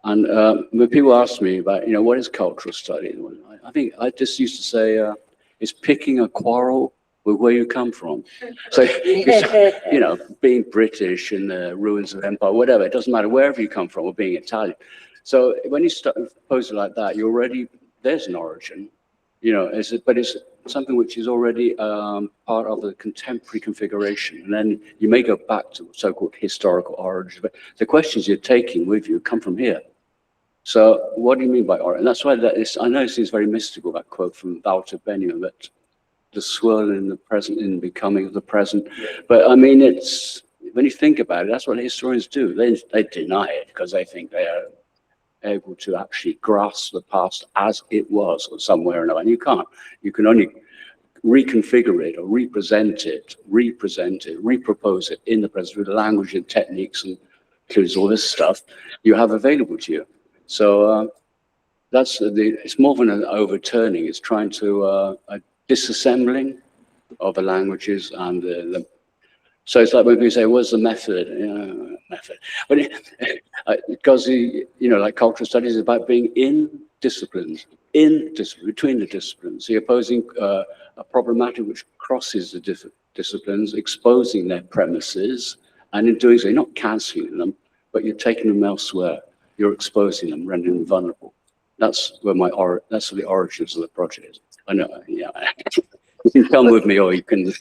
Speaker 4: And when people ask me about, you know, what is cultural study? I think I just used to say, it's picking a quarrel with where you come from. So, you know, being British in the ruins of empire, whatever, it doesn't matter wherever you come from, or being Italian. So when you start pose it like that, you're already, there's an origin, you know, but it's something which is already part of the contemporary configuration. And then you may go back to so-called historical origins, but the questions you're taking with you come from here. So what do you mean by origin? And that's why that is, I know it seems very mystical, that quote from Walter Benjamin, that the swirl in the present, in becoming of the present. But I mean, it's, when you think about it, that's what historians do. They deny it because they think they are able to actually grasp the past as it was, or somewhere or another. And you can't. You can only reconfigure it or represent it, repropose it in the present with the language and techniques and includes all this stuff you have available to you. So that's it's more than an overturning. It's trying to a disassembling of the languages and so it's like when people say, "What's the method?" Method, but because you know, like cultural studies is about being in disciplines, between the disciplines. So you're posing a problematic which crosses the disciplines, exposing their premises, and in doing so, you're not cancelling them, but you're taking them elsewhere. You're exposing them, rendering them vulnerable. That's where that's the origins of the project. I know, yeah. You can come with me, or you can.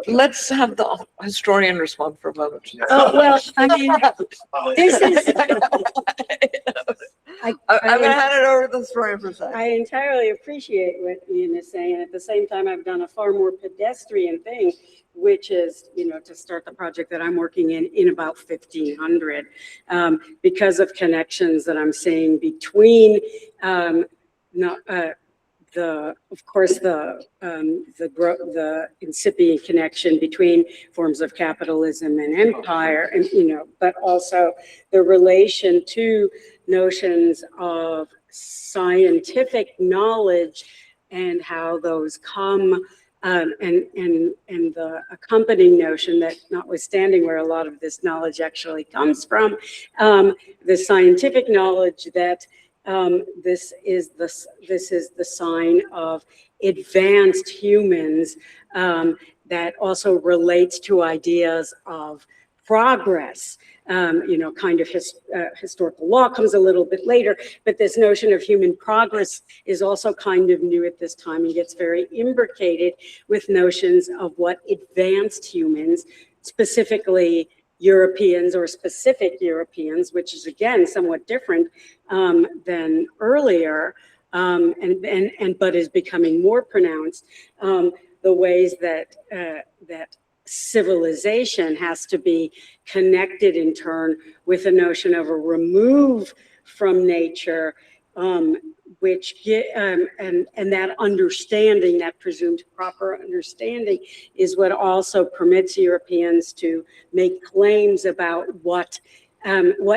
Speaker 3: Let's have the historian respond for a moment.
Speaker 7: Oh, well, I mean, this is.
Speaker 3: I'm going to hand it over to the historian for a second.
Speaker 7: I entirely appreciate what Iain is saying. And at the same time, I've done a far more pedestrian thing, which is, you know, to start the project that I'm working in about 1500, because of connections that I'm seeing between of course, the incipient connection between forms of capitalism and empire, and you know, but also the relation to notions of scientific knowledge and how those come, and the accompanying notion that, notwithstanding where a lot of this knowledge actually comes from, the scientific knowledge that this is the sign of advanced humans, that also relates to ideas of progress. You know, kind of historical law comes a little bit later, but this notion of human progress is also kind of new at this time and gets very imbricated with notions of what advanced humans, specifically Europeans or specific Europeans, which is again somewhat different than earlier, but is becoming more pronounced. The ways that that civilization has to be connected in turn with a notion of a remove from nature, which and that understanding, that presumed proper understanding, is what also permits Europeans to make claims about what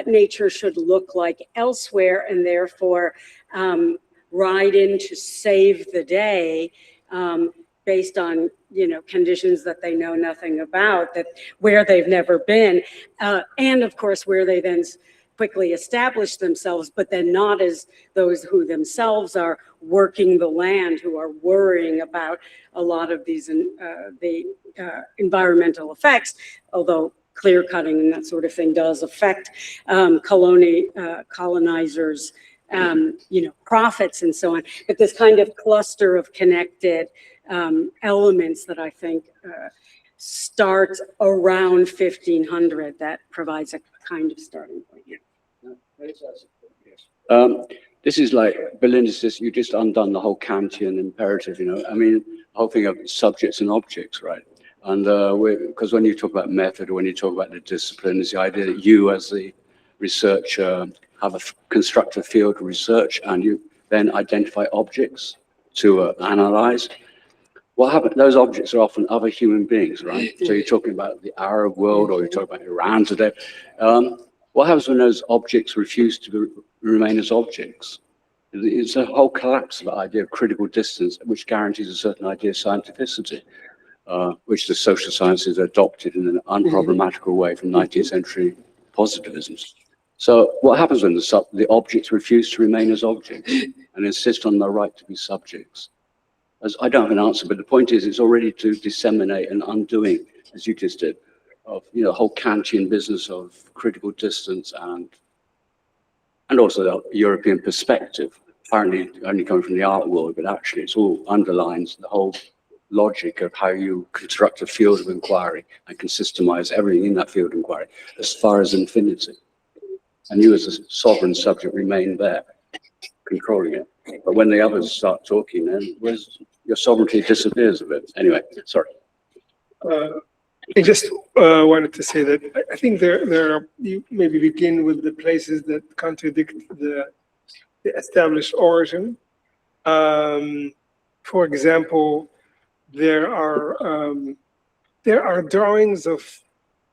Speaker 7: nature should look like elsewhere, and therefore ride in to save the day based on, you know, conditions that they know nothing about, that where they've never been, and of course where they then quickly establish themselves, but then not as those who themselves are working the land who are worrying about a lot of these environmental effects, although clear cutting and that sort of thing does affect colonizers' profits and so on. But this kind of cluster of connected elements that I think starts around 1500 that provides a kind of starting point.
Speaker 4: This is like Belinda says, you just undone the whole Kantian imperative, I mean, the whole thing of subjects and objects, right? And because when you talk about method or when you talk about the discipline, it's the idea that you as the researcher have a constructive field of research and you then identify objects to analyze. What happens? Those objects are often other human beings, right? So you're talking about the Arab world or you're talking about Iran today. What happens when those objects refuse to remain as objects? It's a whole collapse of the idea of critical distance, which guarantees a certain idea of scientificity, which the social sciences adopted in an unproblematical way from 19th century positivism. So what happens when the objects refuse to remain as objects and insist on the right to be subjects? As I don't have an answer, but the point is it's already to disseminate an undoing, as you just did, of the whole Kantian business of critical distance and also the European perspective, apparently only coming from the art world, but actually it's all underlines the whole logic of how you construct a field of inquiry and can systemize everything in that field of inquiry as far as infinity. And you as a sovereign subject remain there, controlling it. But when the others start talking, then your sovereignty disappears a bit. Anyway, sorry.
Speaker 8: I just wanted to say that I think there are, you maybe begin with the places that contradict the established origin. For example, there are drawings of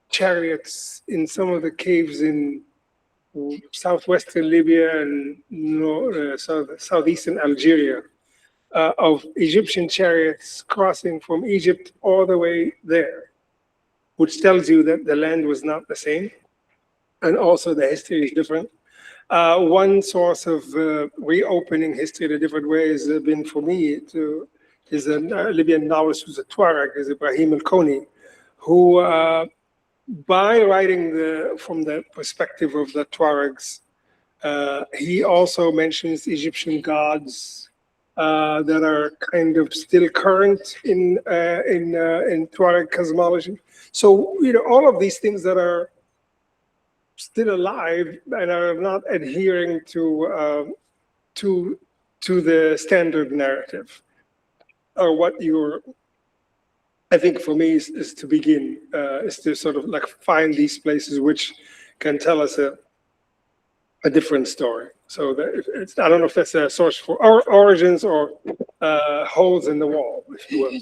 Speaker 8: chariots in some of the caves in southwestern Libya and southeastern Algeria of Egyptian chariots crossing from Egypt all the way there, which tells you that the land was not the same, and also the history is different. One source of reopening history in a different way has been for me is a Libyan novelist who's a Tuareg, is Ibrahim al-Koni, who by writing from the perspective of the Tuaregs, he also mentions Egyptian gods that are kind of still current in Tuareg cosmology. So all of these things that are still alive and are not adhering to the standard narrative, are what I think for me is to begin, is to sort of like find these places which can tell us a different story. So that I don't know if that's a source for our origins or holes in the wall, if you will. Yeah.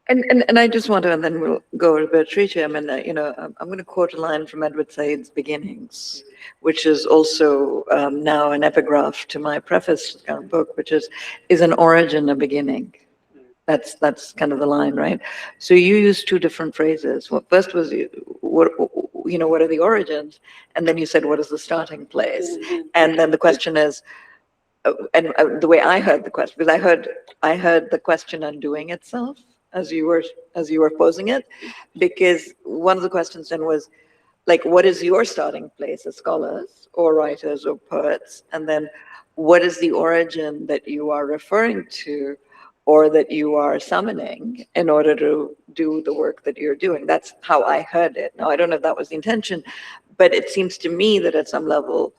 Speaker 3: And I just want to, and then we'll go to Beatrice. I mean, I'm going to quote a line from Edward Said's Beginnings, which is also now an epigraph to my preface book, which is an origin a beginning? That's kind of the line, right? So you used two different phrases. Well, first was what are the origins, and then you said what is the starting place, and then the question is, and the way I heard the question, because I heard the question undoing itself as you were posing it, because one of the questions then was like, what is your starting place as scholars or writers or poets, and then what is the origin that you are referring to or that you are summoning in order to do the work that you're doing? That's how I heard it. Now, I don't know if that was the intention, but it seems to me that at some level,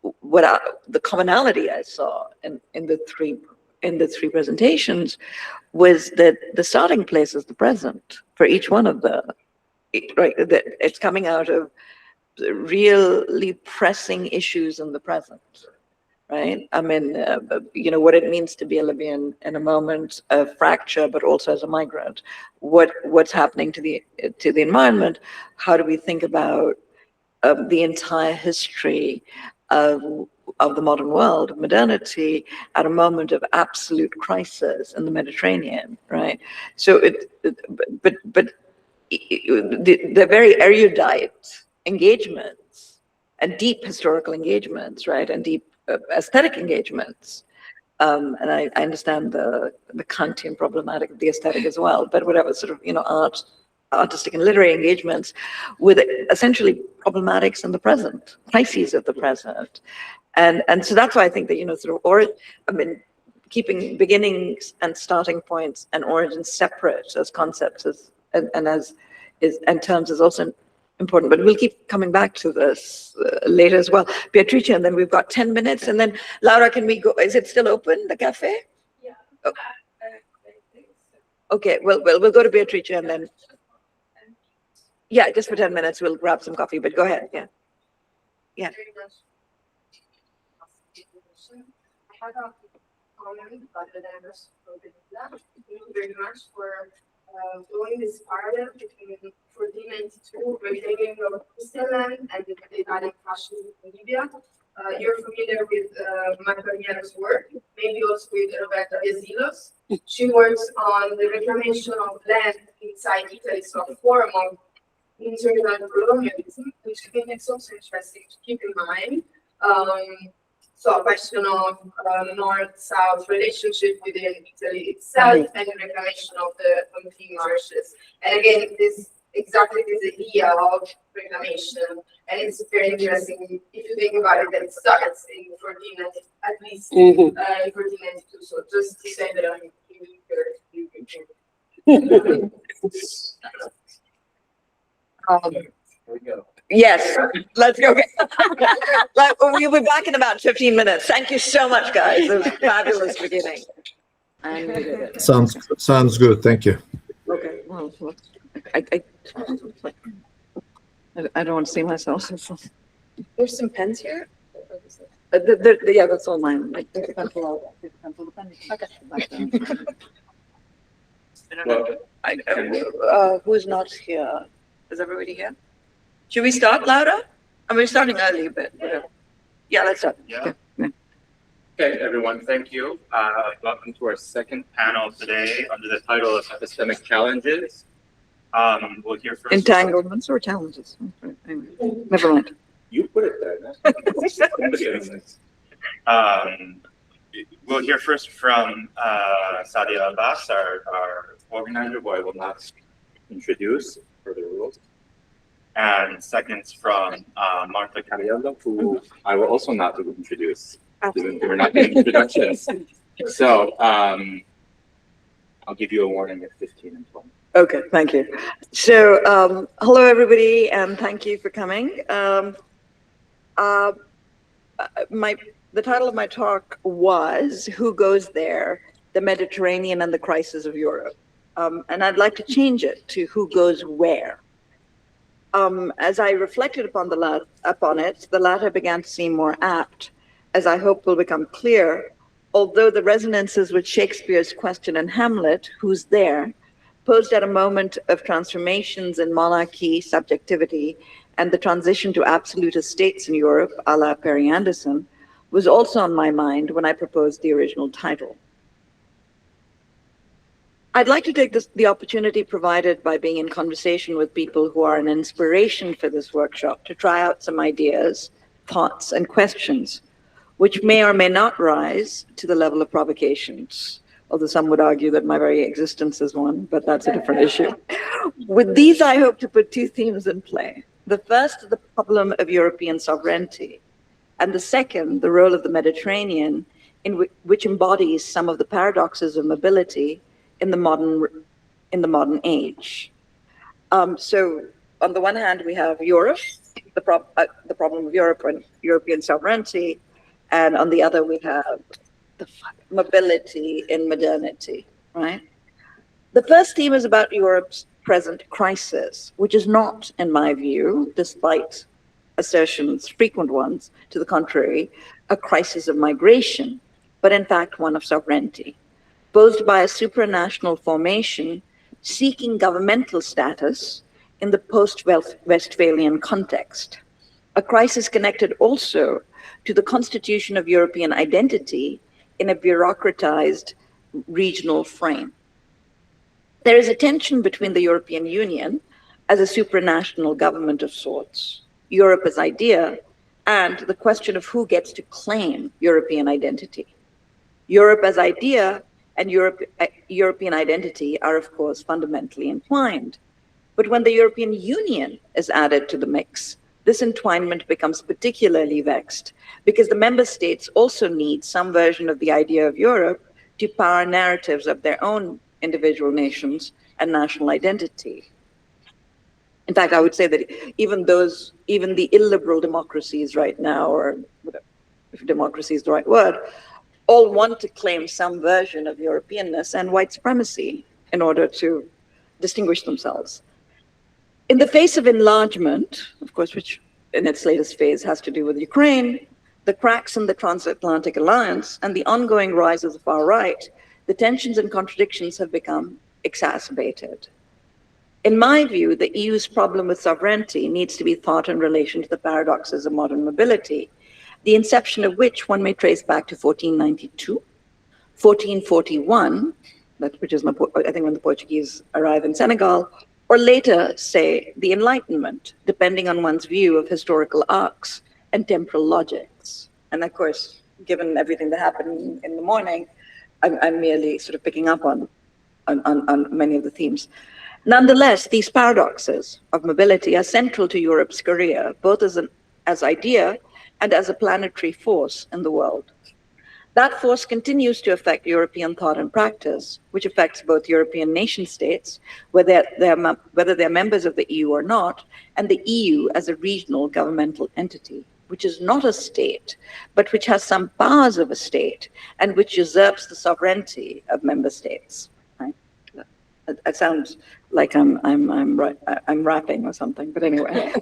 Speaker 3: the commonality I saw in the three presentations was that the starting place is the present for each one of them, right? That it's coming out of really pressing issues in the present. Right? I mean, what it means to be a Libyan in a moment of fracture, but also as a migrant. What's happening to the environment? How do we think about the entire history of the modern world, of modernity, at a moment of absolute crisis in the Mediterranean, right? So the very erudite engagements and deep historical engagements, right, and deep aesthetic engagements And I understand the Kantian problematic of the aesthetic as well, but whatever sort of, artistic and literary engagements with essentially problematics in the present, crises of the present. And so that's why I think that, keeping beginnings and starting points and origins separate as concepts and terms is also important, but we'll keep coming back to this later as well. Beatrice, and then we've got 10 minutes, and then Laura, can we go? Is it still open, the cafe?
Speaker 1: Yeah.
Speaker 3: Oh. Okay, we'll go to Beatrice and then, yeah, just for 10 minutes, we'll grab some coffee, but go ahead, yeah. Yeah.
Speaker 1: I had a comment about the diverse Belinda. Thank you very much for drawing this parallel between 1492, retaining of Christian and the Italian fashion in Libya. You're familiar with Mattawa's work, maybe also with Roberta Esilos. She works on the reclamation of land inside Italy, so a form of internal colonialism, which I think is also interesting to keep in mind. So a question of north-south relationship within Italy itself and the reclamation of the Pontine marshes. And again, this idea of reclamation, and it's very interesting if you think about it, that it starts in 1490, at least in 1492. So just to say that I'm
Speaker 9: Here we go.
Speaker 3: Yes, let's go. We'll be back in about 15 minutes. Thank you so much, guys. It was a fabulous beginning.
Speaker 5: Sounds good. Thank you.
Speaker 3: Okay. Well, I don't want to see myself.
Speaker 1: There's some pens here.
Speaker 3: Yeah, that's all mine. Okay. Who's not here? Is everybody here? Should we start, Laura? I mean, we're starting early, but whatever. Yeah, let's start.
Speaker 9: Yeah. Okay, everyone, thank you. Welcome to our second panel today under the title of Epistemic Challenges. We'll hear first.
Speaker 3: Entanglements or challenges? Anyway, never mind.
Speaker 9: You put it there. We'll hear first from Sadia Abbas, our organizer, who I will not introduce for the rules. And second from Marta Cariello, who I will also not introduce. We're not getting introductions. So I'll give you a warning at 15 and 20.
Speaker 3: Okay, thank you. So hello, everybody, and thank you for coming. The title of my talk was Who Goes There? The Mediterranean and the Crisis of Europe. And I'd like to change it to Who Goes Where? As I reflected upon it, the latter began to seem more apt, as I hope will become clear, although the resonances with Shakespeare's question in Hamlet, who's there, posed at a moment of transformations in monarchy, subjectivity, and the transition to absolutist states in Europe, a la Perry Anderson, was also on my mind when I proposed the original title. I'd like to take the opportunity provided by being in conversation with people who are an inspiration for this workshop to try out some ideas, thoughts, and questions, which may or may not rise to the level of provocations, although some would argue that my very existence is one, but that's a different issue. With these, I hope to put two themes in play. The first, the problem of European sovereignty, and the second, the role of the Mediterranean, which embodies some of the paradoxes of mobility in the modern age. So on the one hand, we have Europe, the problem of Europe and European sovereignty, and on the other, we have the mobility in modernity, right? The first theme is about Europe's present crisis, which is not, in my view, despite assertions, frequent ones, to the contrary, a crisis of migration, but in fact one of sovereignty, posed by a supranational formation seeking governmental status in the post-Westphalian context. A crisis connected also to the constitution of European identity in a bureaucratized regional frame. There is a tension between the European Union as a supranational government of sorts, Europe as idea, and the question of who gets to claim European identity. Europe as idea and European identity are, of course, fundamentally entwined. But when the European Union is added to the mix, this entwinement becomes particularly vexed because the member states also need some version of the idea of Europe to power narratives of their own individual nations and national identity. In fact, I would say that even the illiberal democracies right now, or if democracy is the right word, all want to claim some version of Europeanness and white supremacy in order to distinguish themselves. In the face of enlargement, of course, which in its latest phase has to do with Ukraine, the cracks in the transatlantic alliance, and the ongoing rise of the far right, the tensions and contradictions have become exacerbated. In my view, the EU's problem with sovereignty needs to be thought in relation to the paradoxes of modern mobility, the inception of which one may trace back to 1492, 1441, which is, I think, when the Portuguese arrive in Senegal, or later, say, the Enlightenment, depending on one's view of historical arcs and temporal logics. And of course, given everything that happened in the morning, I'm merely sort of picking up on many of the themes. Nonetheless, these paradoxes of mobility are central to Europe's career, both as idea and as a planetary force in the world. That force continues to affect European thought and practice, which affects both European nation states, whether they're members of the EU or not, and the EU as a regional governmental entity, which is not a state, but which has some powers of a state and which usurps the sovereignty of member states. Right? That sounds like I'm rapping or something, but anyway.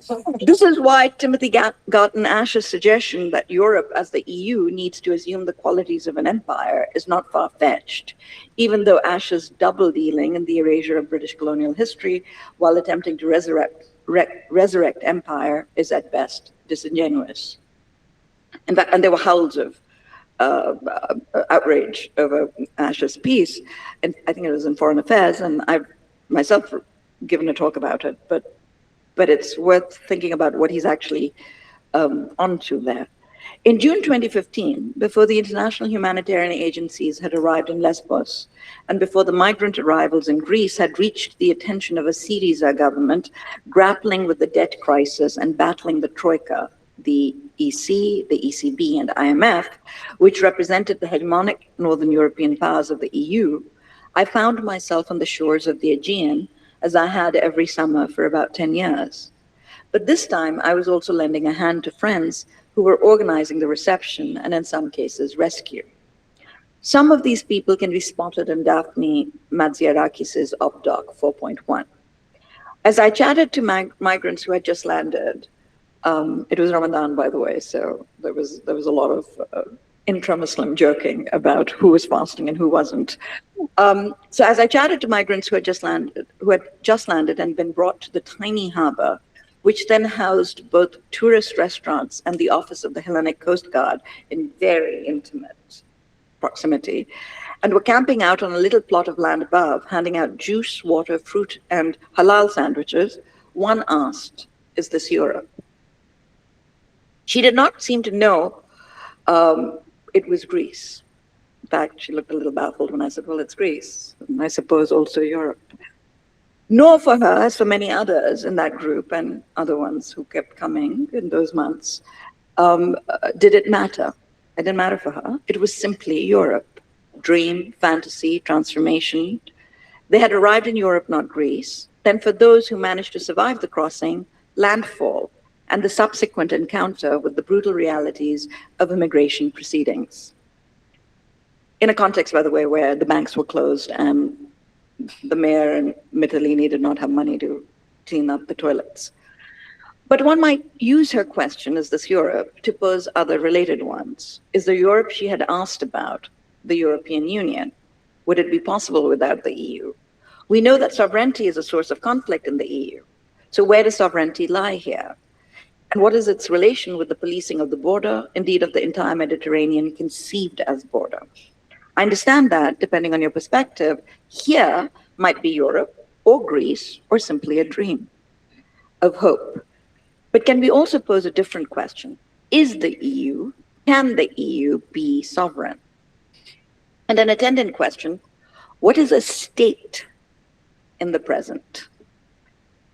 Speaker 3: This is why Timothy Garton Ash's suggestion that Europe as the EU needs to assume the qualities of an empire is not far-fetched, even though Ash's double dealing in the erasure of British colonial history while attempting to resurrect empire is at best disingenuous. In fact, and there were howls of outrage over Ash's piece, and I think it was in Foreign Affairs, and I've myself given a talk about it, but it's worth thinking about what he's actually onto there. In June 2015, before the international humanitarian agencies had arrived in Lesbos, and before the migrant arrivals in Greece had reached the attention of a Syriza government grappling with the debt crisis and battling the Troika, the EC, the ECB, and IMF, which represented the hegemonic Northern European powers of the EU, I found myself on the shores of the Aegean, as I had every summer for about 10 years. But this time, I was also lending a hand to friends who were organizing the reception and, in some cases, rescue. Some of these people can be spotted in Daphne Matsiarakis' Op-Doc 4.1. As I chatted to migrants who had just landed, it was Ramadan, by the way, so there was a lot of intra-Muslim joking about who was fasting and who wasn't. So as I chatted to migrants who had just landed and been brought to the tiny harbor, which then housed both tourist restaurants and the office of the Hellenic Coast Guard in very intimate proximity, and were camping out on a little plot of land above, handing out juice, water, fruit, and halal sandwiches, one asked, "Is this Europe?" She did not seem to know it was Greece. In fact, she looked a little baffled when I said, well, it's Greece, and I suppose also Europe. Nor for her, as for many others in that group and other ones who kept coming in those months, did it matter. It didn't matter for her. It was simply Europe. Dream, fantasy, transformation. They had arrived in Europe, not Greece. Then for those who managed to survive the crossing, landfall, and the subsequent encounter with the brutal realities of immigration proceedings. In a context, by the way, where the banks were closed and the mayor and Mitterlini did not have money to clean up the toilets. But one might use her question, is this Europe, to pose other related ones. Is the Europe she had asked about the European Union? Would it be possible without the EU? We know that sovereignty is a source of conflict in the EU. So where does sovereignty lie here? And what is its relation with the policing of the border, indeed of the entire Mediterranean conceived as border? I understand that, depending on your perspective, here might be Europe or Greece or simply a dream of hope. But can we also pose a different question? Is the EU, can the EU be sovereign? And an attendant question, what is a state in the present?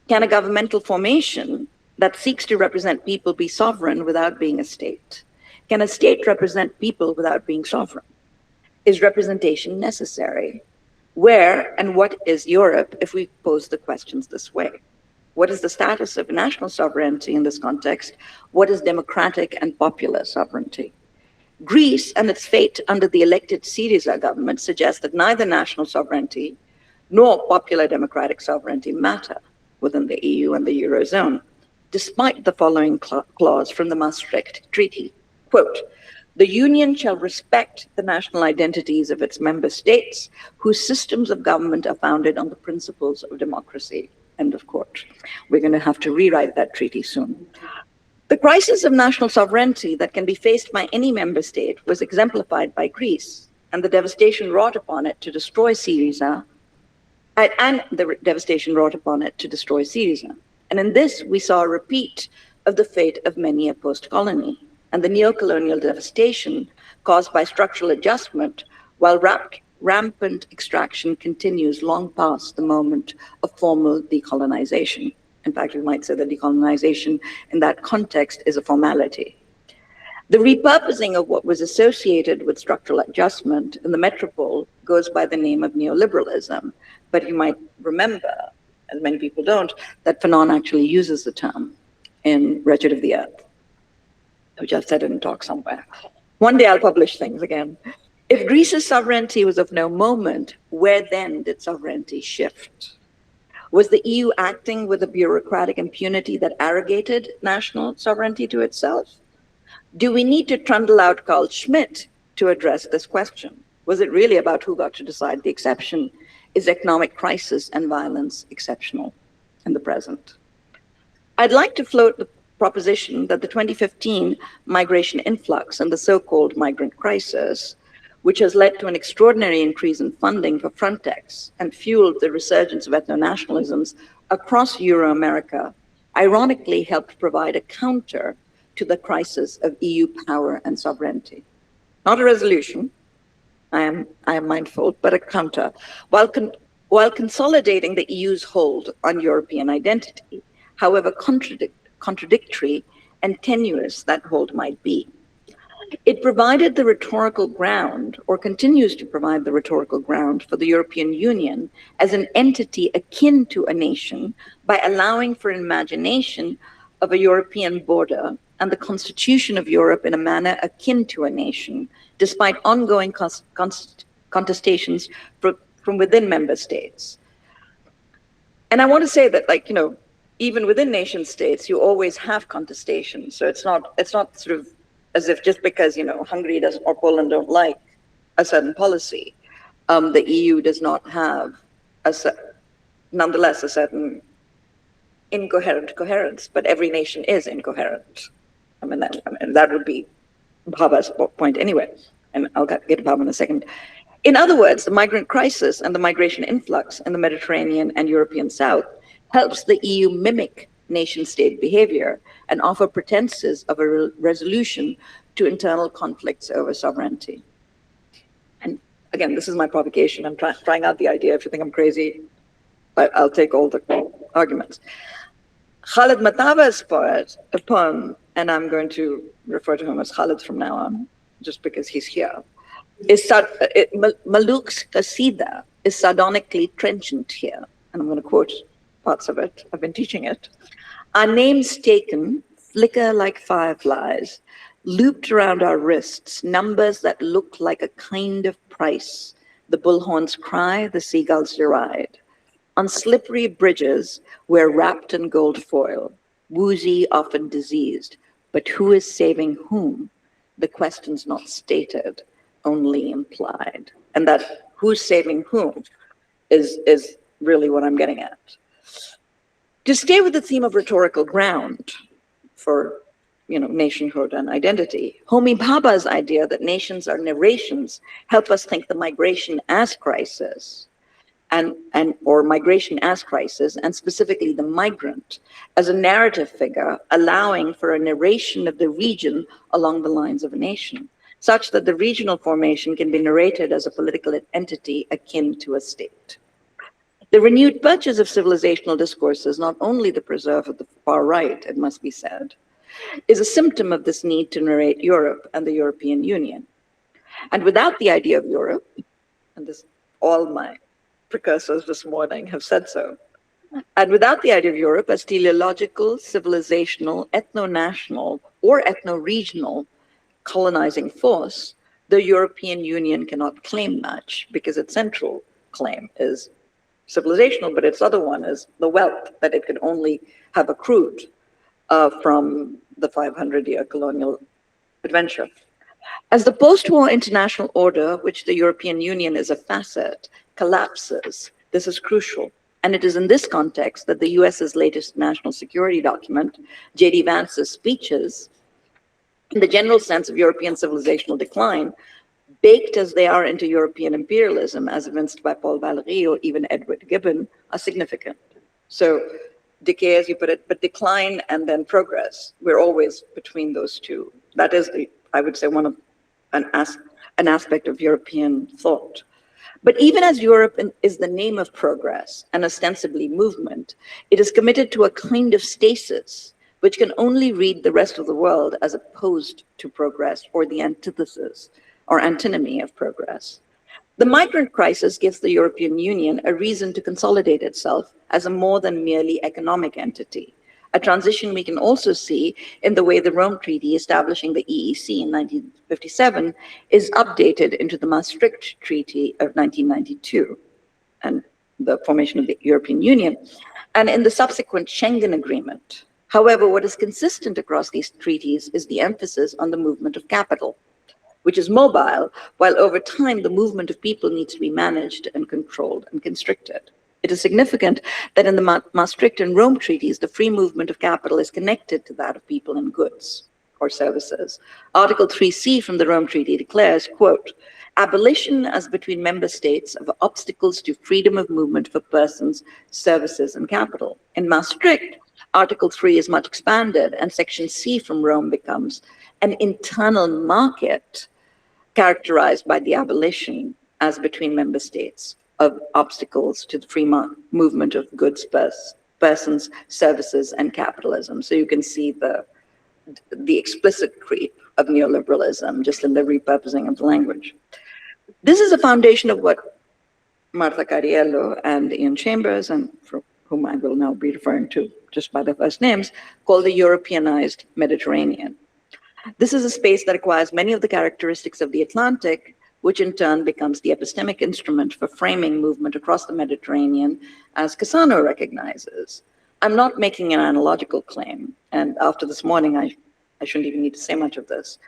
Speaker 3: Can a governmental formation that seeks to represent people be sovereign without being a state? Can a state represent people without being sovereign? Is representation necessary? Where and what is Europe if we pose the questions this way? What is the status of national sovereignty in this context? What is democratic and popular sovereignty? Greece and its fate under the elected Syriza government suggests that neither national sovereignty nor popular democratic sovereignty matter within the EU and the Eurozone, despite the following clause from the Maastricht Treaty. Quote, the Union shall respect the national identities of its member states whose systems of government are founded on the principles of democracy. End of quote. We're going to have to rewrite that treaty soon. The crisis of national sovereignty that can be faced by any member state was exemplified by Greece and the devastation wrought upon it to destroy Syriza, and the devastation wrought upon it to destroy Syriza. And in this, we saw a repeat of the fate of many a post-colony and the neo-colonial devastation caused by structural adjustment, while rampant extraction continues long past the moment of formal decolonization. In fact, we might say that decolonization in that context is a formality. The repurposing of what was associated with structural adjustment in the metropole goes by the name of neoliberalism. But you might remember, as many people don't, that Fanon actually uses the term in Wretched of the Earth, which I've said in a talk somewhere. One day I'll publish things again. If Greece's sovereignty was of no moment, where then did sovereignty shift? Was the EU acting with a bureaucratic impunity that arrogated national sovereignty to itself? Do we need to trundle out Carl Schmitt to address this question? Was it really about who got to decide the exception? Is economic crisis and violence exceptional in the present? I'd like to float the proposition that the 2015 migration influx and the so-called migrant crisis, which has led to an extraordinary increase in funding for Frontex and fueled the resurgence of ethno-nationalisms across Euro-America, ironically helped provide a counter to the crisis of EU power and sovereignty. Not a resolution, I am mindful, but a counter. While consolidating the EU's hold on European identity, however contradictory and tenuous that hold might be. It provided the rhetorical ground, or continues to provide the rhetorical ground, for the European Union as an entity akin to a nation by allowing for an imagination of a European border and the constitution of Europe in a manner akin to a nation, despite ongoing contestations from within member states. And I want to say that, like, you know, even within nation states, you always have contestation. So it's not sort of as if just because, you know, Hungary doesn't or Poland don't like a certain policy, the EU does not have nonetheless a certain incoherent coherence, but every nation is incoherent. I mean, that would be Bhaba's point anyway, and I'll get to Bhaba in a second. In other words, the migrant crisis and the migration influx in the Mediterranean and European South helps the EU mimic nation-state behavior and offer pretenses of a resolution to internal conflicts over sovereignty. And again, this is my provocation. I'm trying out the idea. If you think I'm crazy, I'll take all the arguments. Khaled Mattawa's poem, and I'm going to refer to him as Khaled from now on, just because he's here, is Maluk's Qasida is sardonically trenchant here. And I'm going to quote parts of it. I've been teaching it. Our names taken, flicker like fireflies, looped around our wrists, numbers that look like a kind of price. The bullhorns cry, the seagulls deride. On slippery bridges, we're wrapped in gold foil, woozy, often diseased. But who is saving whom? The question's not stated, only implied. And that who's saving whom is really what I'm getting at. To stay with the theme of rhetorical ground for, you know, nationhood and identity, Homi Bhabha's idea that nations are narrations help us think the migration as crisis, or migration as crisis, and specifically the migrant as a narrative figure, allowing for a narration of the region along the lines of a nation. such that the regional formation can be narrated as a political entity akin to a state. The renewed purchase of civilizational discourses, not only the preserve of the far right, it must be said, is a symptom of this need to narrate Europe and the European Union. And without the idea of Europe, and this, all my precursors this morning have said so, and without the idea of Europe as teleological, civilizational, ethno-national, or ethno-regional colonizing force, the European Union cannot claim much because its central claim is civilizational, but its other one is the wealth that it could only have accrued from the 500-year colonial adventure. As the post-war international order, which the European Union is a facet, collapses, this is crucial. And it is in this context that the US's latest national security document, J.D. Vance's speeches, in the general sense of European civilizational decline, baked as they are into European imperialism, as evinced by Paul Valéry or even Edward Gibbon, are significant. So decay, as you put it, but decline and then progress. We're always between those two. That is, I would say, one of an aspect of European thought. But even as Europe is the name of progress and ostensibly movement, it is committed to a kind of stasis, which can only read the rest of the world as opposed to progress or the antithesis or antinomy of progress. The migrant crisis gives the European Union a reason to consolidate itself as a more than merely economic entity, a transition we can also see in the way the Rome Treaty establishing the EEC in 1957 is updated into the Maastricht Treaty of 1992 and the formation of the European Union, and in the subsequent Schengen Agreement. However, what is consistent across these treaties is the emphasis on the movement of capital, which is mobile, while over time the movement of people needs to be managed and controlled and constricted. It is significant that in the Maastricht and Rome treaties, the free movement of capital is connected to that of people and goods or services. Article 3C from the Rome Treaty declares, quote, abolition as between member states of obstacles to freedom of movement for persons, services, and capital. In Maastricht, Article 3 is much expanded, and Section C from Rome becomes an internal market characterized by the abolition as between member states of obstacles to the free movement of goods, persons, services, and capitalism. So you can see the explicit creep of neoliberalism just in the repurposing of the language. This is a foundation of what Marta Cariello and Iain Chambers, and for whom I will now be referring to just by their first names, call the Europeanized Mediterranean. This is a space that acquires many of the characteristics of the Atlantic, which in turn becomes the epistemic instrument for framing movement across the Mediterranean, as Cassano recognizes. I'm not making an analogical claim, and after this morning, I shouldn't even need to say much of this.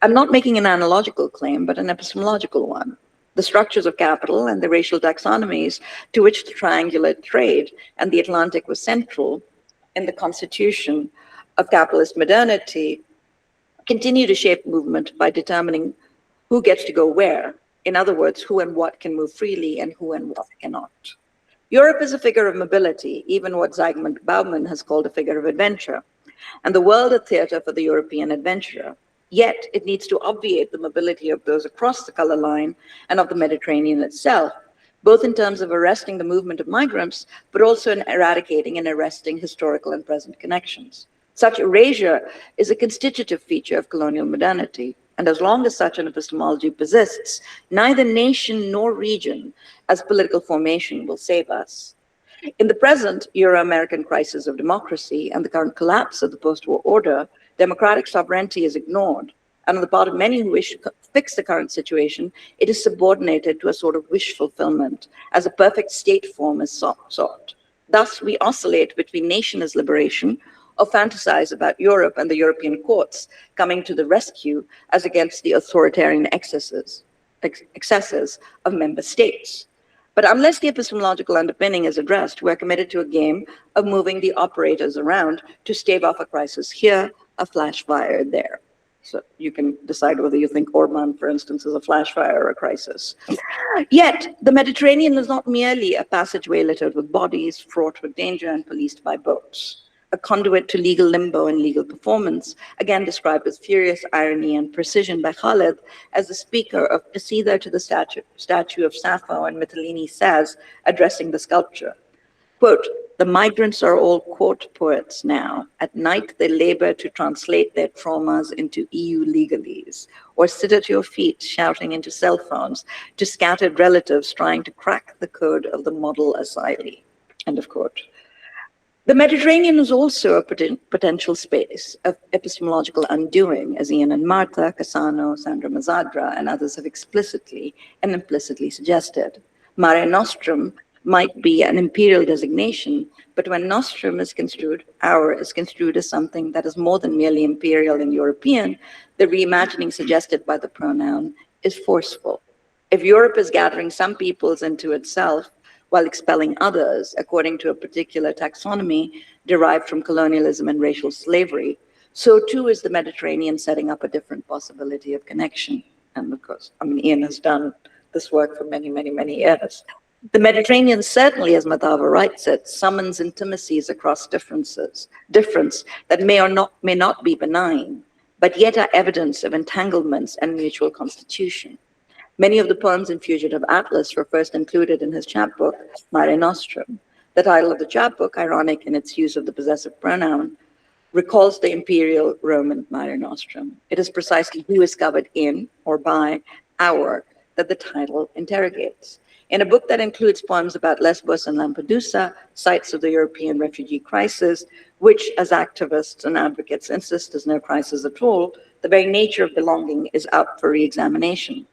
Speaker 3: I'm not making an analogical claim, but an epistemological one. The structures of capital and the racial taxonomies to which the triangular trade and the Atlantic was central in the constitution of capitalist modernity continue to shape movement by determining who gets to go where. In other words, who and what can move freely and who and what cannot. Europe is a figure of mobility, even what Zygmunt Bauman has called a figure of adventure, and the world a theater for the European adventurer. Yet it needs to obviate the mobility of those across the color line and of the Mediterranean itself, both in terms of arresting the movement of migrants, but also in eradicating and arresting historical and present connections. Such erasure is a constitutive feature of colonial modernity, and as long as such an epistemology persists, neither nation nor region as political formation will save us. In the present Euro-American crisis of democracy and the current collapse of the post-war order, democratic sovereignty is ignored, and on the part of many who wish to fix the current situation, it is subordinated to a sort of wish fulfillment, as a perfect state form is sought. Thus, we oscillate between nation as liberation, or fantasize about Europe and the European courts coming to the rescue as against the authoritarian excesses of member states. But unless the epistemological underpinning is addressed, we're committed to a game of moving the operators around to stave off a crisis here, a flash fire there. So you can decide whether you think Orban, for instance, is a flash fire or a crisis. Yet, the Mediterranean is not merely a passageway littered with bodies, fraught with danger, and policed by boats.
Speaker 10: a conduit to legal limbo and legal performance, again described with furious irony and precision by Khaled as the speaker of Qasida to the statue of Sappho and Mytilene says, addressing the sculpture, quote, "The migrants are all court poets now. At night they labor to translate their traumas into EU legalese, or sit at your feet shouting into cell phones to scattered relatives trying to crack the code of the model asylee," end of quote. The Mediterranean is also a potential space of epistemological undoing, as Iain and Marta, Cassano, Sandra Mazzadra, and others have explicitly and implicitly suggested. Mare Nostrum might be an imperial designation, but when nostrum is construed, our is construed as something that is more than merely imperial and European, the reimagining suggested by the pronoun is forceful. If Europe is gathering some peoples into itself, while expelling others according to a particular taxonomy derived from colonialism and racial slavery, so too is the Mediterranean setting up a different possibility of connection. And of course, I mean, Iain has done this work for many, many, many years. The Mediterranean certainly, as Mattawa writes it, summons intimacies across difference that may not be benign, but yet are evidence of entanglements and mutual constitution. Many of the poems in Fugitive Atlas were first included in his chapbook, Mare Nostrum. The title of the chapbook, ironic in its use of the possessive pronoun, recalls the imperial Roman Mare Nostrum. It is precisely who is covered in or by our that the title interrogates. In a book that includes poems about Lesbos and Lampedusa, sites of the European refugee crisis, which as activists and advocates insist is no crisis at all, the very nature of belonging is up for re-examination.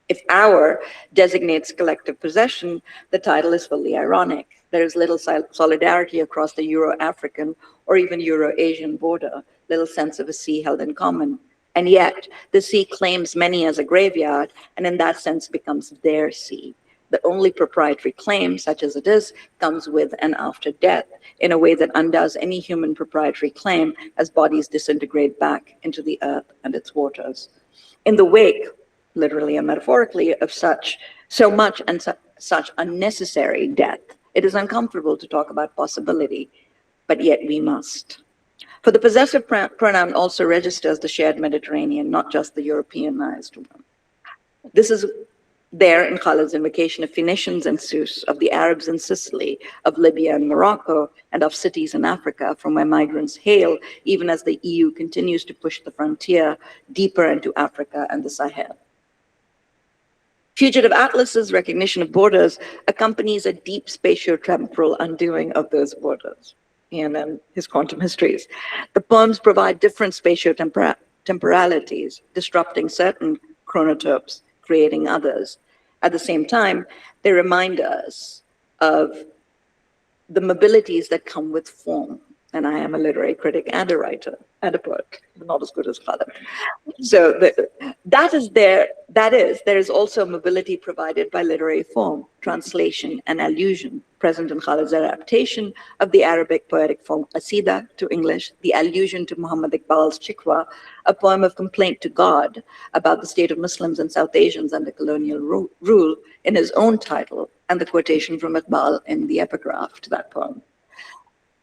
Speaker 10: If our designates collective possession, the title is fully ironic. There is little solidarity across the Euro-African or even Euro-Asian border, little sense of a sea held in common. And yet, the sea claims many as a graveyard, and in that sense becomes their sea. The only proprietary claim, such as it is, comes with and after death, in a way that undoes any human proprietary claim as bodies disintegrate back into the earth and its waters. In the wake, literally and metaphorically, of such unnecessary death, it is uncomfortable to talk about possibility, but yet we must. For the possessive pronoun also registers the shared Mediterranean, not just the Europeanized one. This is there in Khaled's invocation of Phoenicians and Sus, of the Arabs in Sicily, of Libya and Morocco, and of cities in Africa from where migrants hail, even as the EU continues to push the frontier deeper into Africa and the Sahel. Fugitive Atlas's recognition of borders accompanies a deep spatio-temporal undoing of those borders. Iain and his quantum histories. The poems provide different spatio-temporalities, disrupting certain chronotopes, creating others. At the same time, they remind us of the mobilities that come with form. And I am a literary critic and a writer and a poet, not as good as Khaled. So there is also mobility provided by literary form, translation, and allusion, present in Khaled's adaptation of the Arabic poetic form Qasida to English, the allusion to Muhammad Iqbal's Chikwa, a poem of complaint to God about the state of Muslims and South Asians under colonial rule in his own title, and the quotation from Iqbal in the epigraph to that poem.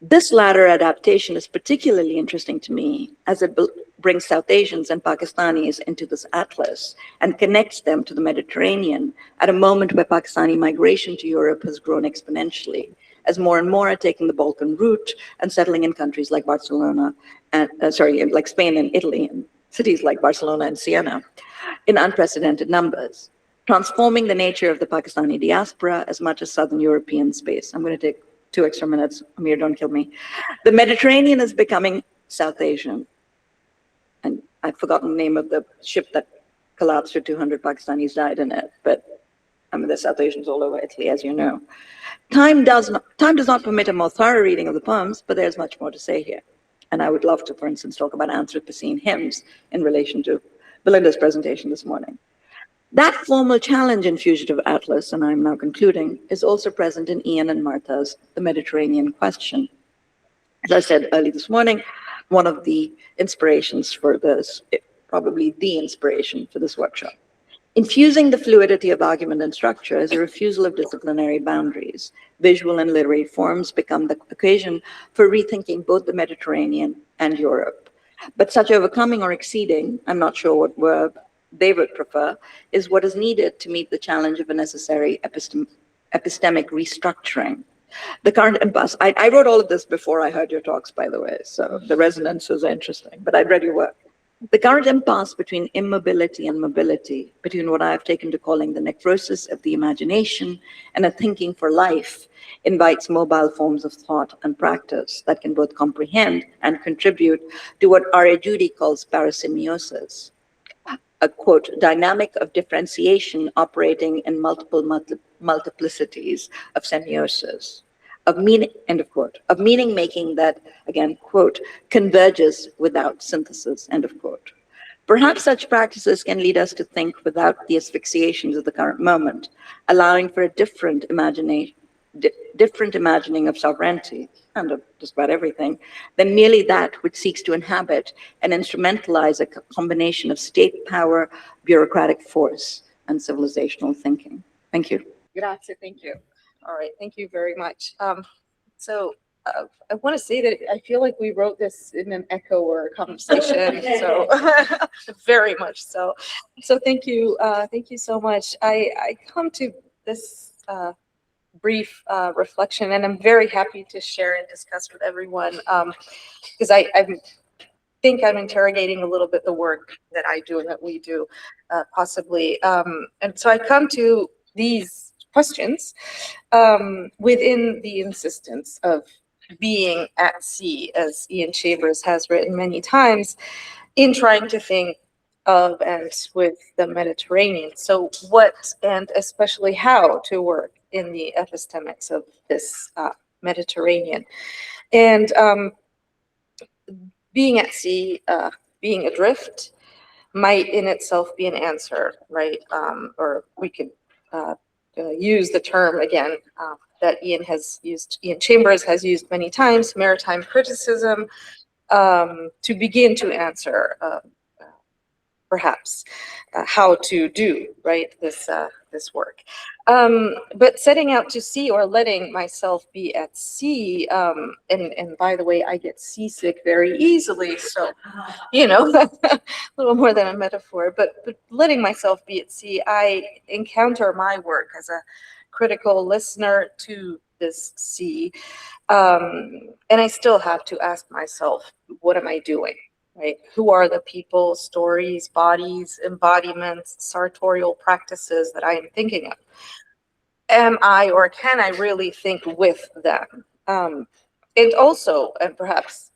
Speaker 10: This latter adaptation is particularly interesting to me as it brings South Asians and Pakistanis into this atlas and connects them to the Mediterranean at a moment where Pakistani migration to Europe has grown exponentially, as more and more are taking the Balkan route and settling in countries like Barcelona, and like Spain and Italy, and cities like Barcelona and Siena, in unprecedented numbers, transforming the nature of the Pakistani diaspora as much as Southern European space. I'm going to take 2 extra minutes. Amir, don't kill me. The Mediterranean is becoming South Asian. And I've forgotten the name of the ship that collapsed where 200 Pakistanis died in it. But I mean, there's South Asians all over Italy, as you know. Time does not permit a more thorough reading of the poems, but there's much more to say here. And I would love to, for instance, talk about Anthropocene hymns in relation to Belinda's presentation this morning. That formal challenge in Fugitive Atlas, and I'm now concluding, is also present in Iain and Marta's The Mediterranean Question. As I said early this morning, one of the inspirations for this, probably the inspiration for this workshop. Infusing the fluidity of argument and structure is a refusal of disciplinary boundaries. Visual and literary forms become the occasion for rethinking both the Mediterranean and Europe. But such overcoming or exceeding, I'm not sure what word they would prefer, is what is needed to meet the challenge of a necessary epistemic restructuring. The current impasse, I wrote all of this before I heard your talks, by the way, so the resonance was interesting, but I'd read your work. The current impasse between immobility and mobility, between what I have taken to calling the necrosis of the imagination and a thinking for life, invites mobile forms of thought and practice that can both comprehend and contribute to what R.A. Judy calls parasemiosis, a, quote, dynamic of differentiation operating in multiple multiplicities of semiosis, of meaning, end of quote, of meaning making that, again, quote, converges without synthesis, end of quote. Perhaps such practices can lead us to think without the asphyxiations of the current moment, allowing for a different imagining of sovereignty and of just about everything than merely that which seeks to inhabit and instrumentalize a combination of state power, bureaucratic force, and civilizational thinking. Thank you.
Speaker 1: Grazie, thank you. All right, thank you very much. I want to say that I feel like we wrote this in an echo or a conversation, so very much so. So thank you so much. I come to this brief reflection, and I'm very happy to share and discuss with everyone, because I think I'm interrogating a little bit the work that I do and that we do, possibly. And so I come to these questions within the insistence of being at sea, as Iain Chambers has written many times, in trying to think of and with the Mediterranean. So what and especially how to work in the epistemics of this Mediterranean. And being at sea, being adrift, might in itself be an answer, right? Or we could use the term again that Iain Chambers has used many times, maritime criticism, to begin to answer perhaps how to do, right, this work. But setting out to sea or letting myself be at sea, and by the way, I get seasick very easily, so, you know, a little more than a metaphor, but letting myself be at sea, I encounter my work as a critical listener to this sea, and I still have to ask myself, what am I doing? Right? Who are the people, stories, bodies, embodiments, sartorial practices that I am thinking of? Am I or can I really think with them? And also, and perhaps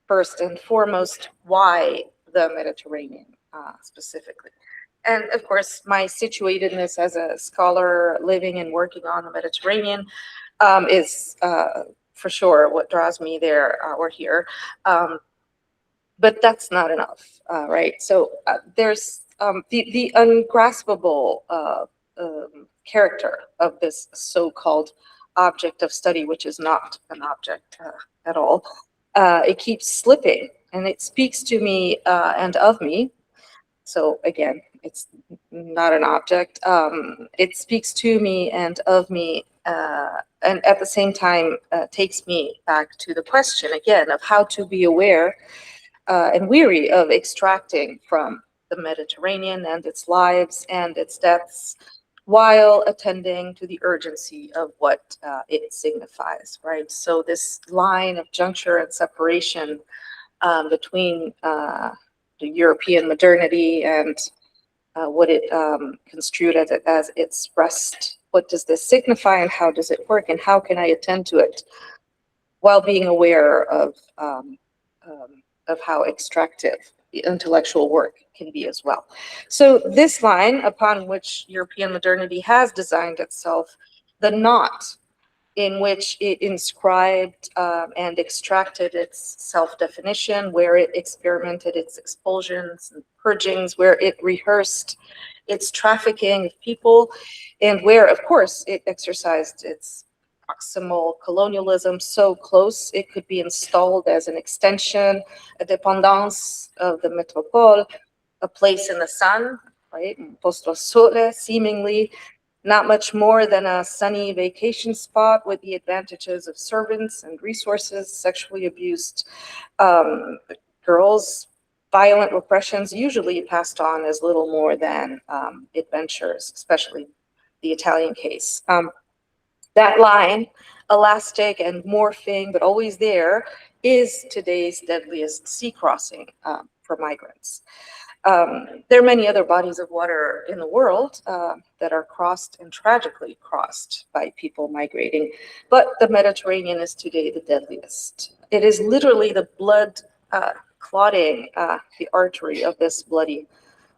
Speaker 1: first and foremost, why the Mediterranean specifically? And of course, my situatedness as a scholar living and working on the Mediterranean is for sure what draws me there or here. But that's not enough, right? So there's the ungraspable character of this so-called object of study, which is not an object at all. It keeps slipping, and it speaks to me and of me. So again, it's not an object. It speaks to me and of me, and at the same time takes me back to the question again of how to be aware and weary of extracting from the Mediterranean and its lives and its deaths, while attending to the urgency of what it signifies, right? So this line of juncture and separation between the European modernity and what it construed as its rest. What does this signify, and how does it work, and how can I attend to it while being aware of how extractive the intellectual work can be as well. So this line, upon which European modernity has designed itself, the knot in which it inscribed and extracted its self-definition, where it experimented its expulsions and purgings, where it rehearsed its trafficking of people, and where, of course, it exercised its proximal colonialism so close it could be installed as an extension, a dépendance of the métropole, a place in the sun, right? Un posto al sole, seemingly not much more than a sunny vacation spot with the advantages of servants and resources, sexually abused girls, violent repressions usually passed on as little more than adventures, especially the Italian case. That line, elastic and morphing, but always there, is today's deadliest sea crossing for migrants. There are many other bodies of water in the world that are crossed and tragically crossed by people migrating, but the Mediterranean is today the deadliest. It is literally the blood clotting the artery of this bloody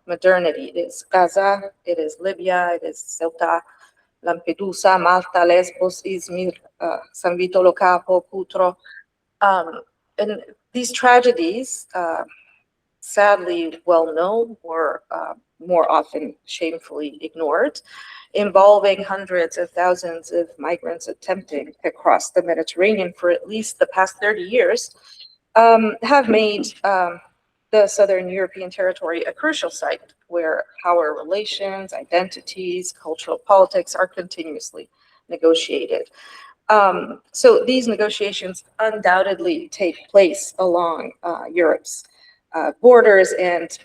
Speaker 1: modernity. It is Gaza, it is Libya, it is Ceuta, Lampedusa, Malta, Lesbos, Izmir, San Vito lo Capo, Cutro. And these tragedies, sadly well known or more often shamefully ignored, involving hundreds of thousands of migrants attempting to cross the Mediterranean for at least the past 30 years, have made the Southern European territory a crucial site where power relations, identities, cultural politics are continuously negotiated. So these negotiations undoubtedly take place along Europe's borders, and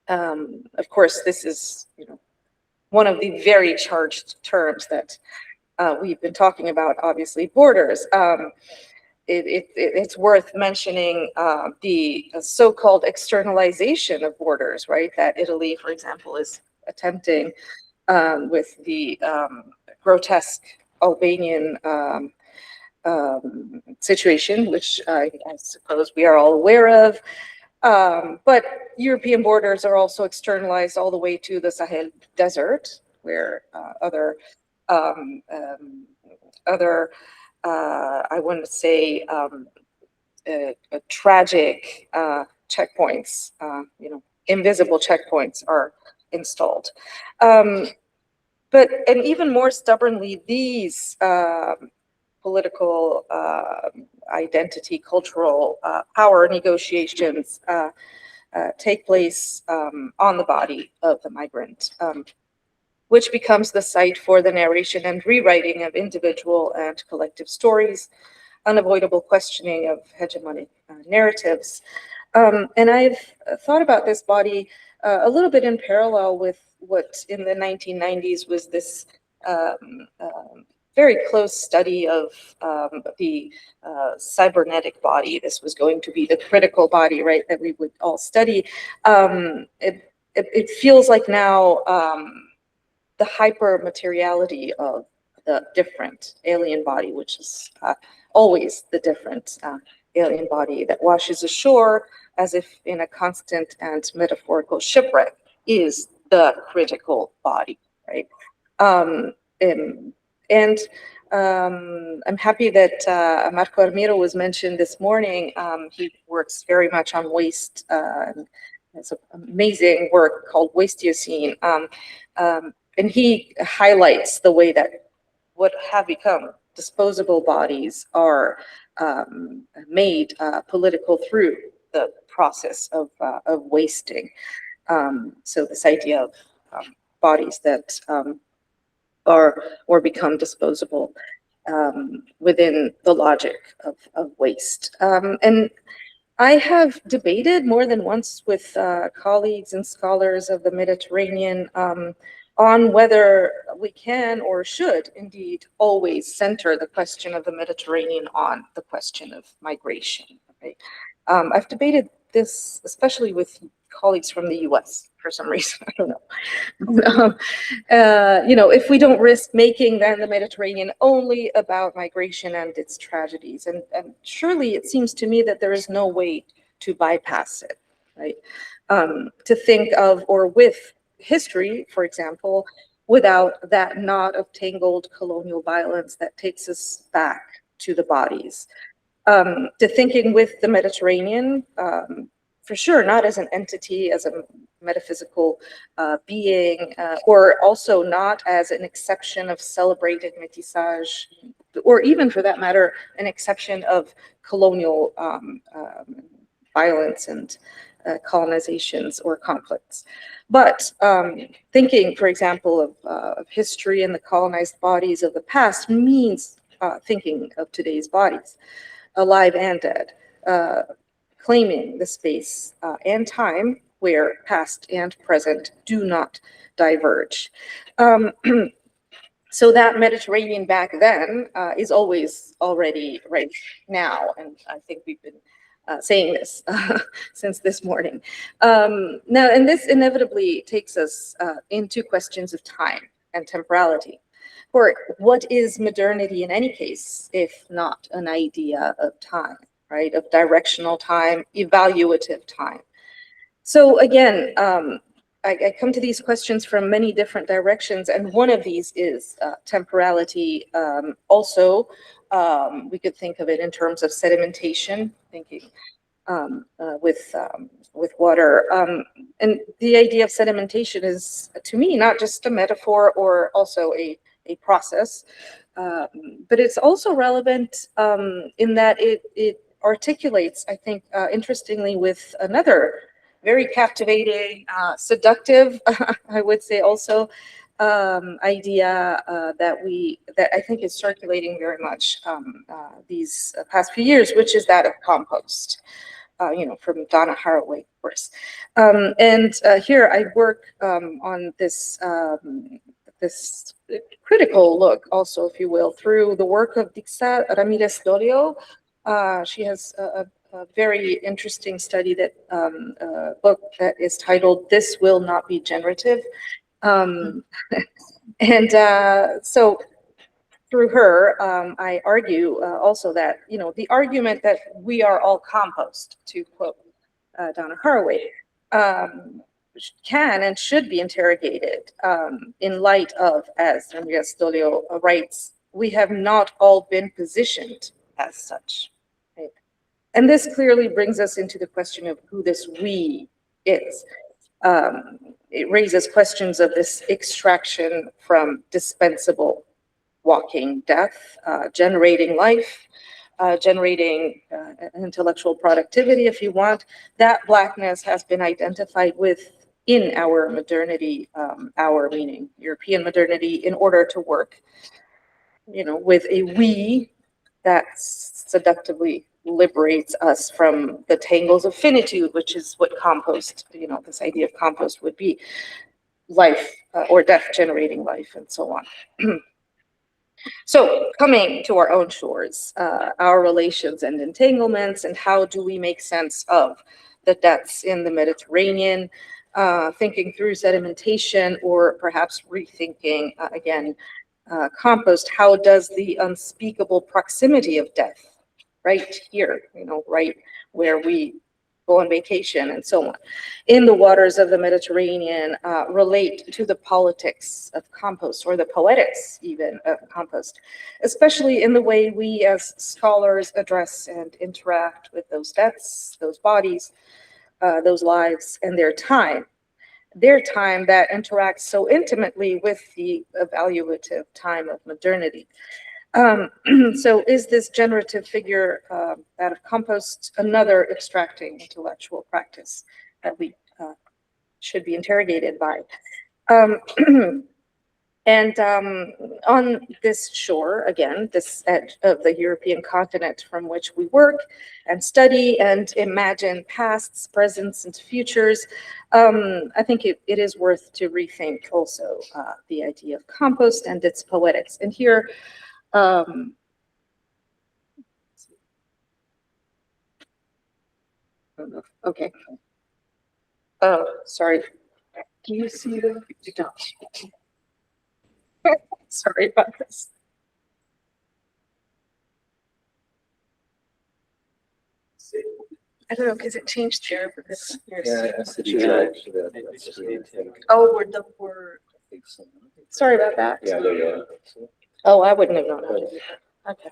Speaker 1: of course, this is one of the very charged terms that we've been talking about. Obviously, borders. It's worth mentioning the so-called externalization of borders, right? That Italy, for example, is attempting with the grotesque Albanian situation, which I suppose we are all aware of. But European borders are also externalized all the way to the Sahel Desert, where other I wouldn't say tragic checkpoints, invisible checkpoints are installed. But even more stubbornly, these political identity, cultural power negotiations take place on the body of the migrant, which becomes the site for the narration and rewriting of individual and collective stories, unavoidable questioning of hegemonic narratives. And I've thought about this body a little bit in parallel with what in the 1990s was this very close study of the cybernetic body. This was going to be the critical body, right, that we would all study. It feels like now the hypermateriality of the different alien body, which is always the different alien body that washes ashore as if in a constant and metaphorical shipwreck, is the critical body, right? I'm happy that Marco Armiro was mentioned this morning. He works very much on waste. It's an amazing work called Wasteocene. And he highlights the way that what have become disposable bodies are made political through the process of wasting. So this idea of bodies that are or become disposable within the logic of waste. And I have debated more than once with colleagues and scholars of the Mediterranean on whether we can or should indeed always center the question of the Mediterranean on the question of migration. Right? I've debated this especially with colleagues from the US for some reason, I don't know. If we don't risk making then the Mediterranean only about migration and its tragedies, and surely it seems to me that there is no way to bypass it, right? To think of or with history, for example, without that knot of tangled colonial violence that takes us back to the bodies. To thinking with the Mediterranean, for sure, not as an entity, as a metaphysical being, or also not as an exception of celebrated métissage, or even for that matter, an exception of colonial violence and colonizations or conflicts. But thinking, for example, of history and the colonized bodies of the past means thinking of today's bodies, alive and dead, claiming the space and time where past and present do not diverge. So that Mediterranean back then is always already right now, and I think we've been saying this since this morning. Now, and this inevitably takes us into questions of time and temporality. For what is modernity in any case, if not an idea of time, right? Of directional time, evaluative time. So again, I come to these questions from many different directions, and one of these is temporality. Also, we could think of it in terms of sedimentation, thinking with water. And the idea of sedimentation is, to me, not just a metaphor or also a process, but it's also relevant in that it articulates, I think, interestingly, with another very captivating, seductive, I would say also, idea that I think is circulating very much these past few years, which is that of compost, from Donna Haraway, of course. And here I work on this this critical look, also, if you will, through the work of Dixa Ramirez Dorio. She has a very interesting study, that book that is titled "This Will Not Be Generative," and so through her, I argue also that the argument that we are all compost, to quote Donna Haraway, can and should be interrogated in light of, as Ramirez Dorio writes, we have not all been positioned as such. Right? And this clearly brings us into the question of who this we is. It raises questions of this extraction from dispensable walking death, generating life, generating intellectual productivity, if you want. That Blackness has been identified in our modernity, our meaning European modernity, in order to work, with a we that seductively liberates us from the tangles of finitude, which is what compost, this idea of compost would be, life or death generating life, and so on. So coming to our own shores, our relations and entanglements, and how do we make sense of the deaths in the Mediterranean, thinking through sedimentation, or perhaps rethinking, again, compost. How does the unspeakable proximity of death, right here, right where we go on vacation and so on, in the waters of the Mediterranean, relate to the politics of compost, or the poetics even of compost, especially in the way we as scholars address and interact with those deaths, those bodies, those lives, and their time that interacts so intimately with the evaluative time of modernity. So is this generative figure, that of compost, another extracting intellectual practice that we should be interrogated by? And on this shore, again, this edge of the European continent from which we work and study and imagine pasts, presents, and futures, I think it is worth to rethink also the idea of compost and its poetics. And here, okay. Oh, sorry. Do you see the? You don't. Sorry about this. I don't know, because it changed here for this. Oh, we're sorry about that. Oh, I wouldn't have known how to do that. Okay,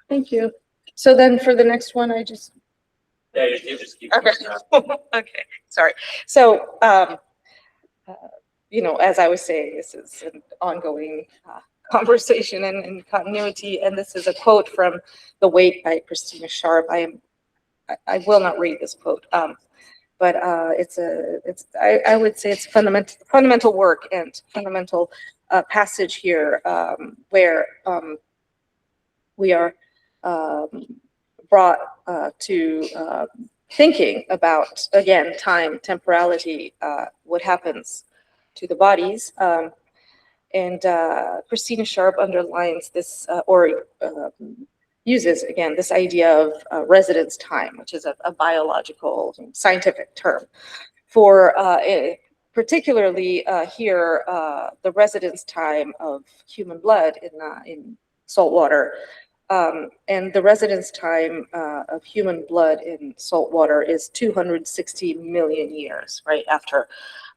Speaker 1: thank you. So then for the next one, I just.
Speaker 9: Yeah, you just keep.
Speaker 1: Okay. Okay, sorry. So, as I was saying, this is an ongoing conversation and continuity, and this is a quote from The Wait by Christina Sharp. I will not read this quote, but I would say it's fundamental work and fundamental passage here, where we are brought to thinking about, again, time, temporality, what happens to the bodies. And Christina Sharp underlines this, or uses, again, this idea of residence time, which is a biological, scientific term for particularly here, the residence time of human blood in salt water. And the residence time of human blood in salt water is 260 million years, right, after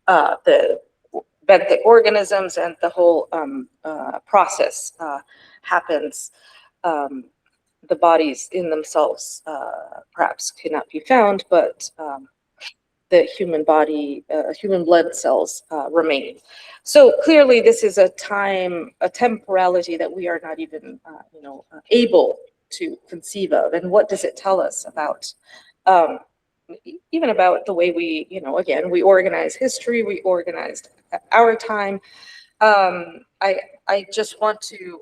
Speaker 1: the benthic organisms and the whole process happens. The bodies in themselves perhaps cannot be found, but the human body, human blood cells remain. So clearly this is a temporality that we are not even, able to conceive of. And what does it tell us about, even about the way we, again, we organize history, we organized our time. I just want to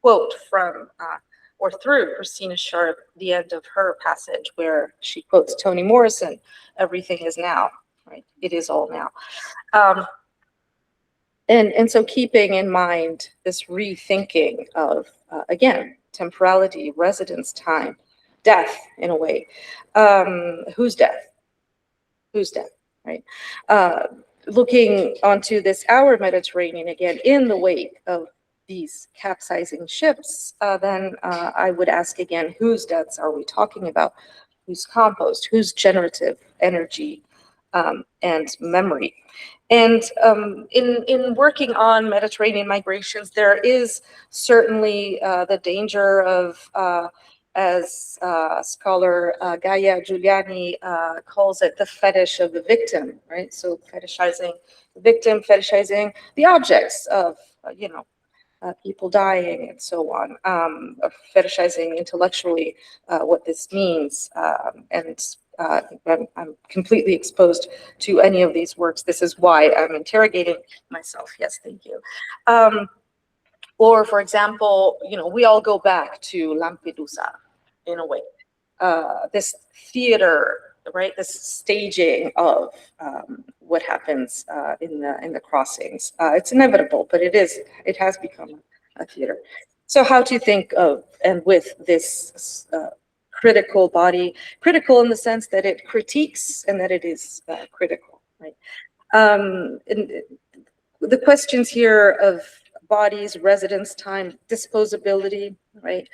Speaker 1: quote from, or through Christina Sharp, the end of her passage where she quotes Toni Morrison, "Everything is now," right? It is all now. And so keeping in mind this rethinking of, again, temporality, residence time, death in a way. Whose death? Whose death, right? Looking onto this our Mediterranean again in the wake of these capsizing ships, then I would ask again, whose deaths are we talking about? Whose compost? Whose generative energy and memory? And in working on Mediterranean migrations, there is certainly the danger of, as scholar Gaia Giuliani calls it, the fetish of the victim, right? So fetishizing the victim, fetishizing the objects of, people dying and so on, fetishizing intellectually what this means. I'm completely exposed to any of these works. This is why I'm interrogating myself. Yes, thank you. Or for example, we all go back to Lampedusa in a way. This theater, right? This staging of what happens in the crossings. It's inevitable, but it has become a theater. So how to think of and with this critical body, critical in the sense that it critiques and that it is critical, right? And the questions here of bodies, residence time, disposability, right?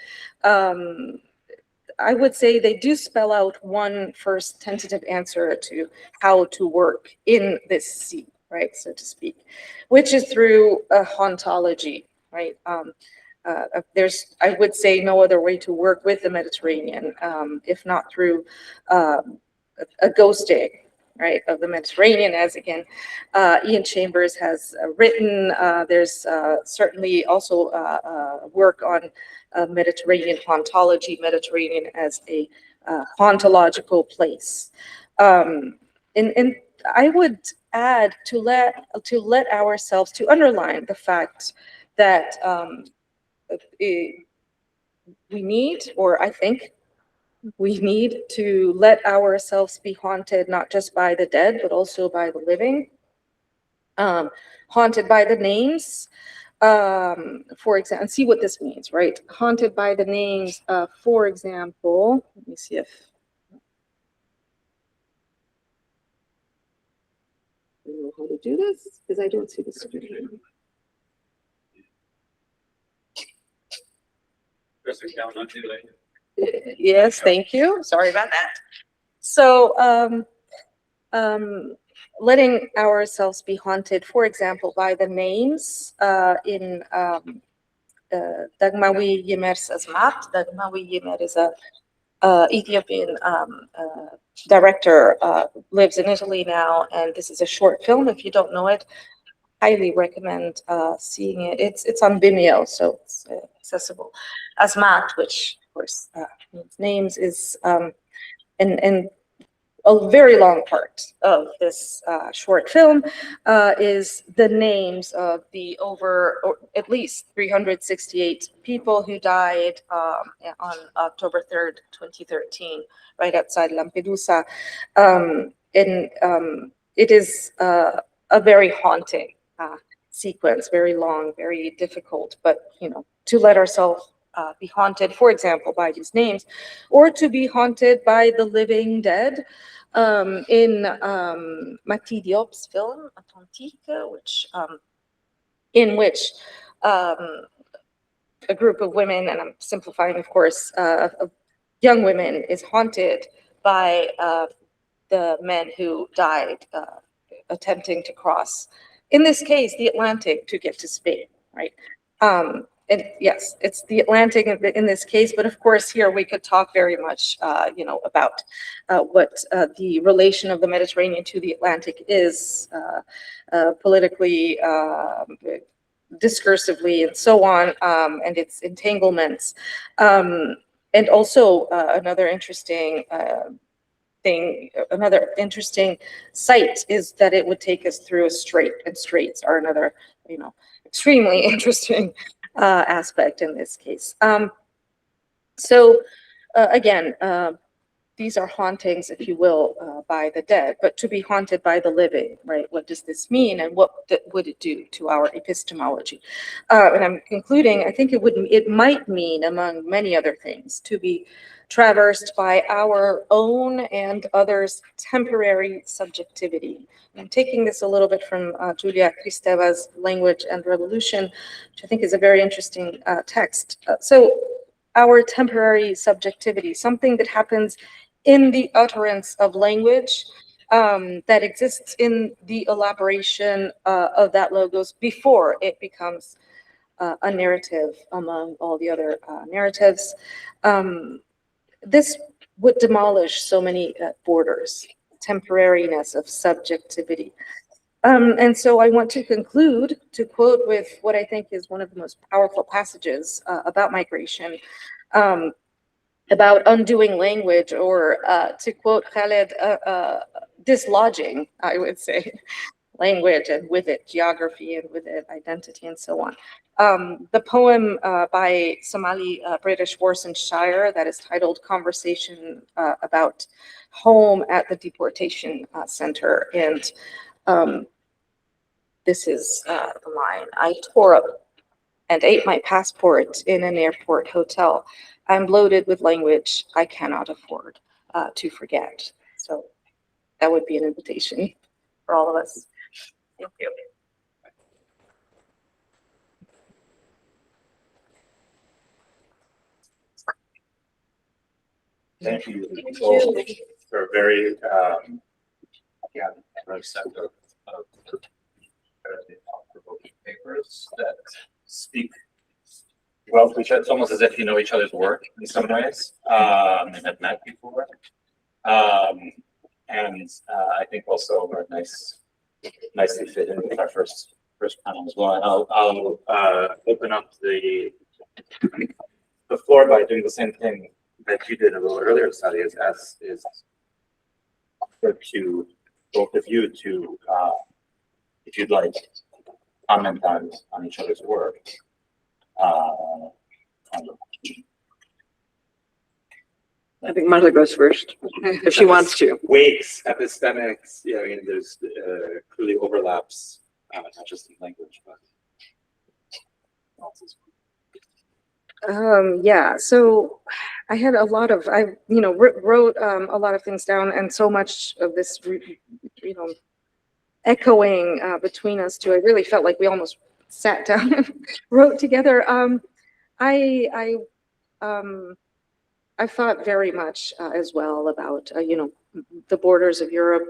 Speaker 1: I would say they do spell out one first tentative answer to how to work in this sea, right, so to speak, which is through a hauntology, right? There's, I would say, no other way to work with the Mediterranean, if not through a ghosting, right, of the Mediterranean, as again, Iain Chambers has written. There's certainly also work on Mediterranean hauntology, Mediterranean as a hauntological place. And I would add to let ourselves, to underline the fact that we need, or I think we need to let ourselves be haunted, not just by the dead, but also by the living. Haunted by the names, for example, and see what this means, right? Haunted by the names, for example, let me see if I know how to do this, because I don't see the screen. Yes, thank you. Sorry about that. So, letting ourselves be haunted, for example, by the names in Dagmawi Yemer's Azmat. Dagmawi Yemer is a Ethiopian director, lives in Italy now, and this is a short film. If you don't know it, highly recommend seeing it. It's on Vimeo, so it's accessible. Azmat, which of course means names, is and a very long part of this short film is the names of the or at least 368 people who died on October 3rd, 2013, right outside Lampedusa. And it is a very haunting sequence, very long, very difficult, but, to let ourselves be haunted, for example, by these names, or to be haunted by the living dead. In Mati Diop's film Atlantique, in which a group of women, and I'm simplifying, of course, of young women is haunted by the men who died attempting to cross, in this case, the Atlantic to get to Spain, right? And yes, it's the Atlantic in this case, but of course here we could talk very much, about what the relation of the Mediterranean to the Atlantic is politically, discursively, and so on, and its entanglements. And also another interesting another interesting sight is that it would take us through a strait, and straits are another, extremely interesting aspect in this case. So again, these are hauntings, if you will, by the dead, but to be haunted by the living, right? What does this mean, and what would it do to our epistemology? And I'm concluding, I think it might mean, among many other things, to be traversed by our own and others' temporary subjectivity. I'm taking this a little bit from Julia Kristeva's Language and Revolution, which I think is a very interesting text. So our temporary subjectivity, something that happens in the utterance of language, that exists in the elaboration of that logos before it becomes a narrative among all the other narratives. This would demolish so many borders, temporariness of subjectivity. And so I want to conclude to quote with what I think is one of the most powerful passages about migration, about undoing language, or to quote Khaled, dislodging, I would say, language, and with it geography, and with it identity, and so on. The poem by Somali British Worcestershire that is titled Conversation about Home at the Deportation Center. And this is the line: I tore up and ate my passport in an airport hotel. I'm bloated with language I cannot afford to forget. So that would be an invitation for all of us. Thank you.
Speaker 9: Thank you both for a very, set of thought-provoking papers that speak well to each other. It's almost as if you know each other's work in some ways, and have met before. And I think also are nicely fit in with our first panel as well. I'll open up the floor by doing the same thing that you did a little earlier, Sadia, is to both of you to, if you'd like, comment on each other's work.
Speaker 3: I think Marta goes first, if she wants to.
Speaker 9: Weights, epistemics, there's clearly overlaps, not just in language, but also.
Speaker 1: Yeah, so I had a lot of, I wrote a lot of things down, and so much of this, echoing between us two. I really felt like we almost sat down and wrote together. I thought very much as well about, the borders of Europe.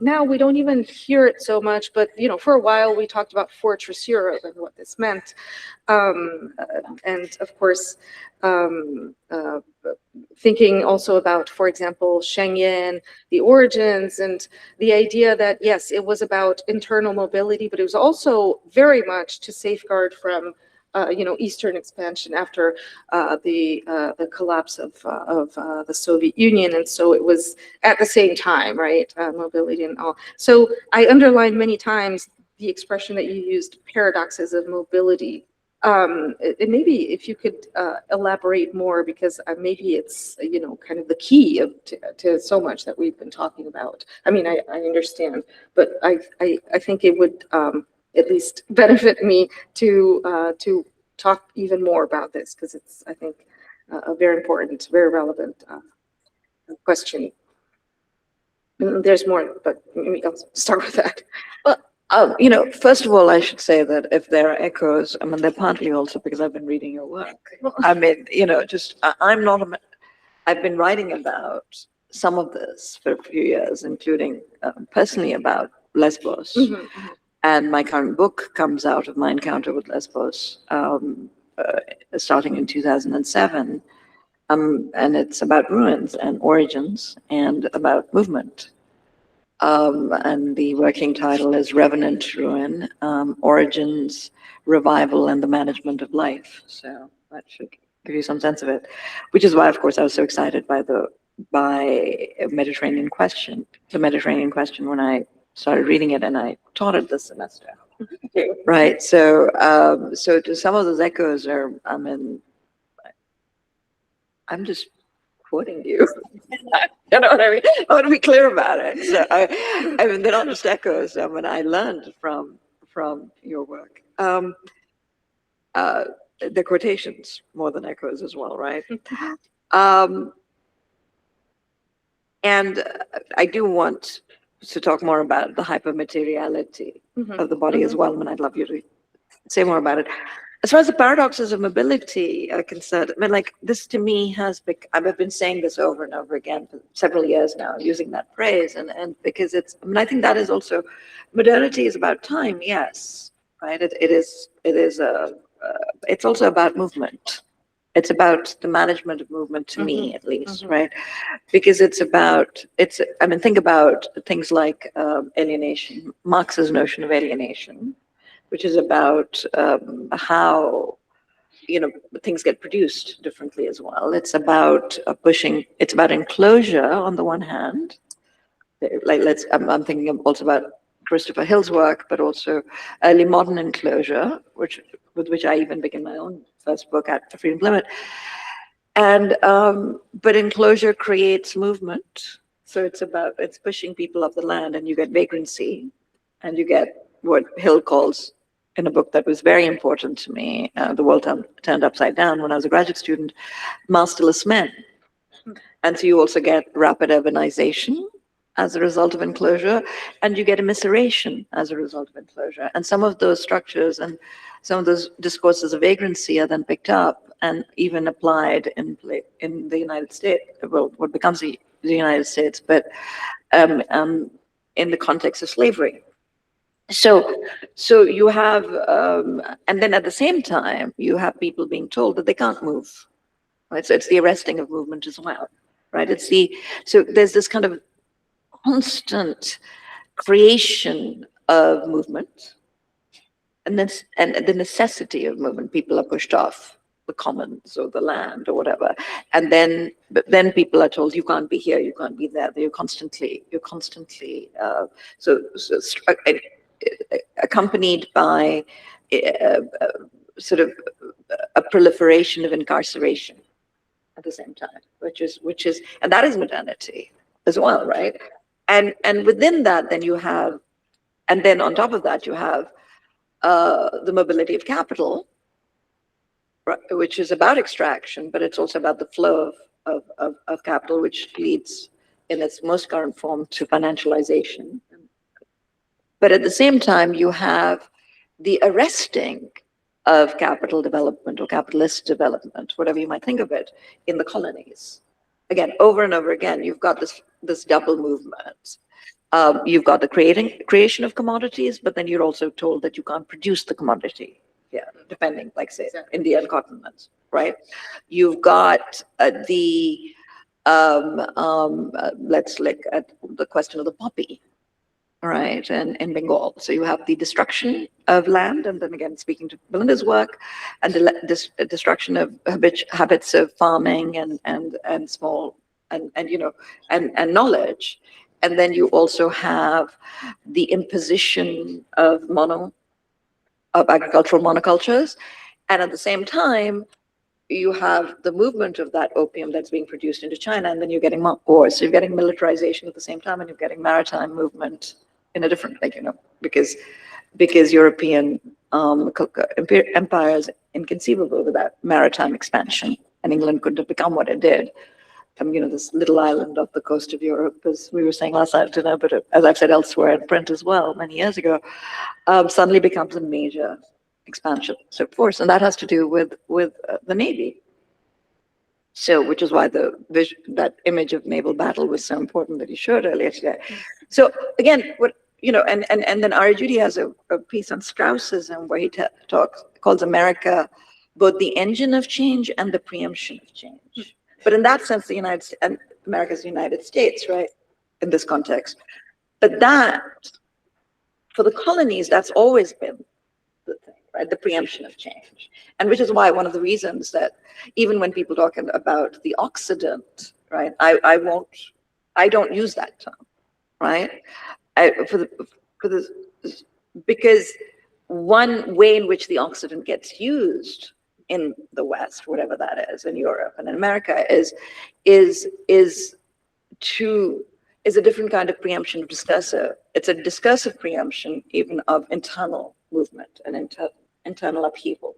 Speaker 1: Now we don't even hear it so much, but for a while we talked about Fortress Europe and what this meant, and of course thinking also about, for example, Schengen, the origins, and the idea that yes, it was about internal mobility, but it was also very much to safeguard from Eastern expansion after the collapse of the Soviet Union, and so it was at the same time, right? Mobility and all. So I underlined many times the expression that you used, paradoxes of mobility. And maybe if you could elaborate more, because maybe it's kind of the key to so much that we've been talking about. I mean, I understand, but I think it would at least benefit me to talk even more about this, because it's, I think, a very important, very relevant question. And there's more, but maybe I'll start with that.
Speaker 3: Well, first of all, I should say that if there are echoes, I mean, they're partly also because I've been reading your work. I mean, I've been writing about some of this for a few years, including personally about Lesbos.
Speaker 1: Mm-hmm.
Speaker 3: And my current book comes out of my encounter with Lesbos, starting in 2007. And it's about ruins and origins and about movement. And the working title is Revenant Ruin, Origins, Revival, and the Management of Life. So that should give you some sense of it, which is why, of course, I was so excited by the Mediterranean question, when I started reading it, and I taught it this semester. Right. So, so to some of those echoes are, I mean, I'm just quoting you. You know what I mean? I want to be clear about it. So I mean, they're not just echoes. I mean, I learned from your work. The quotations more than echoes as well, right? And I do want to talk more about the hypermateriality of the body as well, and I'd love you to say more about it. As far as the paradoxes of mobility are concerned, I mean, like, this to me has I've been saying this over and over again for several years now, using that phrase, and because it's, I mean, I think that is also, modernity is about time, yes, right? It's also about movement. It's about the management of movement, to me, at least, right? Because I mean, think about things like alienation, Marx's notion of alienation, which is about how, things get produced differently as well. It's about it's about enclosure on the one hand. Like, I'm thinking also about Christopher Hill's work, but also early modern enclosure, with which I even began my own first book at the Freedom Limit. And, but enclosure creates movement. So it's pushing people off the land, and you get vagrancy, and you get what Hill calls, in a book that was very important to me, The World Turned Upside Down, when I was a graduate student, masterless men. And so you also get rapid urbanization as a result of enclosure, and you get immiseration as a result of enclosure. And some of those structures and some of those discourses of vagrancy are then picked up and even applied in the United States, well, what becomes the United States, but in the context of slavery. So you have, and then at the same time, you have people being told that they can't move, right? So it's the arresting of movement as well, right? So there's this kind of constant creation of movement, and the necessity of movement. People are pushed off the commons or the land or whatever, and then people are told, you can't be here, you can't be there. You're constantly accompanied by sort of a proliferation of incarceration at the same time, which is, and that is modernity as well, right? And within that, then you have, and then on top of that, you have the mobility of capital, right, which is about extraction, but it's also about the flow of capital, which leads in its most current form to financialization. But at the same time, you have the arresting of capital development or capitalist development, whatever you might think of it, in the colonies. Again, over and over again, you've got this double movement. You've got the creation of commodities, but then you're also told that you can't produce the commodity. Yeah, depending, like, say, Indian cotton mills, right? You've got let's look at the question of the poppy. right, and in Bengal. So you have the destruction of land, and then again, speaking to Belinda's work, and the destruction of habits of farming and small and knowledge. And then you also have the imposition of agricultural monocultures, and at the same time, you have the movement of that opium that's being produced into China, and then you're getting wars. So you're getting militarization at the same time, and you're getting maritime movement in a different, because European empire is inconceivable without maritime expansion, and England couldn't have become what it did. This little island off the coast of Europe, as we were saying last night at dinner, but as I've said elsewhere in print as well, many years ago, suddenly becomes a major expansion force, and that has to do with the Navy. So, which is why that image of naval battle was so important that you showed earlier today. So again, and then Ari Judy has a piece on Straussism where he calls America both the engine of change and the preemption of change. But in that sense, America's the United States, right? In this context, but that for the colonies, that's always been the thing. Right, the preemption of change, and which is why one of the reasons that even when people talk about the Occident, right, I don't use that term, right, because one way in which the Occident gets used in the West, whatever that is, in Europe and in America, is a different kind of preemption of discursive. It's a discursive preemption even of internal movement and internal upheaval.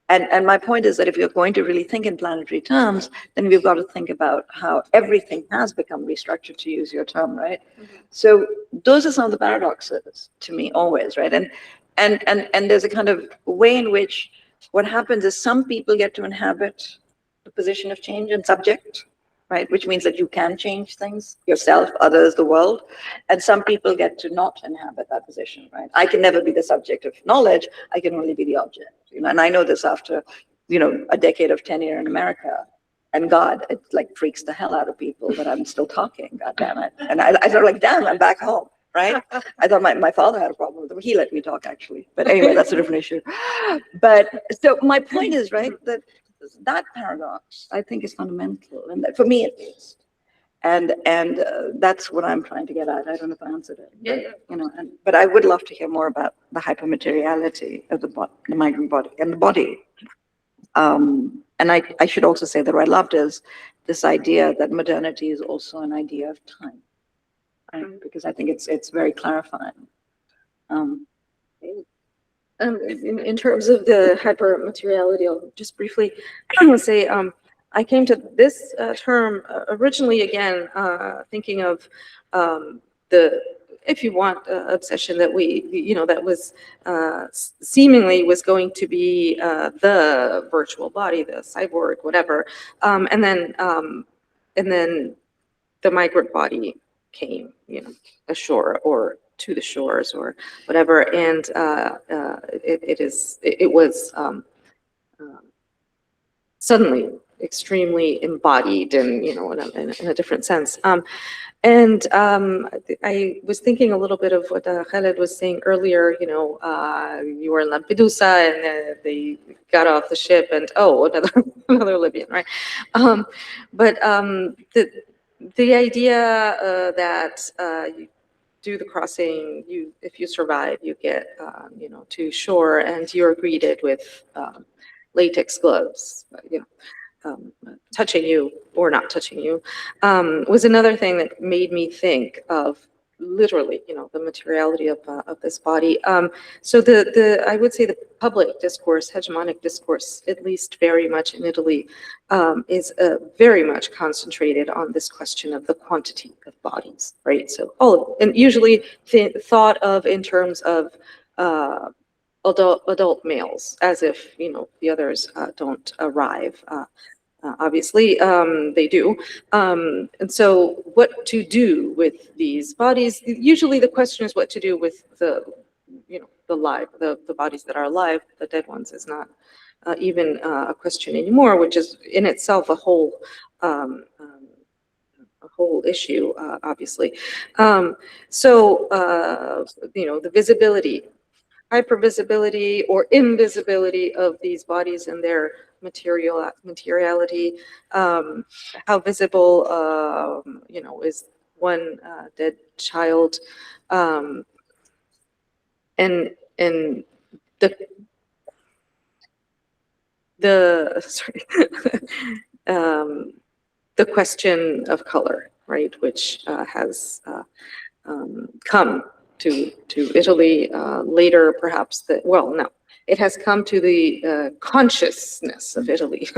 Speaker 3: And my point is that if you're going to really think in planetary terms, then we've got to think about how everything has become restructured, to use your term, right? Mm-hmm. So those are some of the paradoxes to me always, right? And there's a kind of way in which what happens is some people get to inhabit the position of change and subject, right? Which means that you can change things yourself, others, the world. And some people get to not inhabit that position, right? I can never be the subject of knowledge. I can only be the object. And I know this after, a decade of tenure in America. And God, it freaks the hell out of people that I'm still talking, God damn it. And I thought damn, I'm back home, right? I thought my father had a problem with it. He let me talk, actually. But anyway, that's a different issue. But so my point is, right, that paradox, I think, is fundamental, and that, for me at least, and that's what I'm trying to get at. I don't know if I answered it. Yeah. But I would love to hear more about the hypermateriality of the migrant body and the body. And I should also say that what I loved is this idea that modernity is also an idea of time, right? Because I think it's very clarifying.
Speaker 1: In terms of the hypermateriality, I'll just briefly say I came to this term originally, again, thinking of the, if you want, obsession that that was seemingly was going to be the virtual body, the cyborg, whatever, and then the migrant body came, ashore or to the shores or whatever, and it was suddenly extremely embodied and in a different sense. And I was thinking a little bit of what Khaled was saying earlier. You were in Lampedusa and they got off the ship and another Libyan, right? But the idea that you do the crossing, if you survive, you get to shore, and you're greeted with latex gloves, touching you or not touching you, was another thing that made me think of literally, the materiality of this body. So I would say the public discourse, hegemonic discourse, at least very much in Italy, is very much concentrated on this question of the quantity of bodies, right? So and usually thought of in terms of adult males, as if the others don't arrive. Obviously, they do. And so what to do with these bodies? Usually the question is what to do with the bodies that are alive. The dead ones is not even a question anymore, which is in itself a whole issue, obviously. The visibility, hypervisibility or invisibility of these bodies and their materiality, how visible, is one dead child, and the question of color, right, which has come to Italy later, perhaps. It has come to the consciousness of Italy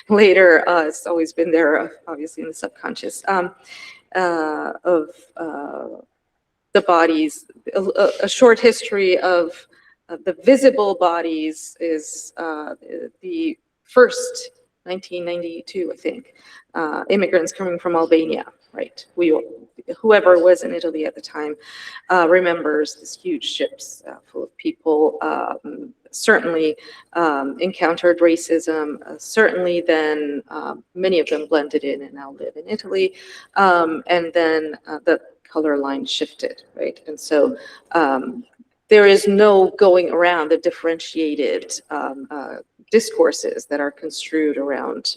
Speaker 1: later. It's always been there, obviously, in the subconscious of the bodies. A short history of the visible bodies is the first 1992, I think, immigrants coming from Albania, right? Whoever was in Italy at the time remembers these huge ships full of people, certainly encountered racism, certainly then many of them blended in and now live in Italy, and then the color line shifted, right? And so there is no going around the differentiated discourses that are construed around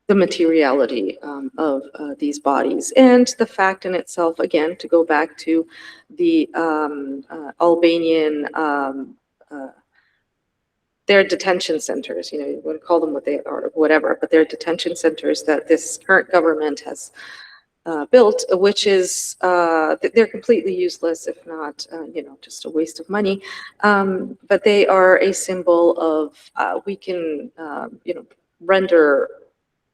Speaker 1: the materiality of these bodies, and the fact in itself, again, to go back to the Albanian, their detention centers, you want to call them what they are, or whatever, but they're detention centers that this current government has built, which is, they're completely useless, if not, just a waste of money. But they are a symbol of, we can, render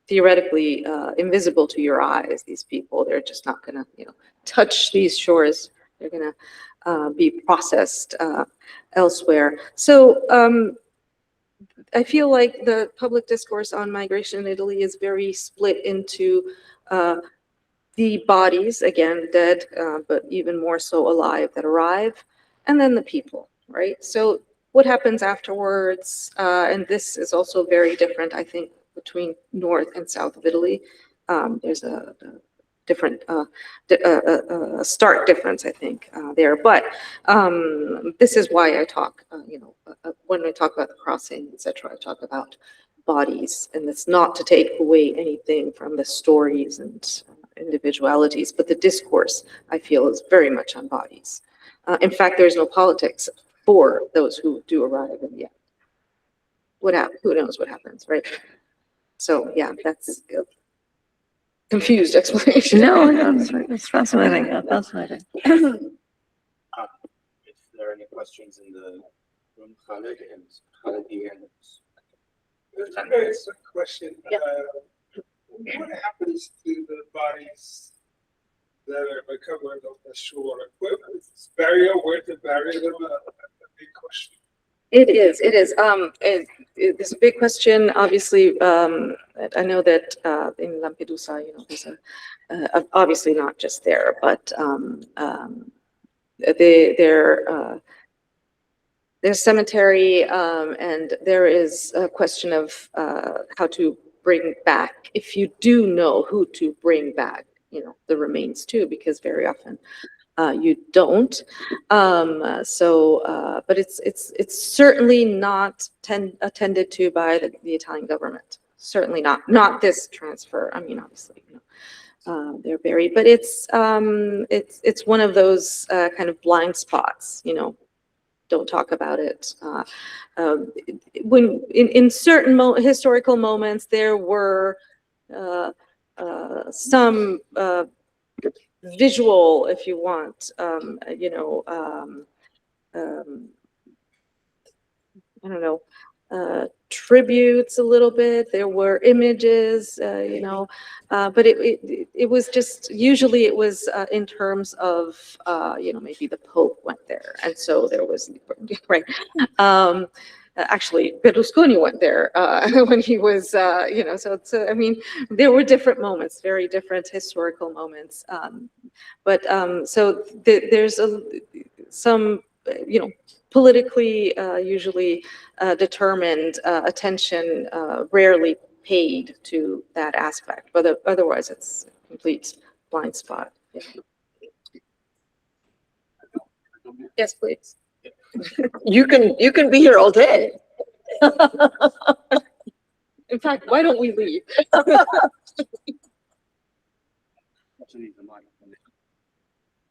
Speaker 1: theoretically invisible to your eyes these people. They're just not going to, touch these shores. They're going to be processed elsewhere. So I feel like the public discourse on migration in Italy is very split into the bodies, again, dead, but even more so alive, that arrive, and then the people, right? So what happens afterwards, and this is also very different, I think, between north and south of Italy. There's a different, a stark difference, I think, there. But this is why I talk, when I talk about the crossing, etc., I talk about bodies, and it's not to take away anything from the stories and individualities, but the discourse, I feel, is very much on bodies. In fact, there's no politics for those who do arrive in the end. Who knows what happens, right? So yeah, that's a confused explanation.
Speaker 3: No, it's fascinating. Fascinating.
Speaker 9: If there are any questions in the room, Khaled and Iain.
Speaker 8: There's a question.
Speaker 1: Yeah.
Speaker 8: What happens to the bodies that are recovered on the shore? Is barrier, where to bury them? A big question.
Speaker 1: It is. It's a big question. Obviously, I know that in Lampedusa, there's obviously not just there, but there's cemetery, and there is a question of how to bring back, if you do know who to bring back, the remains to, because very often you don't. But it's certainly not attended to by the Italian government. Certainly not this transfer. I mean, obviously, they're buried, but it's one of those kind of blind spots. Don't talk about it. When in certain historical moments, there were some visual, if you want, I don't know, tributes a little bit. There were images, but it was just, usually it was in terms of, maybe the Pope went there. And so there was, right. Actually, Berlusconi went there when he was, so I mean, there were different moments, very different historical moments. So there's some, politically usually determined attention rarely paid to that aspect, but otherwise it's a complete blind spot. Yeah. Yes, please.
Speaker 3: You can be here all day.
Speaker 1: In fact, why don't we leave?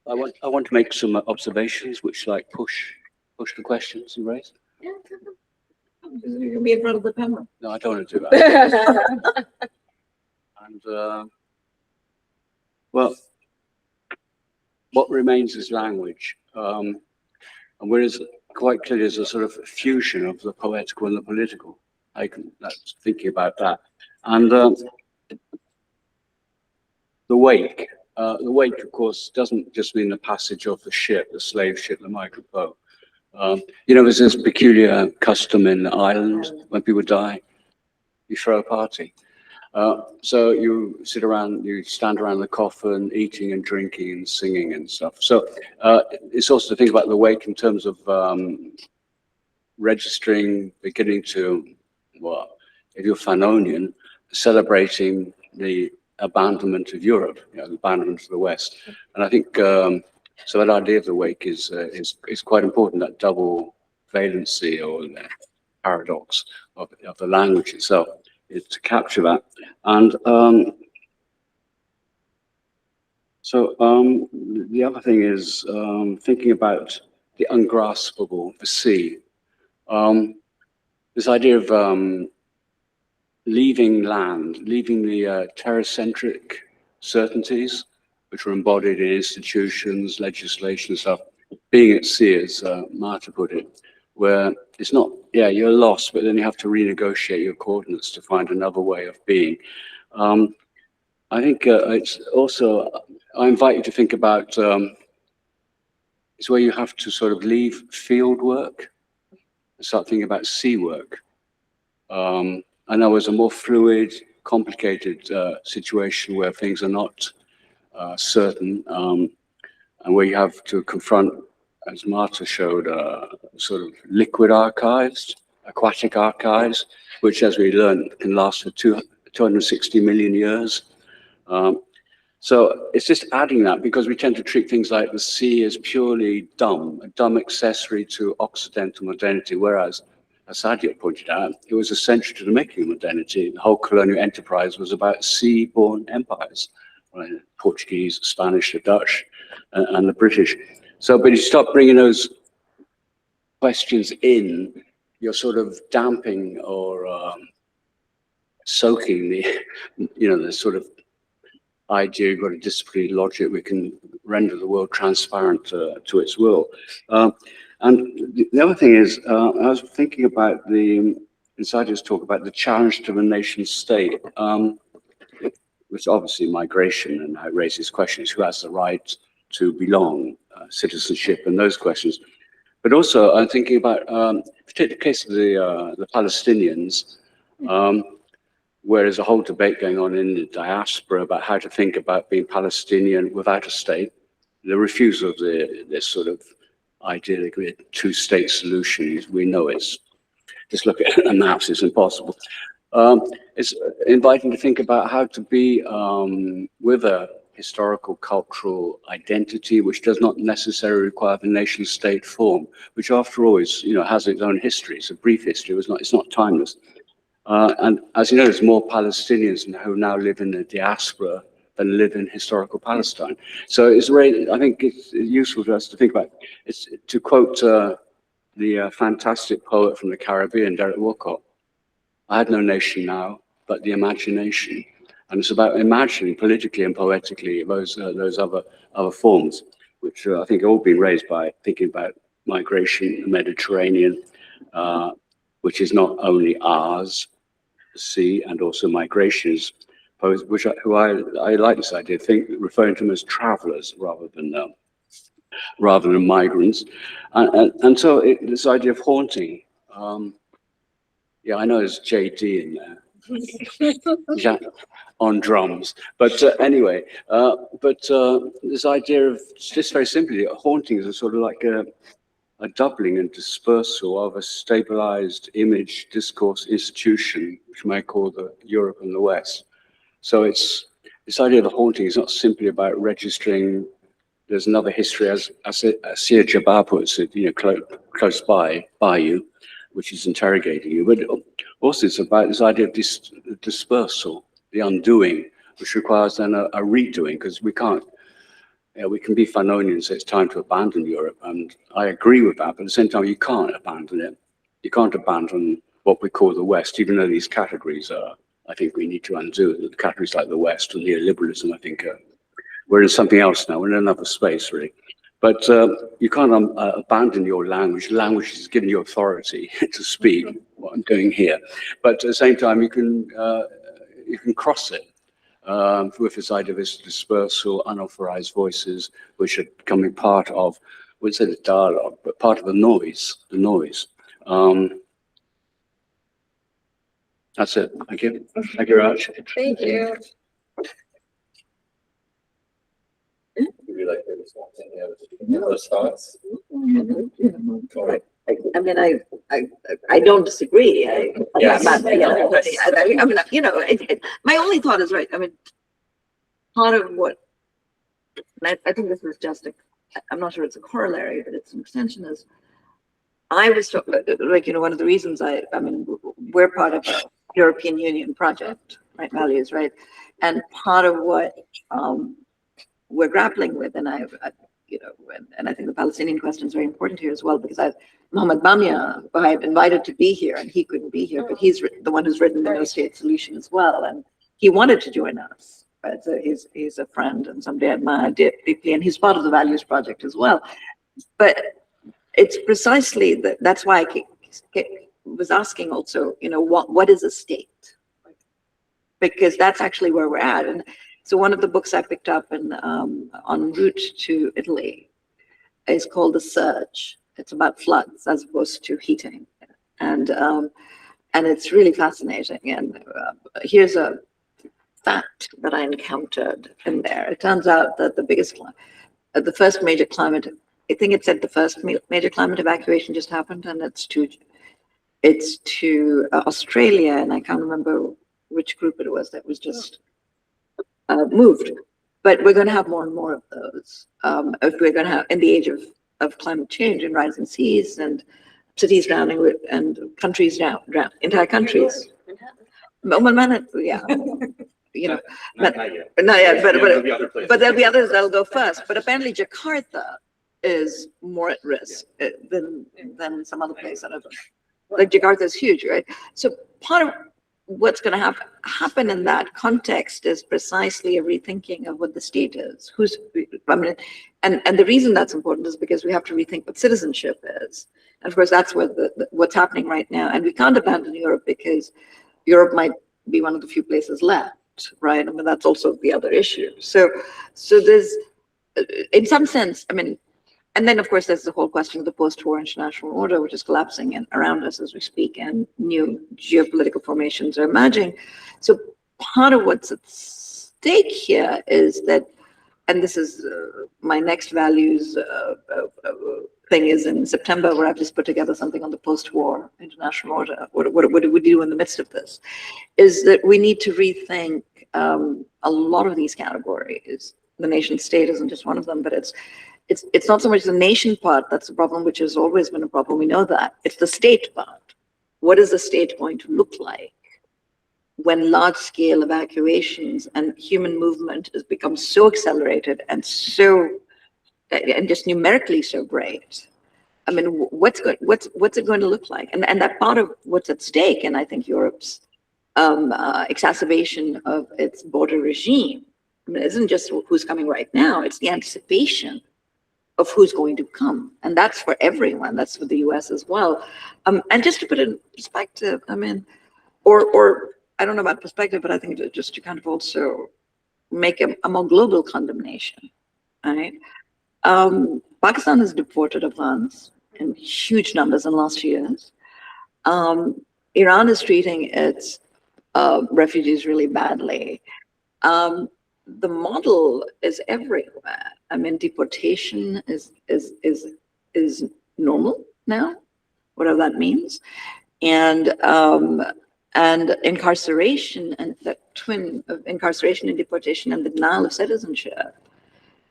Speaker 4: I want to make some observations which like push the questions you raise.
Speaker 1: Yeah, you're gonna be in front of the camera.
Speaker 4: No, I don't want to do that. And well, what remains is language, and whereas quite clearly there's a sort of fusion of the poetical and the political. That's thinking about that, and the wake. The wake, of course, doesn't just mean the passage of the ship, the slave ship, the migrant boat. You know, there's this peculiar custom in Ireland when people die, you throw a party. So you sit around, you stand around the coffin, eating and drinking and singing and stuff. So it's also to think about the wake in terms of registering, beginning to, well, if you're Fanonian, celebrating the abandonment of Europe, you know, the abandonment of the West. And I think so that idea of the wake is quite important, that double valency or the paradox of the language itself, is to capture that. And the other thing is thinking about the ungraspable, the sea. This idea of leaving land, leaving the terracentric certainties which are embodied in institutions, legislation and stuff, being at sea, as Marta put it, where it's not, yeah, you're lost, but then you have to renegotiate your coordinates to find another way of being. I think it's also, I invite you to think about, it's where you have to sort of leave field work and start thinking about sea work. And there was a more fluid, complicated situation where things are not certain, and where you have to confront, as Marta showed, sort of liquid archives, aquatic archives, which, as we learned, can last for 260 million years. So it's just adding that, because we tend to treat things like the sea as purely dumb, a dumb accessory to Occidental modernity, whereas, as Sadia pointed out, it was essential to the making of modernity. The whole colonial enterprise was about sea-borne empires, right? Portuguese, Spanish, the Dutch, and the British. So, but you start bringing those questions in, you're sort of damping or soaking the, you know, the sort of idea you've got a disciplinary logic, we can render the world transparent to its will. And the other thing is, I was thinking about Sadia's talk about the challenge to the nation state, which obviously migration, and how it raises questions, who has the right to belong, citizenship and those questions. But also I'm thinking about, take the case of the Palestinians, where there's a whole debate going on in the diaspora about how to think about being Palestinian without a state, the refusal of this sort of idyllic two-state solution. We know it's, just look at the maps, it's impossible. It's inviting to think about how to be with a historical cultural identity, which does not necessarily require the nation state form, which after all is, you know, has its own history. It's a brief history, it's not timeless. And as you know, there's more Palestinians who now live in the diaspora than live in historical Palestine. So it's really, I think it's useful to us to think about, it's to quote the fantastic poet from the Caribbean, Derek Walcott, I had no nation now, but the imagination. And it's about imagining politically and poetically those other forms, which I think have all been raised by thinking about migration, the Mediterranean, which is not only ours, the sea, and also migrations, which I like this idea, referring to them as travelers rather than migrants. And so this idea of haunting, yeah, I know there's JD in there. On drums, but anyway, this idea of just very simply, haunting is a sort of like a a doubling and dispersal of a stabilized image discourse institution, which we might call the Europe and the West. So it's this idea of the haunting is not simply about registering. There's another history, as Asir Jabbar puts it, close by you, which is interrogating you. But also it's about this idea of dispersal, the undoing, which requires then a redoing, because we can't. We can be Fanonian and say it's time to abandon Europe, and I agree with that, but at the same time, you can't abandon it. You can't abandon what we call the West, even though these categories are, I think we need to undo. The categories like the West and neoliberalism, I think, we're in something else now, we're in another space, really. But you can't abandon your language. Language is giving you authority to speak, what I'm doing here. But at the same time, you can cross it. With this idea of this dispersal, unauthorized voices, which are becoming part of, I wouldn't say the dialogue, but part of the noise, That's it. Thank you. Thank you very much.
Speaker 3: Thank you.
Speaker 9: Would you like to respond to any of those thoughts?
Speaker 3: I mean, I don't disagree.
Speaker 9: Yes.
Speaker 3: My only thought is, right, I mean, part of what, and I think this is just I'm not sure it's a corollary, but it's an extension, is I was, like, one of the reasons I mean, we're part of a European Union project, right, ValEUs, right? And part of what we're grappling with, and and I think the Palestinian question is very important here as well, because Mohammed Bamia, who I've invited to be here, and he couldn't be here, but he's the one who's written the No State Solution as well, and he wanted to join us. Right? So he's a friend and somebody I admire deeply, and he's part of the ValEUs project as well. But it's precisely that's why I was asking also, what is a state? Because that's actually where we're at. And so one of the books I picked up en route to Italy is called The Surge. It's about floods as opposed to heating, and it's really fascinating. And here's a fact that I encountered in there. It turns out that the first major climate, I think it said the first major climate evacuation just happened, and it's to Australia, and I can't remember which group it was that was just moved. But we're going to have more and more of those. If we're going to have, in the age of climate change and rising seas and cities drowning and countries drown, entire countries. Yeah. Not yet, but there'll be others that'll go first. But apparently Jakarta is more at risk than some other place that like Jakarta is huge, right? So part of what's going to happen in that context is precisely a rethinking of what the state is. And the reason that's important is because we have to rethink what citizenship is. And of course, that's what's happening right now. And we can't abandon Europe because Europe might be one of the few places left, right? I mean, that's also the other issue. So there's, in some sense, I mean, and then of course there's the whole question of the post-war international order, which is collapsing around us as we speak, and new geopolitical formations are emerging. So part of what's at stake here is that, and this is my next ValEUs thing is in September, where I've just put together something on the post-war international order. What do we do in the midst of this? Is that we need to rethink a lot of these categories. The nation state isn't just one of them, but it's not so much the nation part that's the problem, which has always been a problem. We know that. It's the state part. What is the state going to look like when large-scale evacuations and human movement has become so accelerated and just numerically so great? I mean, what's it going to look like? And that part of what's at stake, and I think Europe's exacerbation of its border regime, I mean, it isn't just who's coming right now, it's the anticipation of who's going to come. And that's for everyone, that's for the US as well. And just to put it in perspective, I mean, or I don't know about perspective, but I think just to kind of also make a more global condemnation, right? Pakistan has deported Afghans in huge numbers in the last few years. Iran is treating its refugees really badly. The model is everywhere. I mean, deportation is normal now, whatever that means. And incarceration, and that twin of incarceration and deportation and the denial of citizenship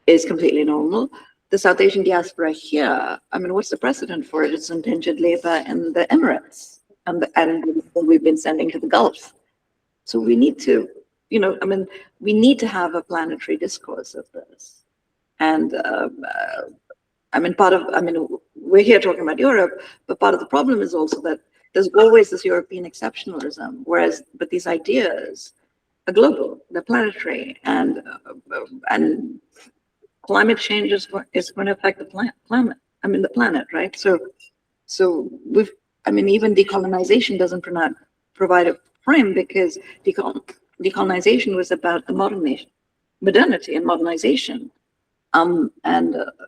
Speaker 3: is completely normal. The South Asian diaspora here, I mean, what's the precedent for it? It's indentured labor in the Emirates and we've been sending to the Gulf. So we need to, you know, I mean, we need to have a planetary discourse of this. And I mean, we're here talking about Europe, but part of the problem is also that there's always this European exceptionalism, but these ideas are global, they're planetary, and climate change is going to affect the planet, right? So even decolonization doesn't provide a frame, because decolonization was about the modernity and modernization.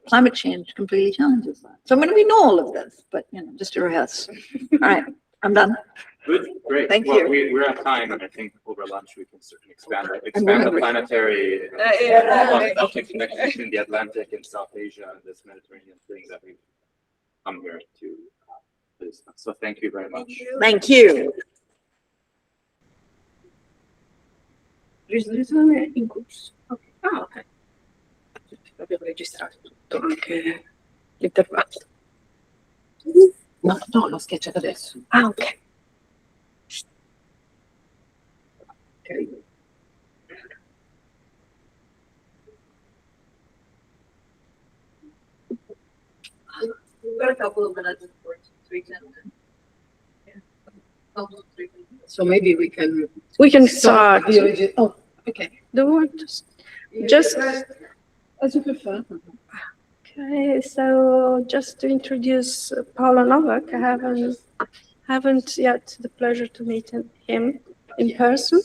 Speaker 3: Climate change completely challenges that. So we know all of this, but just to rehearse. All right, I'm done.
Speaker 9: Good, great.
Speaker 3: Thank
Speaker 9: you. We're at time, and I think over lunch we can certainly expand the planetary connection between the Atlantic and South Asia and this Mediterranean thing that we've come here to discuss. So thank you very much.
Speaker 3: Thank you.
Speaker 1: Risoluzione in corso. Okay. Ah, ok. Abbiamo registrato tutto, anche l'intervento. No, l'ho schiacciato adesso. Ah, ok. Okay. We've got a couple of minutes before 3:10. So maybe we can start. Oh, okay. Do you want to just as you prefer? Okay, so just to introduce Paolo Novak, I haven't yet the pleasure to meet him in person.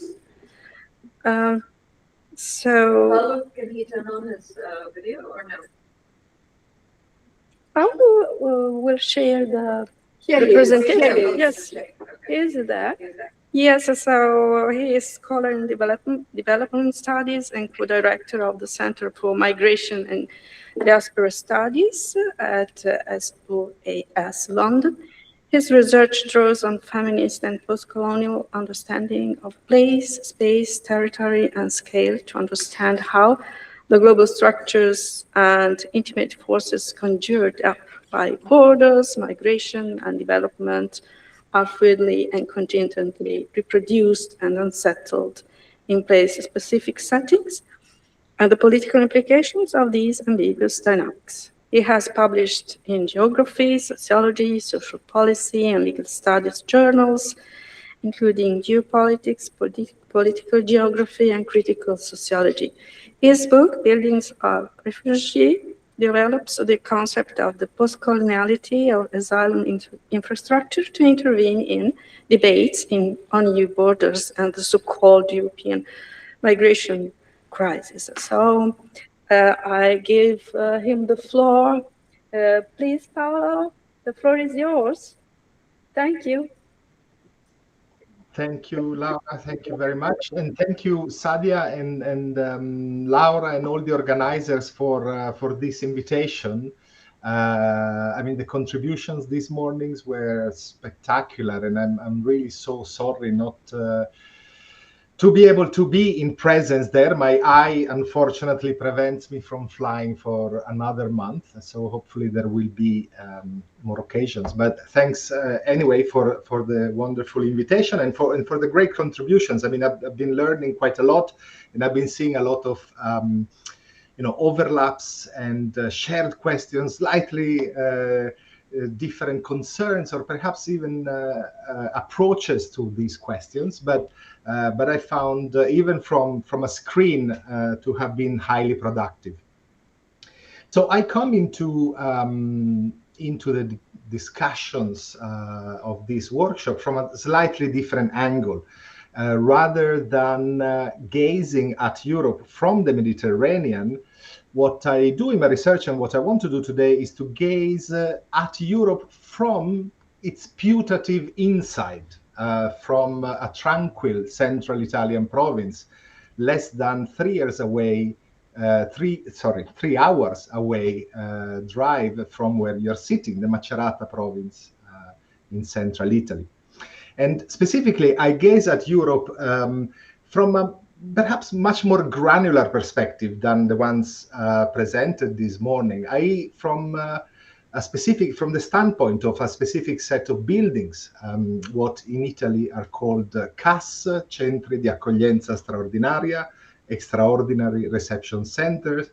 Speaker 1: So can he turn on his video or no? We'll share the presentation. Yes, he is there. Yes, so he is scholar in development studies and co-director of the Center for Migration and Diaspora Studies at SOAS London. His research draws on feminist and post-colonial understanding of place, space, territory, and scale to understand how the global structures and intimate forces conjured up by borders, migration, and development are fluidly and contingently reproduced and unsettled in place-specific settings, and the political implications of these ambiguous dynamics. He has published in geography, sociology, social policy, and legal studies journals, including geopolitics, political geography, and critical sociology. His book, Buildings of Refugee, develops the concept of the post-coloniality of asylum infrastructure to intervene in debates on EU borders and the so-called European migration crisis. So I give him the floor. Please, Paolo, the floor is yours. Thank you.
Speaker 11: Thank you, Laura. Thank you very much. And thank you, Sadia and Laura and all the organizers for this invitation. I mean, the contributions these mornings were spectacular, and I'm really so sorry not to be able to be in presence there. My eye, unfortunately, prevents me from flying for another month. So hopefully there will be more occasions. But thanks anyway for the wonderful invitation and for the great contributions. I mean, I've been learning quite a lot, and I've been seeing a lot of overlaps and shared questions, slightly different concerns, or perhaps even approaches to these questions. But I found even from a screen to have been highly productive. So I come into the discussions of this workshop from a slightly different angle. Rather than gazing at Europe from the Mediterranean, what I do in my research and what I want to do today is to gaze at Europe from its putative inside, from a tranquil central Italian province, less than 3 years away 3 hours away drive from where you're sitting, the Macerata province in central Italy. And specifically, I gaze at Europe from a perhaps much more granular perspective than the ones presented this morning, i.e. from the standpoint of a specific set of buildings, what in Italy are called CAS, Centri di Accoglienza Straordinaria, Extraordinary Reception Centers,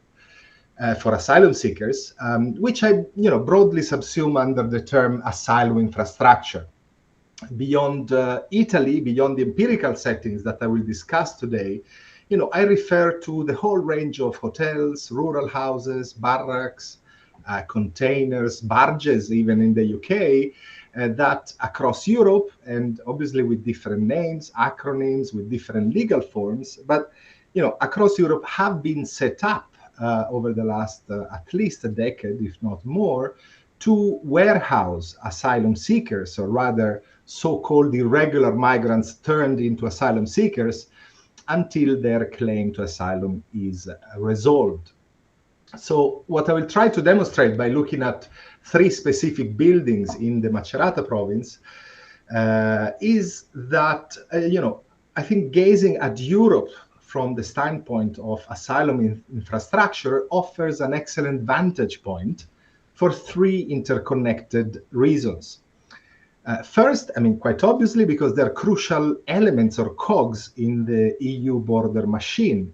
Speaker 11: for asylum seekers, which I broadly subsume under the term asylum infrastructure. Beyond Italy, beyond the empirical settings that I will discuss today, I refer to the whole range of hotels, rural houses, barracks, containers, barges, even in the UK, that across Europe, and obviously with different names, acronyms, with different legal forms, but across Europe have been set up over the last at least a decade, if not more, to warehouse asylum seekers, or rather so-called irregular migrants turned into asylum seekers, until their claim to asylum is resolved. So what I will try to demonstrate by looking at 3 specific buildings in the Macerata province is that, I think gazing at Europe from the standpoint of asylum infrastructure offers an excellent vantage point for 3 interconnected reasons. First, quite obviously, because they're crucial elements or cogs in the EU border machine.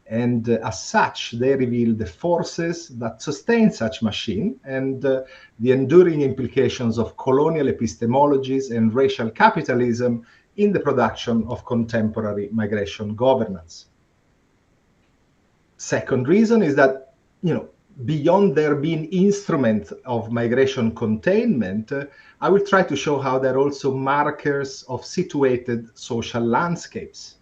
Speaker 11: And as such, they reveal the forces that sustain such machine and the enduring implications of colonial epistemologies and racial capitalism in the production of contemporary migration governance. Second reason is that, beyond their being instruments of migration containment, I will try to show how they're also markers of situated social landscapes.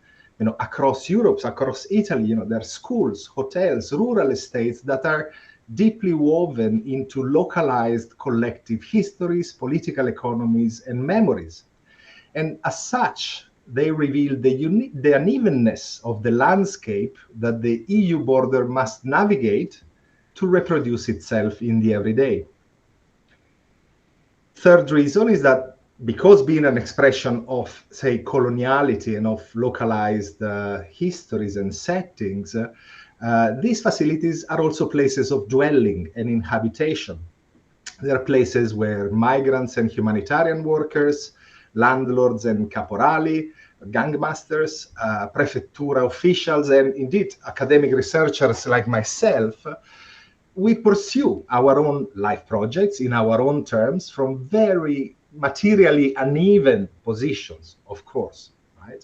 Speaker 11: Across Europe, across Italy, there are schools, hotels, rural estates that are deeply woven into localized collective histories, political economies, and memories. And as such, they reveal the unevenness of the landscape that the EU border must navigate to reproduce itself in the everyday. Third reason is that because being an expression of, say, coloniality and of localized histories and settings, these facilities are also places of dwelling and inhabitation. They are places where migrants and humanitarian workers, landlords and caporali, gangmasters, prefettura officials, and indeed academic researchers like myself, we pursue our own life projects in our own terms from very materially uneven positions, of course, right?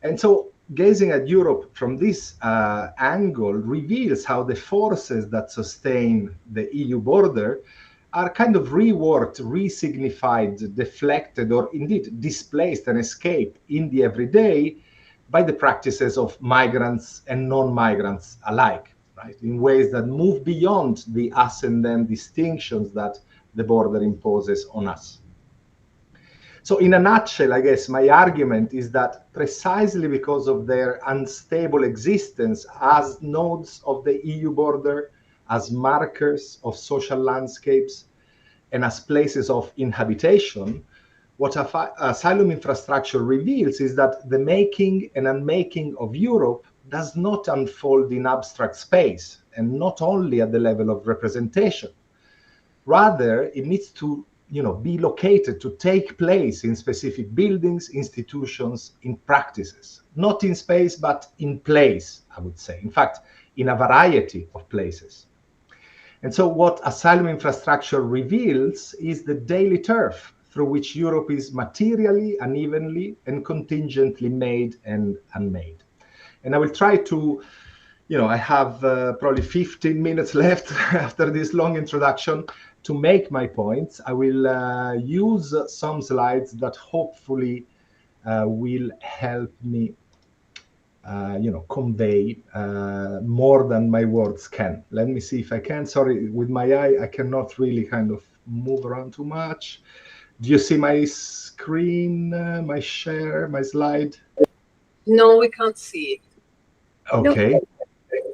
Speaker 11: And so gazing at Europe from this angle reveals how the forces that sustain the EU border are kind of reworked, resignified, deflected, or indeed displaced and escaped in the everyday by the practices of migrants and non-migrants alike, right? In ways that move beyond the us and them distinctions that the border imposes on us. So in a nutshell, I guess my argument is that precisely because of their unstable existence as nodes of the EU border, as markers of social landscapes, and as places of inhabitation, what asylum infrastructure reveals is that the making and unmaking of Europe does not unfold in abstract space, and not only at the level of representation. Rather, it needs to be located, to take place in specific buildings, institutions, in practices. Not in space, but in place, I would say. In fact, in a variety of places. And so what asylum infrastructure reveals is the daily turf through which Europe is materially, unevenly, and contingently made and unmade. And I will try to, I have probably 15 minutes left after this long introduction to make my points. I will use some slides that hopefully will help me, convey more than my words can. Let me see if I can. Sorry, with my eye, I cannot really kind of move around too much. Do you see my screen, my share, my slide?
Speaker 12: No, we can't see it.
Speaker 11: Okay.
Speaker 12: No.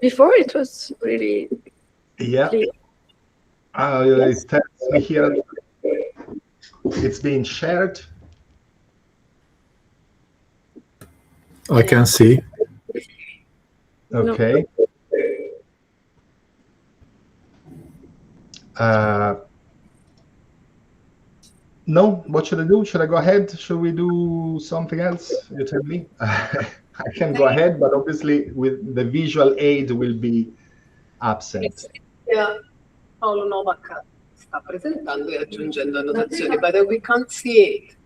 Speaker 1: Before it was really
Speaker 11: Yeah.
Speaker 1: clear.
Speaker 11: It tells me here it's being shared.
Speaker 5: I can see.
Speaker 11: Okay. No, what should I do? Should I go ahead? Should we do something else? You tell me. I can go ahead, but obviously with the visual aid will be absent.
Speaker 12: Yeah, Paolo Novak sta presentando e aggiungendo annotazioni, but we can't see it.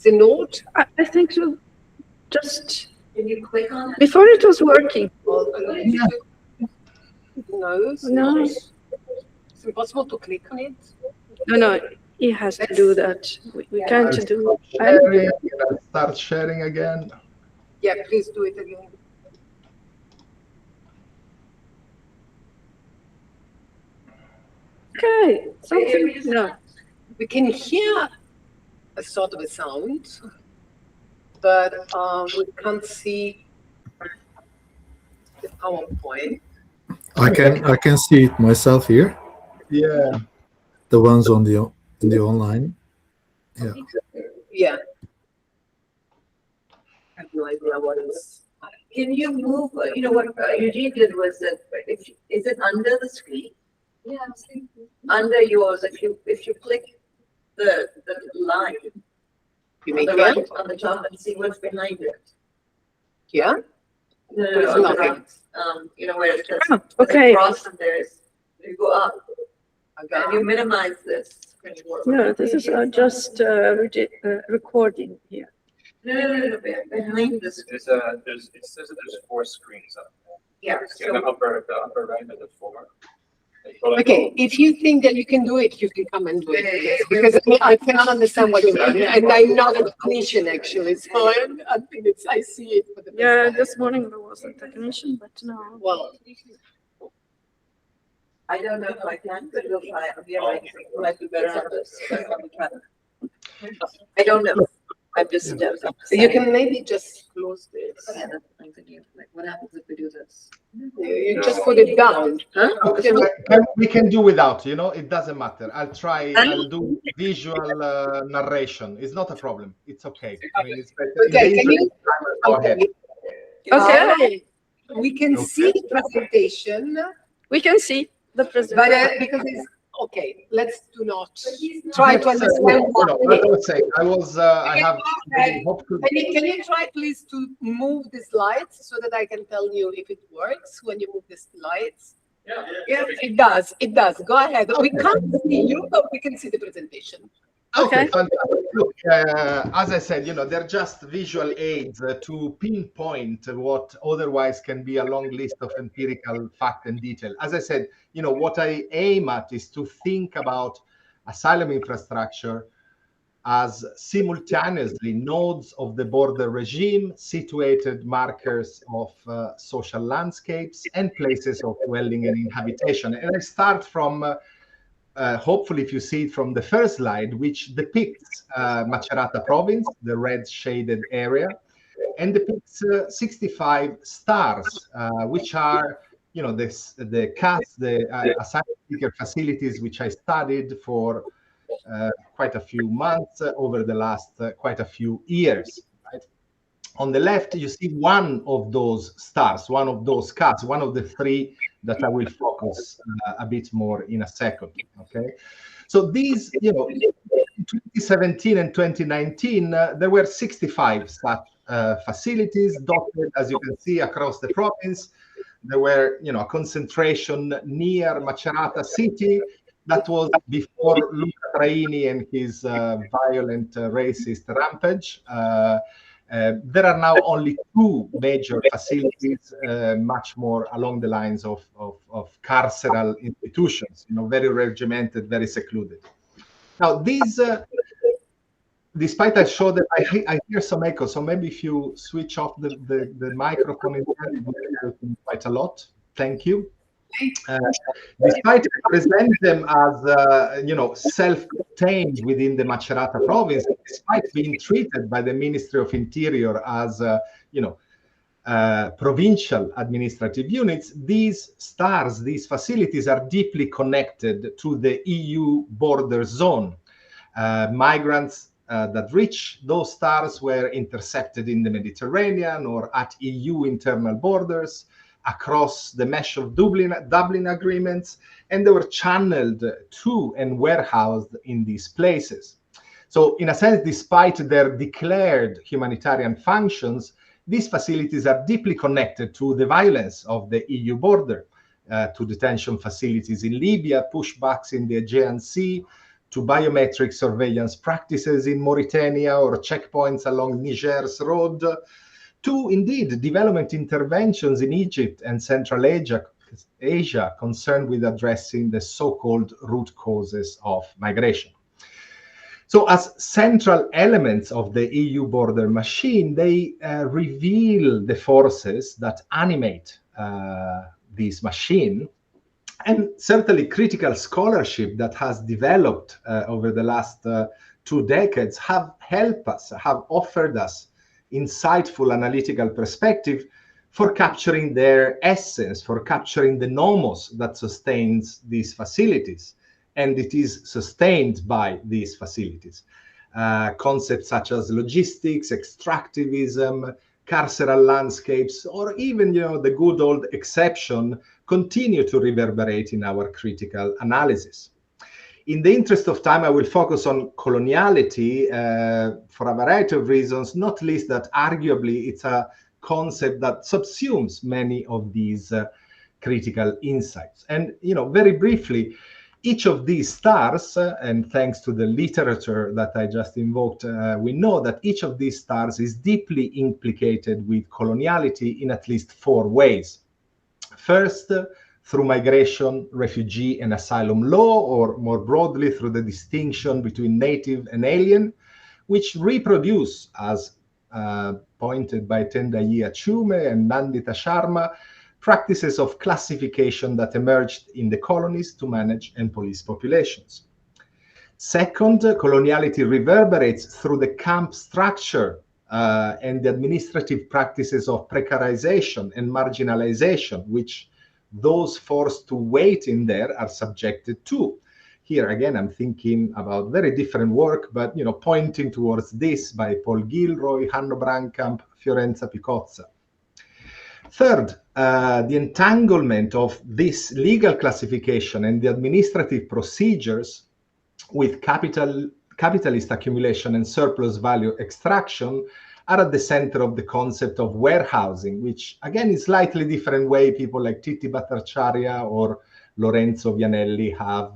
Speaker 12: The note?
Speaker 1: I think so. Just
Speaker 12: Can you click on it?
Speaker 1: before it was working.
Speaker 11: Yeah.
Speaker 12: No. It's impossible to click on it.
Speaker 1: No, he has to do that. We can't do.
Speaker 11: Sharing, I'll start sharing again.
Speaker 12: Yeah, please do it again.
Speaker 1: Okay, something. No.
Speaker 12: We can hear a sort of a sound, but we can't see the PowerPoint.
Speaker 5: I can see it myself here.
Speaker 11: Yeah.
Speaker 5: The ones on the online. Yeah.
Speaker 12: Yeah. I have no idea what is.
Speaker 3: Can you move, you know, what Eugene did was that, is it under the screen?
Speaker 12: Yeah, I'm saying.
Speaker 3: Under yours, if you click the line
Speaker 12: You
Speaker 3: on
Speaker 12: make
Speaker 3: the
Speaker 12: it?
Speaker 3: right on the top and see what's behind it.
Speaker 12: Yeah?
Speaker 3: No,
Speaker 12: It's
Speaker 3: on the
Speaker 12: nothing.
Speaker 3: right. You know where it says
Speaker 1: Oh, okay.
Speaker 3: cross and you go up
Speaker 12: Okay.
Speaker 3: and you minimize this.
Speaker 1: No, this is just recording here.
Speaker 3: No, behind the screen.
Speaker 9: It says that there's 4 screens up.
Speaker 3: Yeah.
Speaker 9: In the upper right of the 4.
Speaker 12: Okay, if you think that you can do it, you can come and do it. Because I cannot understand what you mean. And I'm not a technician actually, so I think I see it for the first
Speaker 1: Yeah,
Speaker 12: time.
Speaker 1: this morning there was a technician, but no.
Speaker 12: Well,
Speaker 3: I don't know if I can, but we'll try it. Yeah, might be better on this. I don't know. I'm just.
Speaker 12: so you can maybe just close this.
Speaker 3: I'm thinking, like, what happens if we do this?
Speaker 12: You just put it down. Huh?
Speaker 11: We can do without, you know, it doesn't matter. I'll try, I'll do visual narration. It's not a problem. It's okay. I mean, it's better.
Speaker 12: Okay, can you?
Speaker 11: Go ahead.
Speaker 1: Okay,
Speaker 12: We can see the presentation,
Speaker 1: we can see the
Speaker 12: but
Speaker 1: presentation.
Speaker 12: because it's, okay, let's do not try to understand.
Speaker 11: I was saying, I have hope to.
Speaker 12: Can you try please to move the slides so that I can tell you if it works when you move the slides? Yeah, it does. It does. Go ahead. We can't see you, but we can see the presentation.
Speaker 11: Okay, fantastic. Look, as I said, you know, they're just visual aids to pinpoint what otherwise can be a long list of empirical fact and detail. As I said, you know, what I aim at is to think about asylum infrastructure as simultaneously nodes of the border regime, situated markers of social landscapes, and places of dwelling and inhabitation. And I start from hopefully, if you see it from the first slide, which depicts Macerata province, the red shaded area, and depicts 65 stars, which are, you know, the CAS, the asylum seeker facilities, which I studied for quite a few months over the last quite a few years. Right? On the left, you see one of those stars, one of those CAS, one of the 3 that I will focus a bit more in a second, okay? So these, you know, in 2017 and 2019, there were 65 such facilities dotted, as you can see, across the province. There were, you know, a concentration near Macerata city. That was before Luca Traini and his violent racist rampage. There are now only 2 major facilities, much more along the lines of carceral institutions, you know, very regimented, very secluded. Now, these, despite I show that I hear some echo, so maybe if you switch off the microphone, it will help me quite a lot. Thank you. Despite I present them as, you know, self-contained within the Macerata province, despite being treated by the Ministry of Interior as, you know, provincial administrative units, these stars, these facilities are deeply connected to the EU border zone. Migrants that reach those stars were intercepted in the Mediterranean or at EU internal borders, across the mesh of Dublin agreements, and they were channeled to and warehoused in these places. So in a sense, despite their declared humanitarian functions, these facilities are deeply connected to the violence of the EU border, to detention facilities in Libya, pushbacks in the Aegean Sea, to biometric surveillance practices in Mauritania or checkpoints along Niger's road, to indeed development interventions in Egypt and Central Asia concerned with addressing the so-called root causes of migration. So as central elements of the EU border machine, they reveal the forces that animate this machine. And certainly critical scholarship that has developed over the last 2 decades have helped us, have offered us insightful analytical perspective for capturing their essence, for capturing the nomos that sustains these facilities. And it is sustained by these facilities. Concepts such as logistics, extractivism, carceral landscapes, or even the good old exception continue to reverberate in our critical analysis. In the interest of time, I will focus on coloniality for a variety of reasons, not least that arguably it's a concept that subsumes many of these critical insights. And very briefly, each of these stars, and thanks to the literature that I just invoked, we know that each of these stars is deeply implicated with coloniality in at least 4 ways. First, through migration, refugee, and asylum law, or more broadly through the distinction between native and alien, which reproduce, as pointed by Tendai Achume and Nandita Sharma, practices of classification that emerged in the colonies to manage and police populations. Second, coloniality reverberates through the camp structure and the administrative practices of precarization and marginalization, which those forced to wait in there are subjected to. Here again, I'm thinking about very different work, but pointing towards this by Paul Gilroy, Hanno Brankamp, Fiorenza Picozza. Third, the entanglement of this legal classification and the administrative procedures with capitalist accumulation and surplus value extraction are at the center of the concept of warehousing, which again is slightly different way people like Titti Bhattacharya or Lorenzo Vianelli have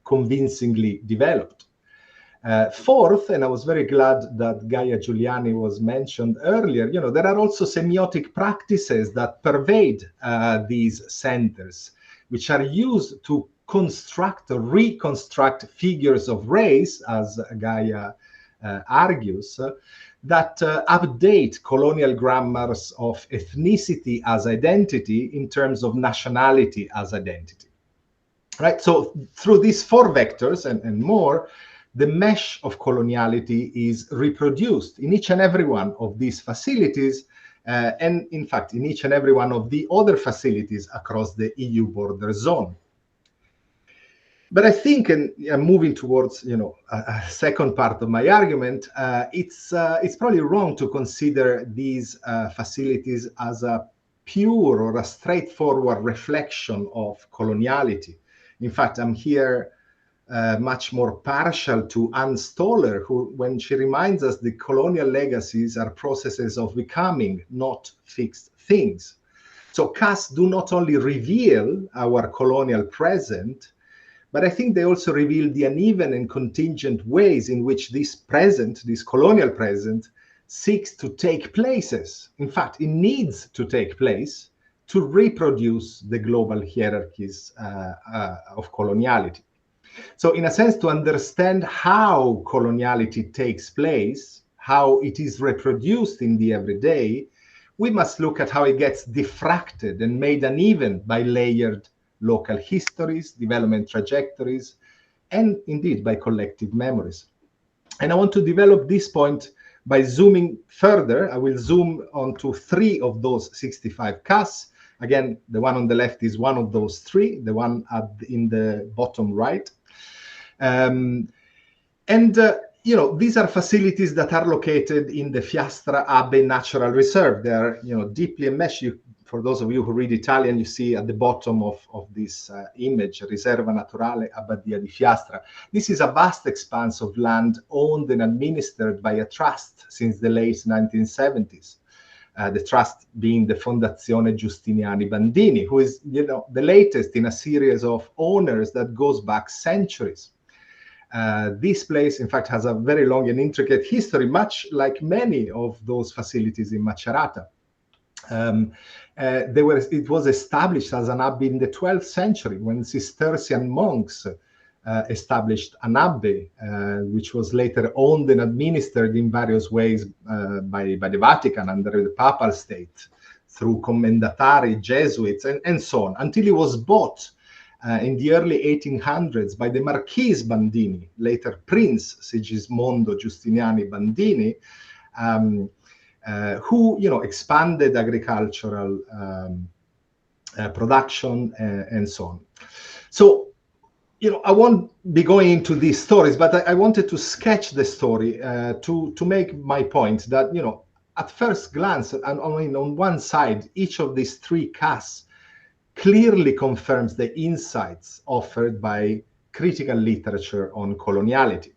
Speaker 11: convincingly developed. Fourth, and I was very glad that Gaia Giuliani was mentioned earlier, there are also semiotic practices that pervade these centers, which are used to construct or reconstruct figures of race, as Gaia argues, that update colonial grammars of ethnicity as identity in terms of nationality as identity. Right? So through these 4 vectors and more, the mesh of coloniality is reproduced in each and every one of these facilities, and in fact, in each and every one of the other facilities across the EU border zone. But I think, and I'm moving towards, a second part of my argument, it's probably wrong to consider these facilities as a pure or a straightforward reflection of coloniality. In fact, I'm here much more partial to Anne Stoller, who, when she reminds us the colonial legacies are processes of becoming, not fixed things. So casts do not only reveal our colonial present, but I think they also reveal the uneven and contingent ways in which this present, this colonial present, seeks to take places. In fact, it needs to take place to reproduce the global hierarchies of coloniality. So in a sense, to understand how coloniality takes place, how it is reproduced in the everyday, we must look at how it gets diffracted and made uneven by layered local histories, development trajectories, and indeed by collective memories. And I want to develop this point By zooming further, I will zoom onto 3 of those 65 CAS. Again, the one on the left is one of those 3, the one in the bottom right. You know, these are facilities that are located in the Fiastra Abbey Natural Reserve. They are, you know, deeply enmeshed. For those of you who read Italian, you see at the bottom of this image, Riserva Naturale Abbadia di Fiastra. This is a vast expanse of land owned and administered by a trust since the late 1970s. The trust being the Fondazione Giustiniani Bandini, who is, you know, the latest in a series of owners that goes back centuries. This place, in fact, has a very long and intricate history, much like many of those facilities in Macerata. It was established as an abbey in the 12th century when Cistercian monks established an abbey, which was later owned and administered in various ways by the Vatican under the Papal State, through commendatari, Jesuits, and so on, until it was bought in the early 1800s by the Marquis Bandini, later Prince Sigismondo Giustiniani Bandini, who, you know, expanded agricultural production and so on. So, you know, I won't be going into these stories, but I wanted to sketch the story to make my point that, you know, at first glance, and on one side, each of these 3 CAS clearly confirms the insights offered by critical literature on coloniality.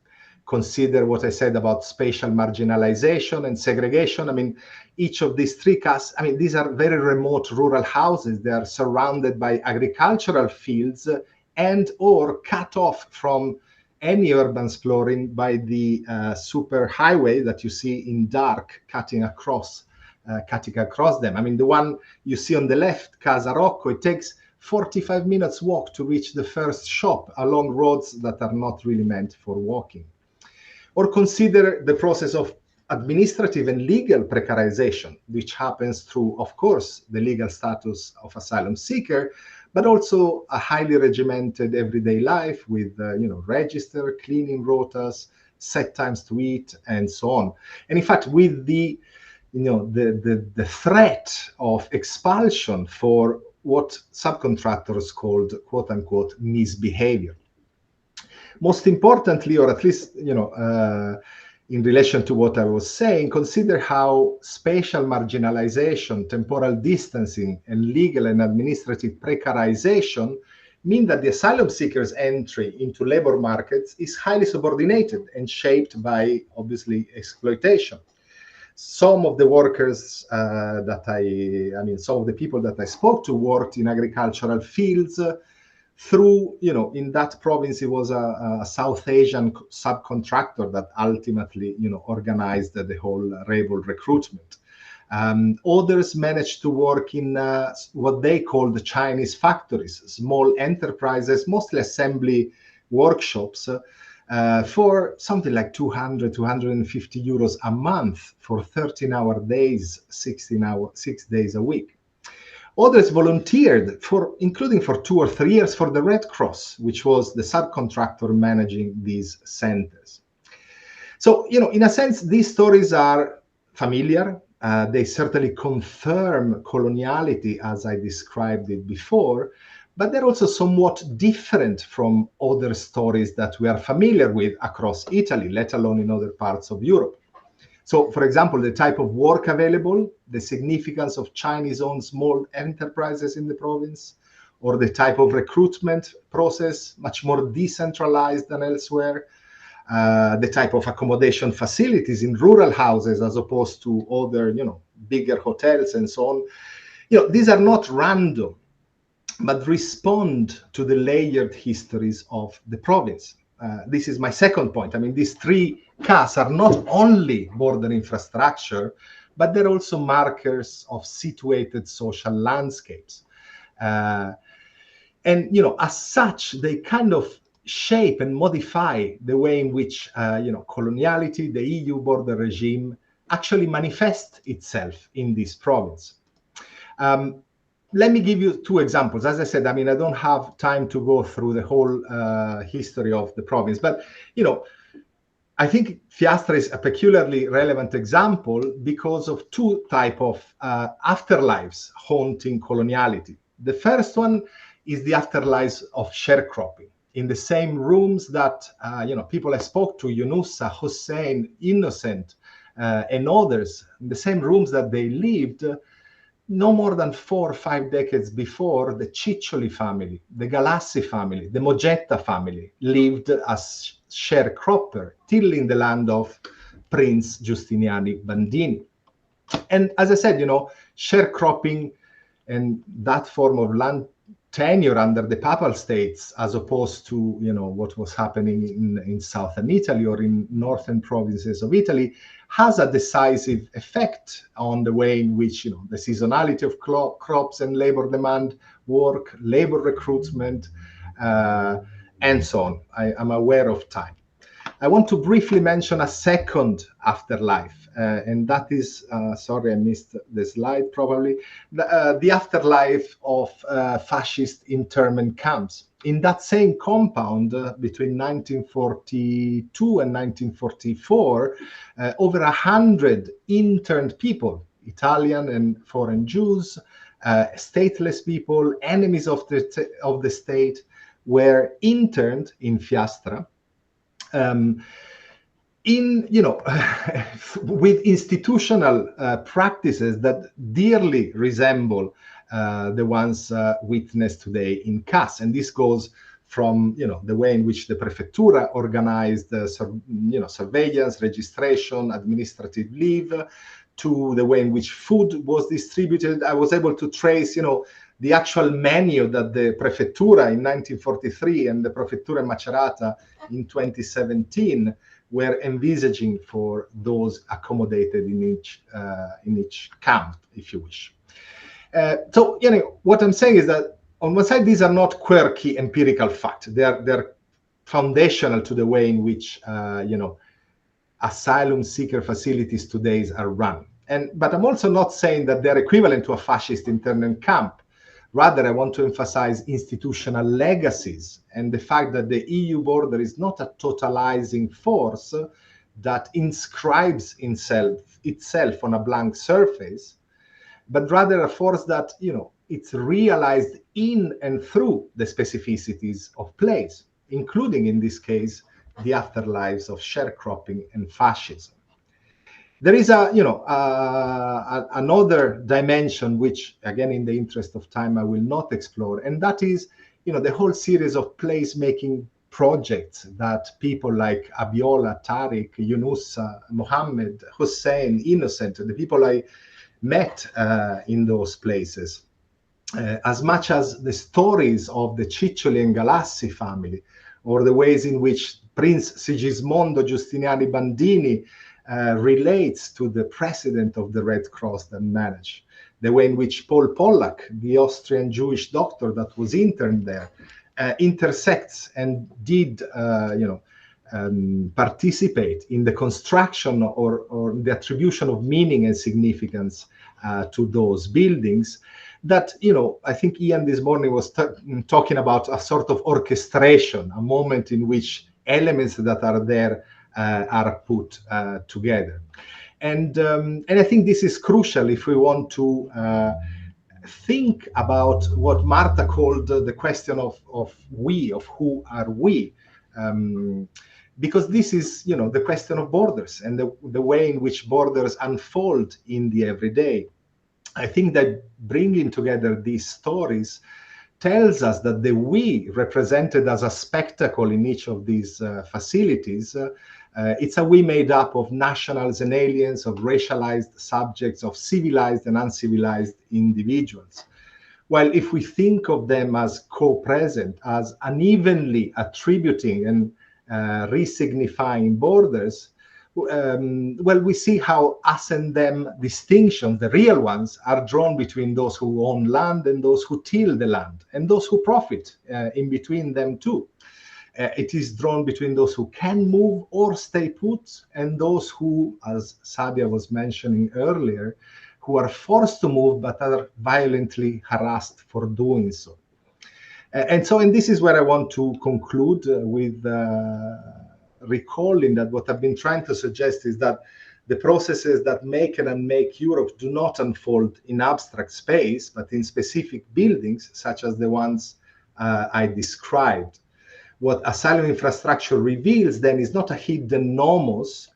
Speaker 11: Consider what I said about spatial marginalization and segregation. I mean, each of these 3 CAS, I mean, these are very remote rural houses. They are surrounded by agricultural fields and or cut off from any urban exploring by the super highway that you see in dark cutting across them. I mean, the one you see on the left, Casa Rocco, it takes 45 minutes walk to reach the first shop along roads that are not really meant for walking. Or consider the process of administrative and legal precarization, which happens through, of course, the legal status of asylum seeker, but also a highly regimented everyday life with, you know, register, cleaning rotas, set times to eat, and so on. And in fact, with the, you know, the threat of expulsion for what subcontractors called, quote unquote, misbehavior. Most importantly, or at least, you know, in relation to what I was saying, consider how spatial marginalization, temporal distancing, and legal and administrative precarization mean that the asylum seekers' entry into labor markets is highly subordinated and shaped by, obviously, exploitation. Some of the workers some of the people that I spoke to worked in agricultural fields, through, you know, in that province, it was a South Asian subcontractor that ultimately, you know, organized the whole rebel recruitment. Others managed to work in what they call the Chinese factories, small enterprises, mostly assembly workshops, for something like 200, 250 euros a month for 13-hour days, 6 days a week. Others volunteered, including for 2 or 3 years, for the Red Cross, which was the subcontractor managing these centers. So, you know, in a sense, these stories are familiar. They certainly confirm coloniality as I described it before, but they're also somewhat different from other stories that we are familiar with across Italy, let alone in other parts of Europe. So, for example, the type of work available, the significance of Chinese-owned small enterprises in the province, or the type of recruitment process, much more decentralized than elsewhere, the type of accommodation facilities in rural houses as opposed to other, you know, bigger hotels and so on. You know, these are not random, but respond to the layered histories of the province. This is my second point. I mean, these 3 CAS are not only border infrastructure, but they're also markers of situated social landscapes. And, you know, as such, they kind of shape and modify the way in which, you know, coloniality, the EU border regime, actually manifests itself in this province. Let me give you 2 examples. As I said, I mean, I don't have time to go through the whole history of the province, but, you know, I think Fiastra is a peculiarly relevant example because of two types of afterlives haunting coloniality. The first one is the afterlives of sharecropping. In the same rooms that people I spoke to, Yunusa, Hussein, Innocent, and others, in the same rooms that they lived, no more than 4 or 5 decades before, the Ciccioli family, the Galassi family, the Mogetta family lived as sharecropper, tilling the land of Prince Giustiniani Bandini. And as I said, sharecropping and that form of land tenure under the Papal States, as opposed to what was happening in southern Italy or in northern provinces of Italy, has a decisive effect on the way in which the seasonality of crops and labor demand work, labor recruitment, and so on. I'm aware of time. I want to briefly mention a second afterlife, and that is, sorry, I missed the slide probably, the afterlife of fascist internment camps. In that same compound, between 1942 and 1944, over 100 interned people, Italian and foreign Jews, stateless people, enemies of the state, were interned in Fiastra, with institutional practices that dearly resemble the ones witnessed today in CAS. And this goes from the way in which the Prefettura organized surveillance, registration, administrative leave, to the way in which food was distributed. I was able to trace the actual menu that the Prefettura in 1943 and the Prefettura Macerata in 2017 were envisaging for those accommodated in each camp, if you wish. So what I'm saying is that on one side, these are not quirky empirical facts. They're foundational to the way in which asylum seeker facilities today are run. But I'm also not saying that they're equivalent to a fascist internment camp. Rather, I want to emphasize institutional legacies and the fact that the EU border is not a totalizing force that inscribes itself on a blank surface, but rather a force that, it's realized in and through the specificities of place, including, in this case, the afterlives of sharecropping and fascism. There is another dimension which, again, in the interest of time, I will not explore, and that is, the whole series of place-making projects that people like Abiola, Tariq, Yunusa, Mohammed, Hussein, Innocent, the people I met in those places, as much as the stories of the Ciccioli and Galassi family, or the ways in which Prince Sigismondo Giustiniani Bandini relates to the president of the Red Cross that managed, the way in which Paul Pollack, the Austrian Jewish doctor that was interned there, intersects and did participate in the construction or the attribution of meaning and significance to those buildings. That, I think Iain this morning was talking about a sort of orchestration, a moment in which elements that are there are put together. And I think this is crucial if we want to think about what Marta called the question of we, of who are we. Because this is, the question of borders and the way in which borders unfold in the everyday. I think that bringing together these stories tells us that the we represented as a spectacle in each of these facilities, it's a we made up of nationals and aliens, of racialized subjects, of civilized and uncivilized individuals. While if we think of them as co-present, as unevenly attributing and re-signifying borders, well, we see how us and them distinctions, the real ones, are drawn between those who own land and those who till the land, and those who profit in between them too. It is drawn between those who can move or stay put, and those who, as Sadia was mentioning earlier, who are forced to move but are violently harassed for doing so. And this is where I want to conclude with recalling that what I've been trying to suggest is that the processes that make and unmake Europe do not unfold in abstract space, but in specific buildings, such as the ones I described. What asylum infrastructure reveals then is not a hidden nomos,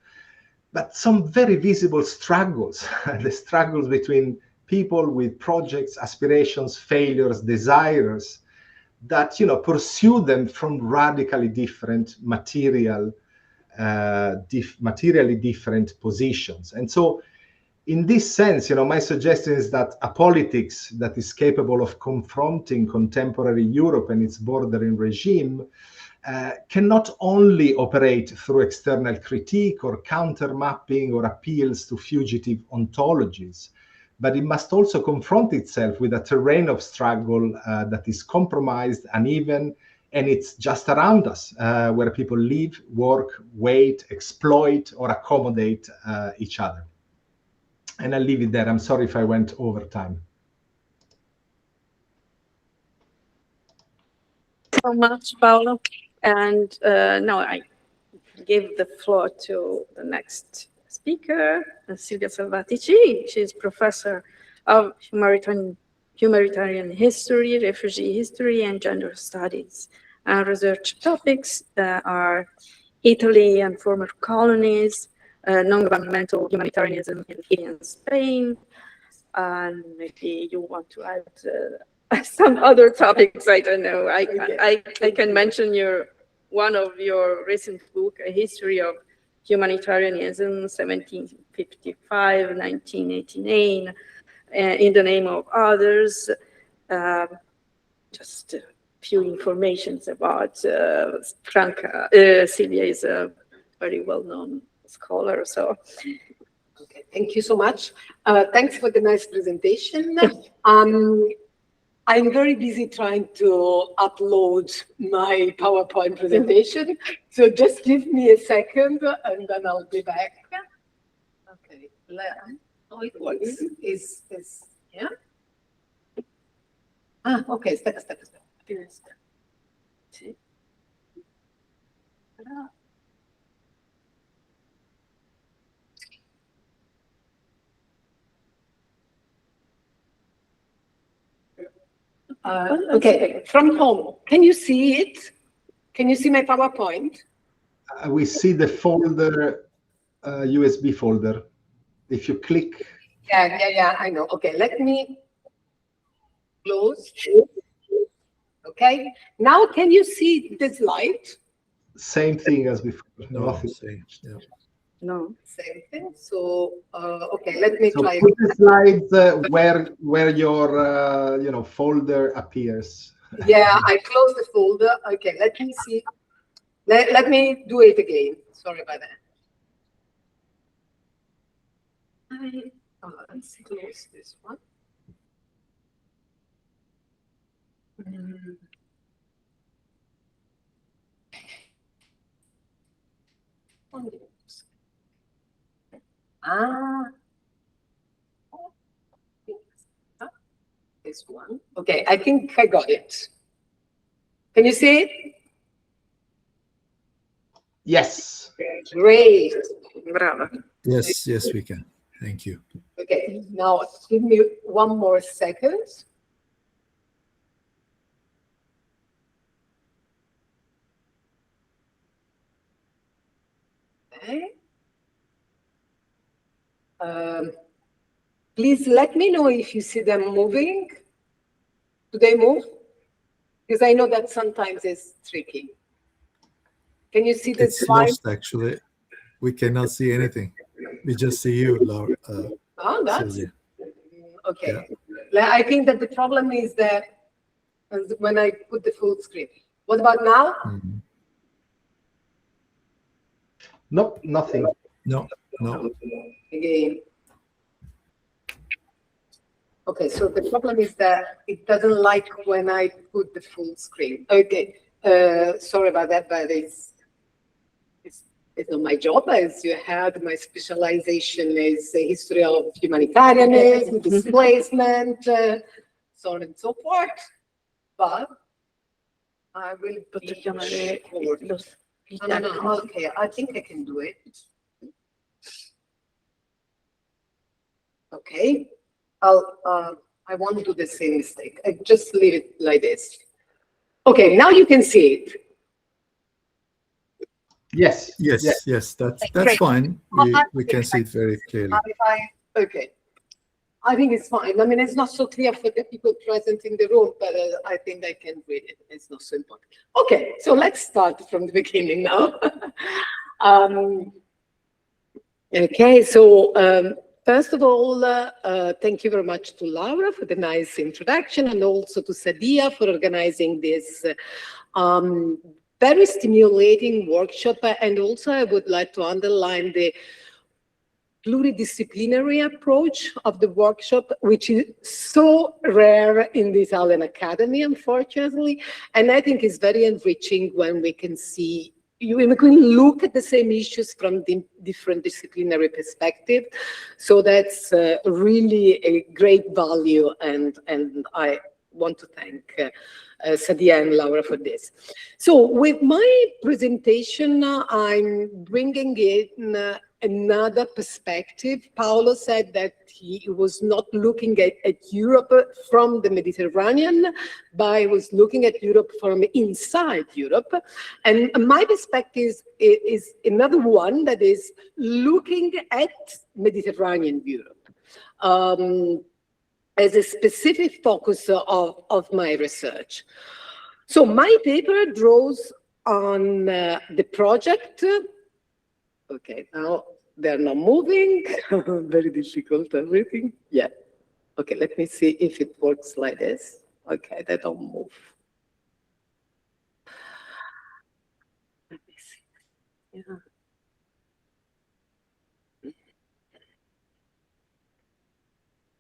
Speaker 11: but some very visible struggles, the struggles between people with projects, aspirations, failures, desires, that pursue them from radically different materially different positions. And so in this sense, my suggestion is that a politics that is capable of confronting contemporary Europe and its bordering regime can not only operate through external critique or counter-mapping or appeals to fugitive ontologies, but it must also confront itself with a terrain of struggle that is compromised, uneven, and it's just around us, where people live, work, wait, exploit, or accommodate each other. And I'll leave it there. I'm sorry if I went over time.
Speaker 1: So much, Paolo. And now I give the floor to the next speaker, Silvia Salvatici. She's professor of humanitarian history, refugee history, and gender studies. Research topics are Italy and former colonies, non-governmental humanitarianism in Spain, and maybe you want to add some other topics. I don't know. I can mention one of your recent book, A History of Humanitarianism, 1755, 1989, in the name of others. Just a few informations about Franca. Silvia is a very well-known scholar. So,
Speaker 12: okay, thank you so much. Thanks for the nice presentation. I'm very busy trying to upload my PowerPoint presentation, so just give me a second and then I'll be back. Okay, how it works is yeah. Okay, step. Okay, from home, can you see it? Can you see my PowerPoint?
Speaker 11: We see the folder, USB folder. If you click.
Speaker 12: Yeah, I know. Okay, let me close. Okay, now can you see the slide?
Speaker 11: Same thing as before. Nothing.
Speaker 5: Same. Yeah.
Speaker 12: No, same thing. So, okay, let me try.
Speaker 11: Put the slides where your folder appears.
Speaker 12: Yeah, I closed the folder. Okay, let me see. Let me do it again. Sorry about that. Let's close this one. This one. Okay, I think I got it. Can you see it?
Speaker 11: Yes.
Speaker 12: Great. Bravo.
Speaker 5: Yes, we can. Thank you.
Speaker 12: Okay, now give me one more second. Okay. Please let me know if you see them moving. Do they move? Because I know that sometimes it's tricky. Can you see the slide?
Speaker 5: It's lost, actually. We cannot see anything. We just see you, Laura.
Speaker 12: That's
Speaker 5: Silvia.
Speaker 12: okay. Yeah. I think that the problem is that when I put the full screen. What about now?
Speaker 5: Mm-hmm.
Speaker 11: Nope, nothing.
Speaker 5: No.
Speaker 12: Again. Okay, so the problem is that it doesn't like when I put the full screen. Okay, sorry about that, but it's not my job. As you heard, my specialization is the history of humanitarianism, displacement, so on and so forth. But I will be No, okay, I think I can do it. Okay, I won't do the same mistake. I just leave it like this. Okay, now you can see it.
Speaker 11: Yes.
Speaker 5: Yes, that's fine. We can see it very clearly.
Speaker 12: Okay. I think it's fine. I mean, it's not so clear for the people present in the room, but I think I can read it. It's not so important. Okay, so let's start from the beginning now. Okay, so first of all, thank you very much to Laura for the nice introduction, and also to Sadia for organizing this very stimulating workshop. And also I would like to underline the pluridisciplinary approach of the workshop, which is so rare in the Italian Academy, unfortunately. And I think it's very enriching when we can see, we can look at the same issues from the different disciplinary perspective. So that's really a great value, and I want to thank Sadia and Laura for this. So with my presentation, I'm bringing in another perspective. Paolo said that he was not looking at Europe from the Mediterranean, but he was looking at Europe from inside Europe. And my perspective is another one that is looking at Mediterranean Europe as a specific focus of my research. So my paper draws on the project. Okay, now they're not moving. Very difficult, everything. Yeah. Okay, let me see if it works like this. Okay, they don't move. Let me see. Yeah.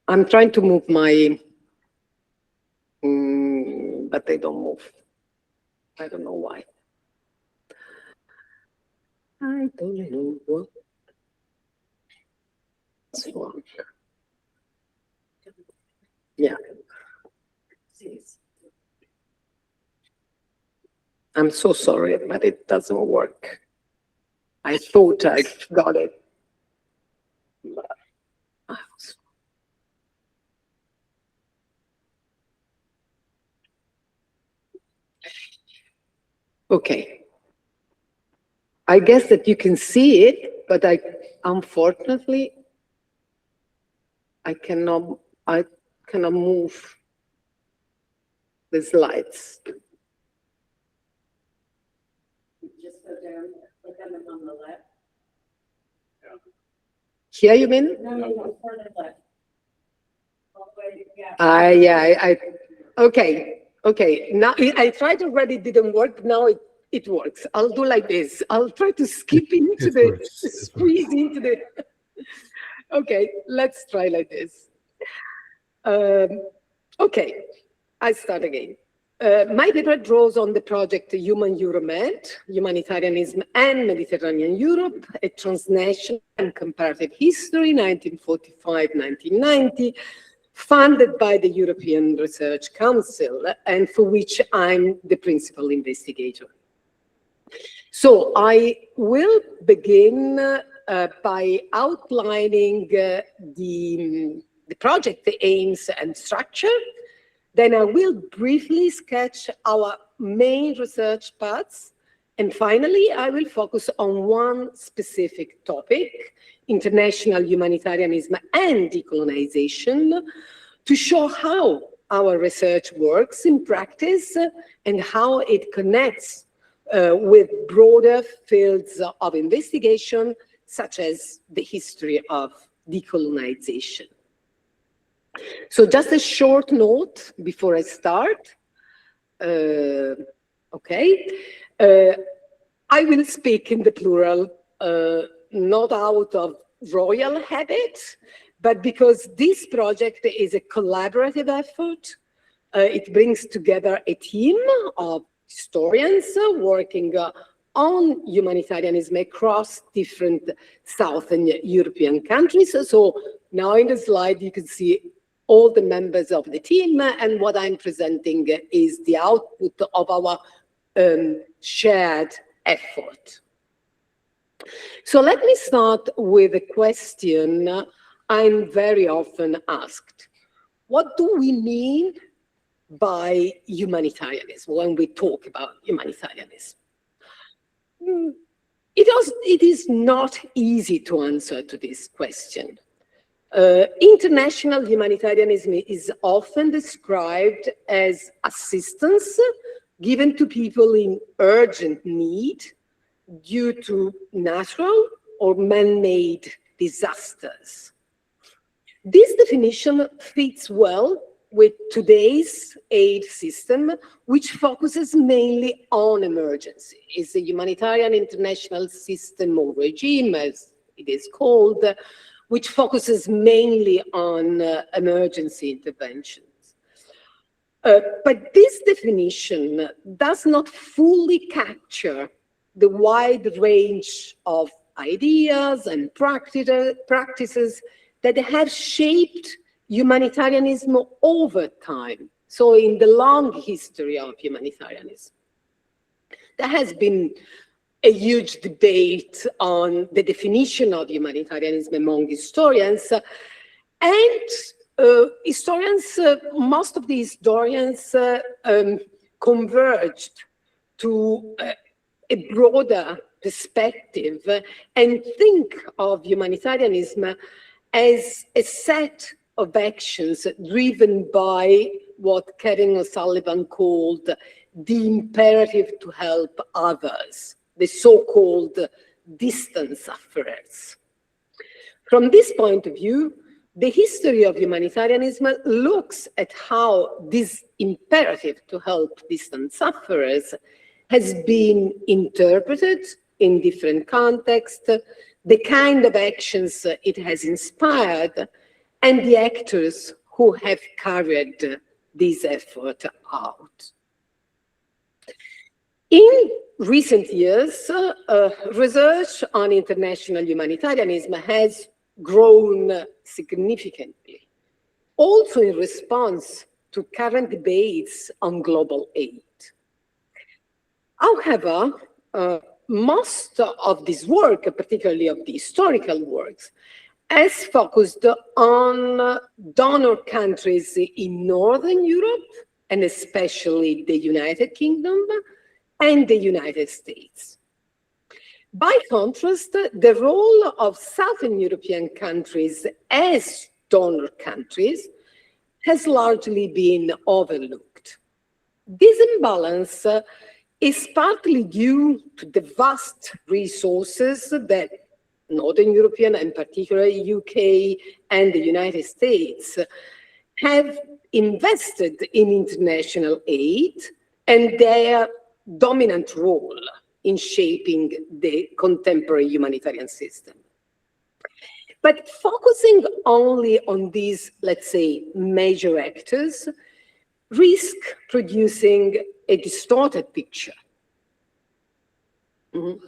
Speaker 12: I'm trying to move my, but they don't move. I don't know why. I don't know what. Yeah. I'm so sorry, but it doesn't work. I thought I got it. Okay. I guess that you can see it, but unfortunately, I cannot move the slides. Just put them on the left. Here, you mean? No, further left. Yeah. Okay. Now I tried already, it didn't work. Now it works. I'll do like this. I'll try to skip into squeeze into the. Okay, let's try like this. Okay, I start again. My paper draws on the project Human Euromed, Humanitarianism and Mediterranean Europe, a transnational and comparative history, 1945-1990, funded by the European Research Council, and for which I'm the principal investigator. So I will begin by outlining the project, the aims and structure. Then I will briefly sketch our main research paths. And finally, I will focus on one specific topic, international humanitarianism and decolonization, to show how our research works in practice and how it connects with broader fields of investigation, such as the history of decolonization. So just a short note before I start. Okay. I will speak in the plural, not out of royal habit, but because this project is a collaborative effort. It brings together a team of historians working on humanitarianism across different Southern European countries. So now in the slide, you can see all the members of the team, and what I'm presenting is the output of our shared effort. So let me start with a question I'm very often asked. What do we mean by humanitarianism when we talk about humanitarianism? It is not easy to answer to this question. International humanitarianism is often described as assistance given to people in urgent need due to natural or man-made disasters. This definition fits well with today's aid system, which focuses mainly on emergency. It's a humanitarian international system or regime, as it is called, which focuses mainly on emergency interventions. But this definition does not fully capture the wide range of ideas and practices that have shaped humanitarianism over time. So in the long history of humanitarianism, there has been a huge debate on the definition of humanitarianism among historians. And historians, most of the historians converged to a broader perspective and think of humanitarianism as a set of actions driven by what Karen O'Sullivan called the imperative to help others, the so-called distant sufferers. From this point of view, the history of humanitarianism looks at how this imperative to help distant sufferers has been interpreted in different contexts, the kind of actions it has inspired, and the actors who have carried this effort out. In recent years, research on international humanitarianism has grown significantly, also in response to current debates on global aid. However, most of this work, particularly of the historical works, has focused on donor countries in Northern Europe, and especially the United Kingdom and the United States. By contrast, the role of Southern European countries as donor countries has largely been overlooked. This imbalance is partly due to the vast resources that Northern European, and particularly UK and the United States, have invested in international aid and their dominant role in shaping the contemporary humanitarian system. But focusing only on these, let's say, major actors, risk producing a distorted picture. On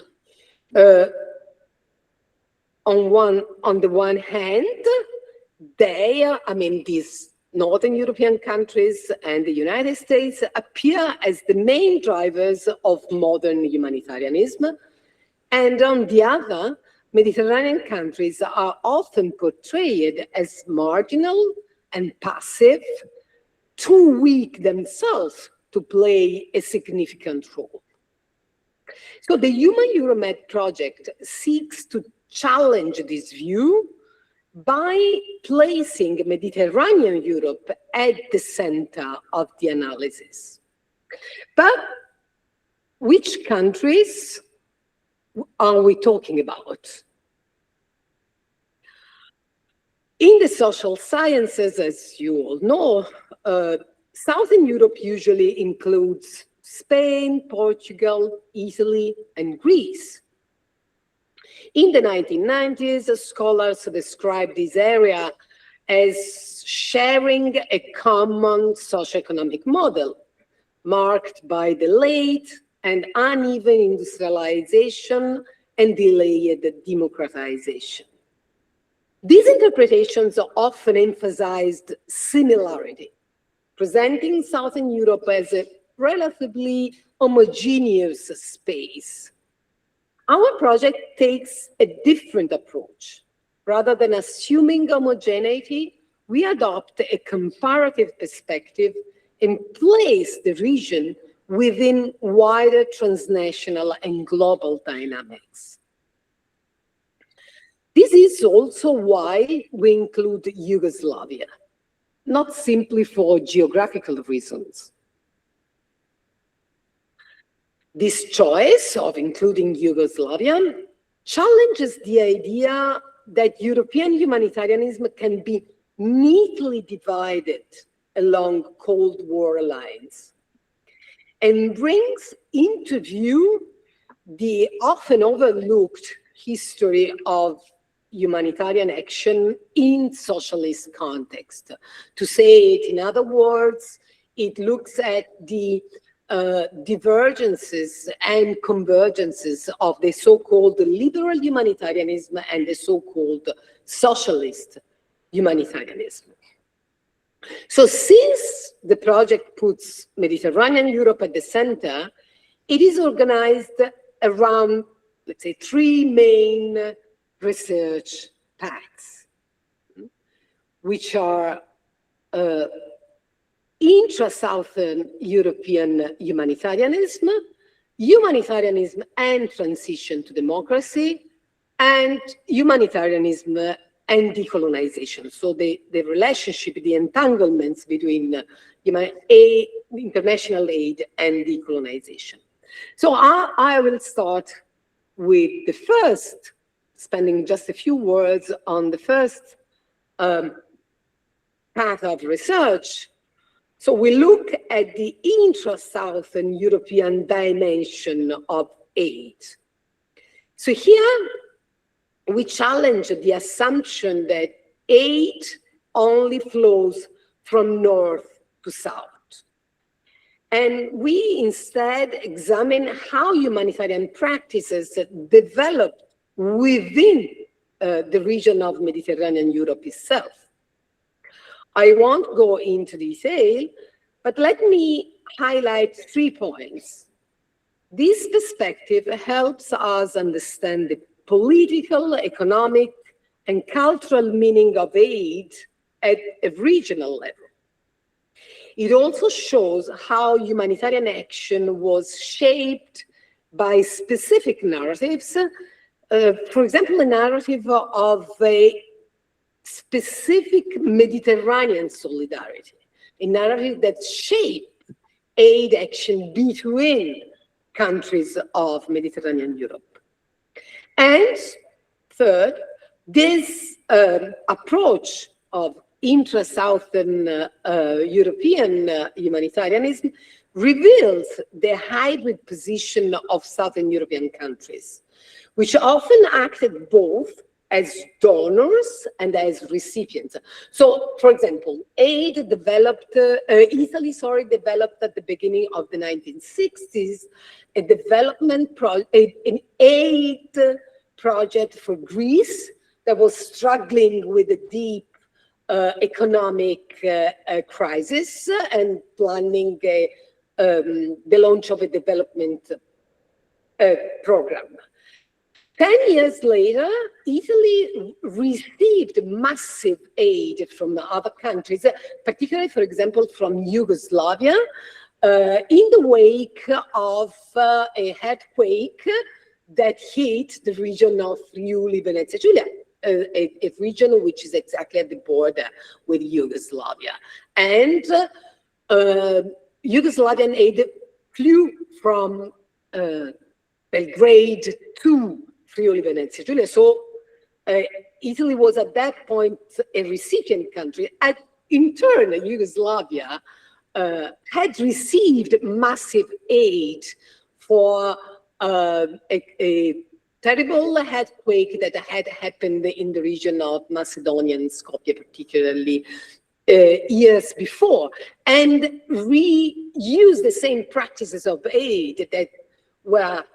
Speaker 12: the one hand, these Northern European countries and the United States appear as the main drivers of modern humanitarianism. And on the other, Mediterranean countries are often portrayed as marginal and passive, too weak themselves to play a significant role. So the Human Euromed project seeks to challenge this view by placing Mediterranean Europe at the center of the analysis. But which countries are we talking about? In the social sciences, as you all know, Southern Europe usually includes Spain, Portugal, Italy, and Greece. In the 1990s, scholars described this area as sharing a common socioeconomic model, marked by the late and uneven industrialization and delayed democratization. These interpretations often emphasized similarity, presenting Southern Europe as a relatively homogeneous space, Our project takes a different approach. Rather than assuming homogeneity, we adopt a comparative perspective and place the region within wider transnational and global dynamics. This is also why we include Yugoslavia, not simply for geographical reasons. This choice of including Yugoslavia challenges the idea that European humanitarianism can be neatly divided along Cold War lines and brings into view the often overlooked history of humanitarian action in socialist context. To say it in other words, it looks at the divergences and convergences of the so-called liberal humanitarianism and the so-called socialist humanitarianism. So since the project puts Mediterranean Europe at the center, it is organized around, let's say, three main research paths, which are intra-Southern European humanitarianism, humanitarianism and transition to democracy, and humanitarianism and decolonization. So the relationship, the entanglements between international aid and decolonization. So I will start with the first, spending just a few words on the first path of research. So we look at the intra-Southern European dimension of aid. So here we challenge the assumption that aid only flows from north to south. And we instead examine how humanitarian practices develop within the region of Mediterranean Europe itself. I won't go into detail, but let me highlight 3 points. This perspective helps us understand the political, economic, and cultural meaning of aid at a regional level. It also shows how humanitarian action was shaped by specific narratives. For example, a narrative of a specific Mediterranean solidarity, a narrative that shaped aid action between countries of Mediterranean Europe. And third, this approach of intra-Southern European humanitarianism reveals the hybrid position of Southern European countries, which often acted both as donors and as recipients. So, for example, Italy developed at the beginning of the 1960s a an aid project for Greece that was struggling with a deep economic crisis and planning the launch of a development program. 10 years later, Italy received massive aid from other countries, particularly, for example, from Yugoslavia, in the wake of a earthquake that hit the region of Friuli-Venezia Giulia, a region which is exactly at the border with Yugoslavia. And Yugoslavian aid flew from Belgrade to Friuli-Venezia Giulia. So Italy was at that point a recipient country. And in turn, Yugoslavia had received massive aid for a terrible earthquake that had happened in the region of Macedonia and Skopje, particularly years before, and reused the same practices of aid that were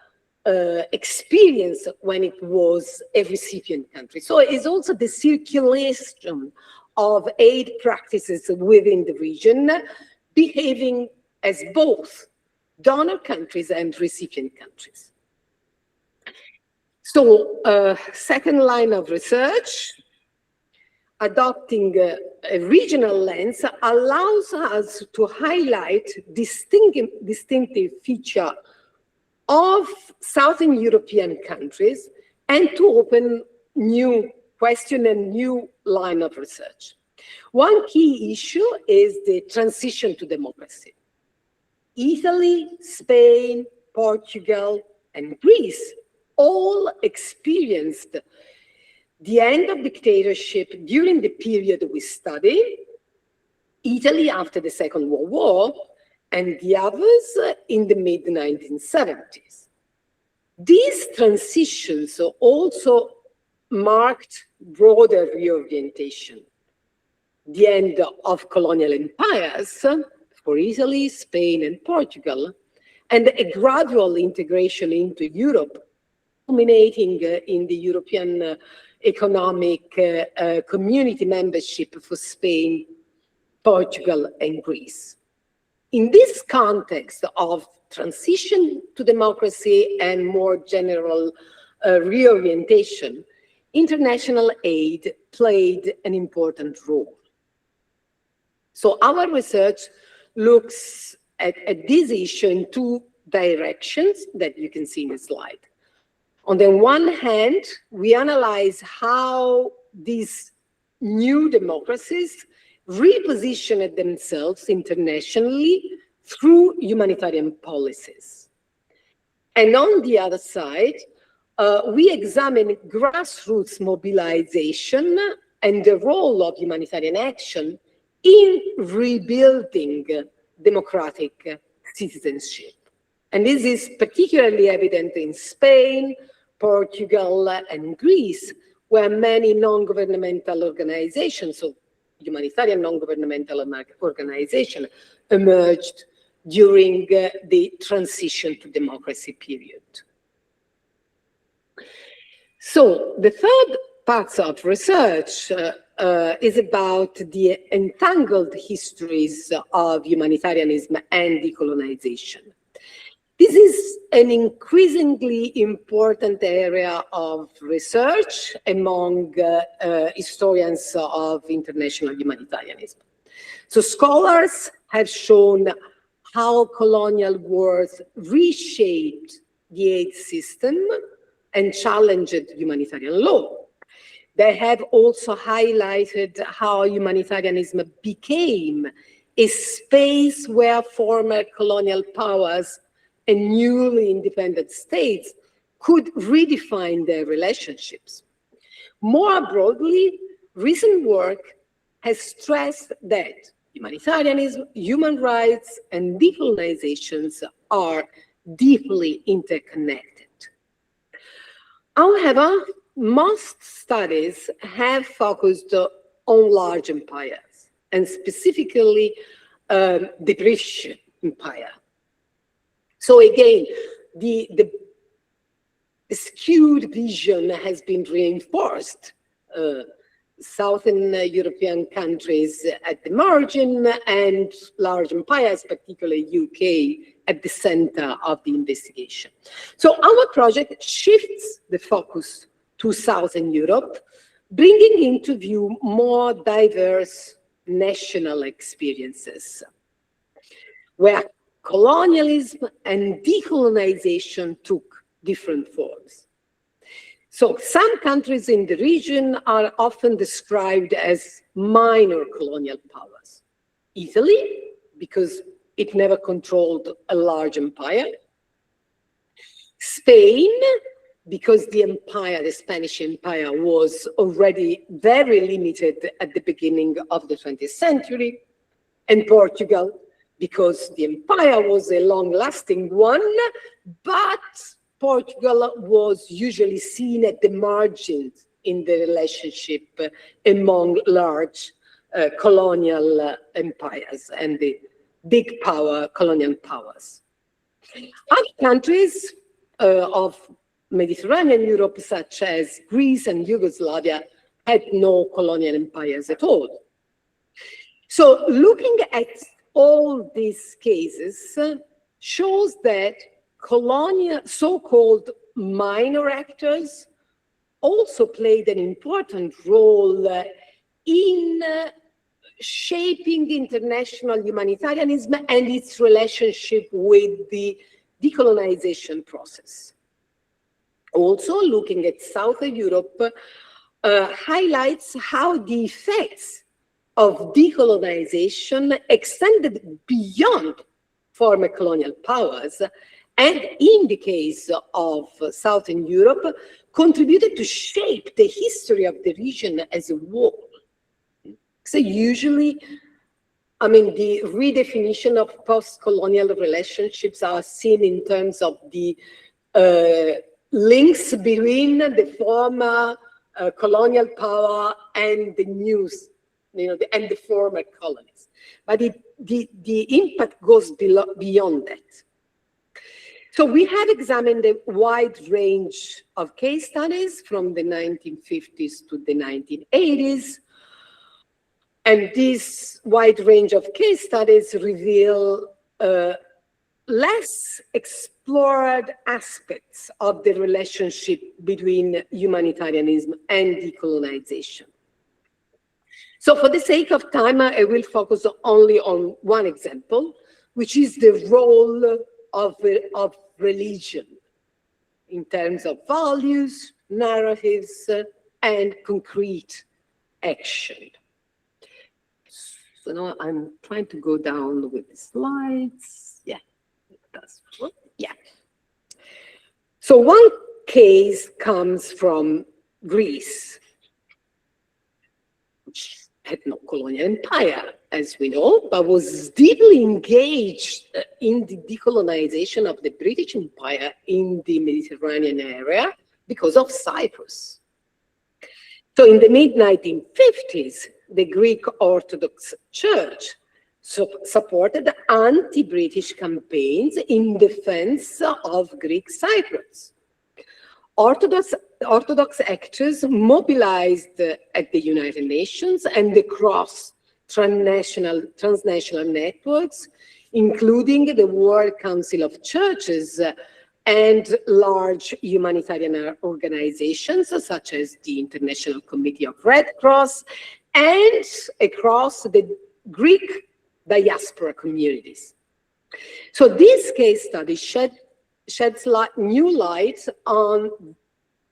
Speaker 12: experienced when it was a recipient country. So it's also the circulation of aid practices within the region, behaving as both donor countries and recipient countries. So second line of research, adopting a regional lens allows us to highlight distinctive feature of Southern European countries and to open new question and new line of research. One key issue is the transition to democracy. Italy, Spain, Portugal, and Greece all experienced the end of dictatorship during the period we study, Italy after the Second World War, and the others in the mid-1970s. These transitions also marked broader reorientation. The end of colonial empires for Italy, Spain, and Portugal, and a gradual integration into Europe, culminating in the European Economic Community membership for Spain, Portugal, and Greece. In this context of transition to democracy and more general reorientation, international aid played an important role. So our research looks at this issue in two directions that you can see in the slide. On the one hand, we analyze how these new democracies repositioned themselves internationally through humanitarian policies. And on the other side, we examine grassroots mobilization and the role of humanitarian action in rebuilding democratic citizenship. And this is particularly evident in Spain, Portugal, and Greece, where many non-governmental organizations, so humanitarian non-governmental organizations, emerged during the transition to democracy period. So the third part of research is about the entangled histories of humanitarianism and decolonization. This is an increasingly important area of research among historians of international humanitarianism. So scholars have shown how colonial wars reshaped the aid system and challenged humanitarian law. They have also highlighted how humanitarianism became a space where former colonial powers and newly independent states could redefine their relationships. More broadly, recent work has stressed that humanitarianism, human rights, and decolonizations are deeply interconnected. However, most studies have focused on large empires, and specifically the British Empire. So again, the skewed vision has been reinforced. Southern European countries at the margin and large empires, particularly UK, at the center of the investigation. So our project shifts the focus to Southern Europe, bringing into view more diverse national experiences, where colonialism and decolonization took different forms. So some countries in the region are often described as minor colonial powers. Italy, because it never controlled a large empire. Spain, because the empire, the Spanish Empire, was already very limited at the beginning of the 20th century. And Portugal, because the empire was a long-lasting one, but Portugal was usually seen at the margins in the relationship among large colonial empires and the big power, colonial powers. Other countries of Mediterranean Europe, such as Greece and Yugoslavia, had no colonial empires at all. So looking at all these cases shows that so-called minor actors also played an important role in shaping international humanitarianism and its relationship with the decolonization process. Also, looking at Southern Europe highlights how the effects of decolonization extended beyond former colonial powers, and in the case of Southern Europe, contributed to shape the history of the region as a whole. So usually, I mean, the redefinition of post-colonial relationships are seen in terms of the links between the former colonial power and the new, and the former colonies. But the impact goes beyond that. So we have examined a wide range of case studies from the 1950s to the 1980s. And this wide range of case studies reveal less explored aspects of the relationship between humanitarianism and decolonization. So for the sake of time, I will focus only on one example, which is the role of religion in terms of values, narratives, and concrete action. So now I'm trying to go down with the slides. Yeah, it does. Yeah. So one case comes from Greece, which had no colonial empire, as we know, but was deeply engaged in the decolonization of the British Empire in the Mediterranean area because of Cyprus. So in the mid-1950s, the Greek Orthodox Church supported anti-British campaigns in defense of Greek Cyprus. Orthodox actors mobilized at the United Nations and across transnational networks, including the World Council of Churches and large humanitarian organizations such as the International Committee of Red Cross, and across the Greek diaspora communities. So this case study sheds new light on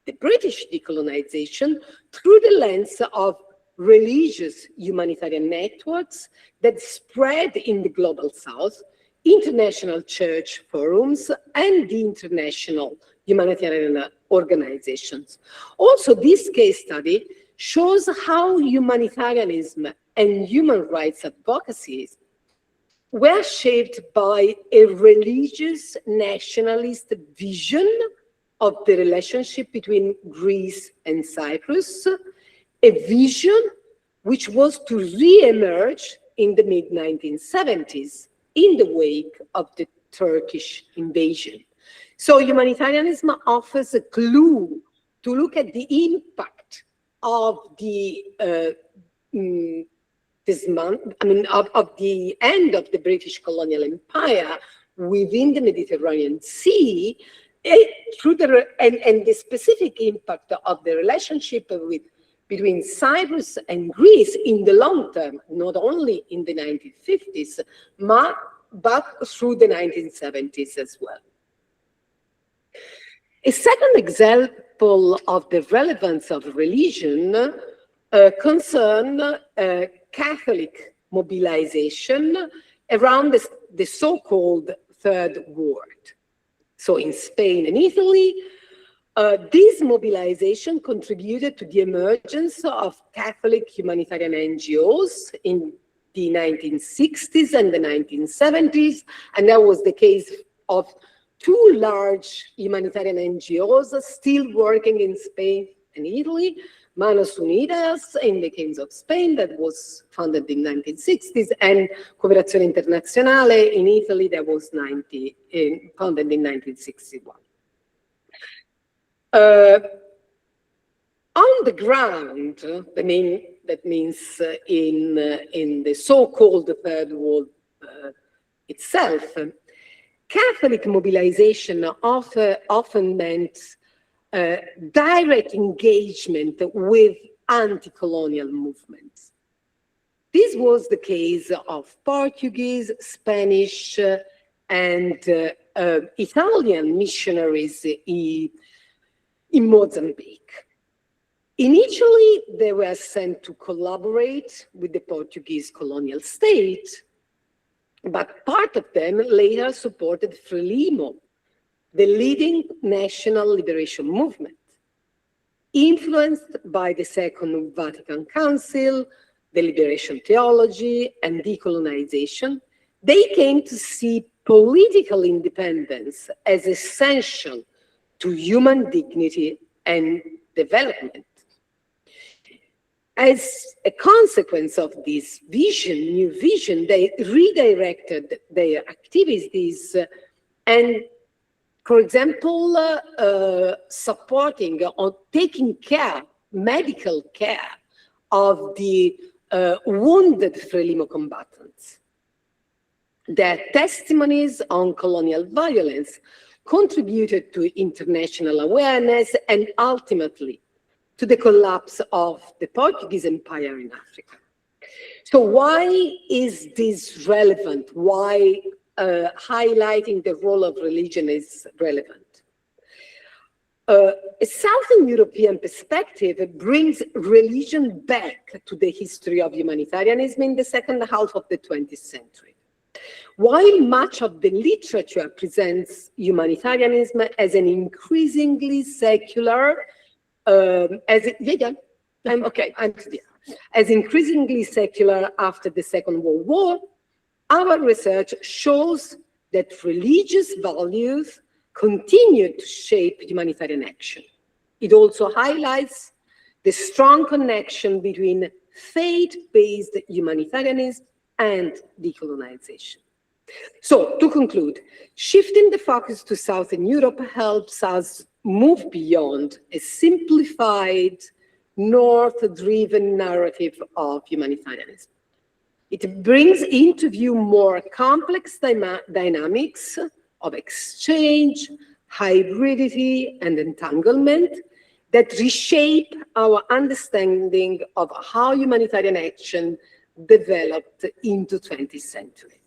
Speaker 12: the British decolonization through the lens of religious humanitarian networks that spread in the global south, international church forums, and the international humanitarian organizations. Also, this case study shows how humanitarianism and human rights advocacy were shaped by a religious nationalist vision of the relationship between Greece and Cyprus, a vision which was to re-emerge in the mid-1970s in the wake of the Turkish invasion. So humanitarianism offers a clue to look at the impact of the of the end of the British colonial empire within the Mediterranean Sea, through and the specific impact of the relationship between Cyprus and Greece in the long term, not only in the 1950s, but through the 1970s as well. A second example of the relevance of religion concern Catholic mobilization around the so-called Third World. So in Spain and Italy, this mobilization contributed to the emergence of Catholic humanitarian NGOs in the 1960s and the 1970s, and that was the case of two large humanitarian NGOs still working in Spain and Italy, Manos Unidas in the case of Spain, that was founded in 1960s, and Cooperazione Internazionale in Italy, that was founded in 1961. On the ground, that means in the so-called Third World itself, Catholic mobilization often meant direct engagement with anti-colonial movements. This was the case of Portuguese, Spanish, and Italian missionaries in Mozambique. Initially, they were sent to collaborate with the Portuguese colonial state, but part of them later supported Frelimo, the leading national liberation movement. Influenced by the Second Vatican Council, the liberation theology, and decolonization, they came to see political independence as essential to human dignity and development. As a consequence of this vision, new vision, they redirected their activities and, for example, supporting or taking care, medical care of the wounded Frelimo combatants. Their testimonies on colonial violence contributed to international awareness and ultimately to the collapse of the Portuguese Empire in Africa. So why is this relevant? Why highlighting the role of religion is relevant? A Southern European perspective brings religion back to the history of humanitarianism in the second half of the 20th century. While much of the literature presents humanitarianism as an increasingly secular, as increasingly secular after the Second World War, our research shows that religious values continue to shape humanitarian action. It also highlights the strong connection between faith-based humanitarianism and decolonization. So, to conclude, shifting the focus to Southern Europe helps us move beyond a simplified, north-driven narrative of humanitarianism. It brings into view more complex dynamics of exchange, hybridity, and entanglement that reshape our understanding of how humanitarian action developed into the 20th century.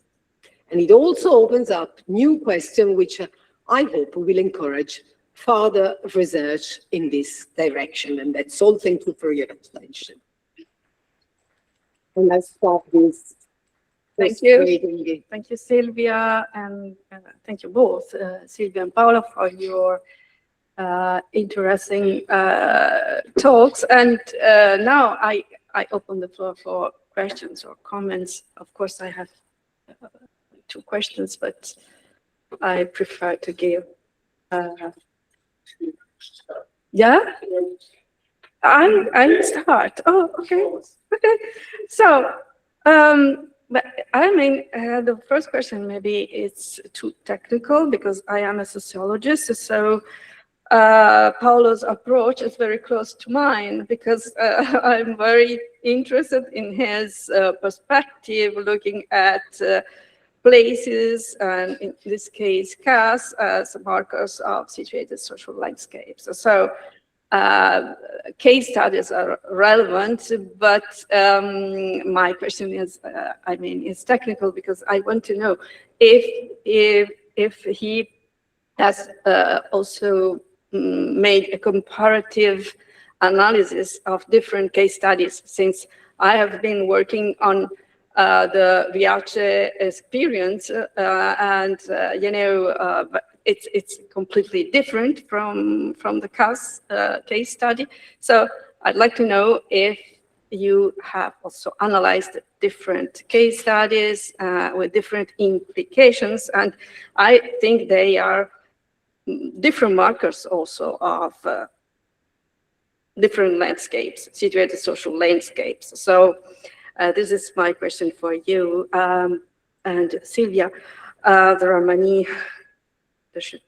Speaker 12: And it also opens up new questions which I hope will encourage further research in this direction. And that's all. Thank you for your attention. And let's start this.
Speaker 1: Thank you. Thank you, Silvia, and thank you both, Silvia and Paola, for your interesting talks. And now I open the floor for questions or comments. Of course, I have 2 questions, but I prefer to give. Yeah, I start. Oh, okay, okay. So, but I mean, the first question maybe it's too technical because I am a sociologist. So Paolo's approach is very close to mine because I'm very interested in his perspective, looking at places, and in this case, caste, as markers of situated social landscapes. So case studies are relevant, but my question is, is technical because I want to know if he has also made a comparative analysis of different case studies, since I have been working on the Riace experience, and it's completely different from the CAS case study. So I'd like to know if you have also analyzed different case studies with different implications, and I think they are different markers also of different landscapes, situated social landscapes. So this is my question for you. And Silvia, there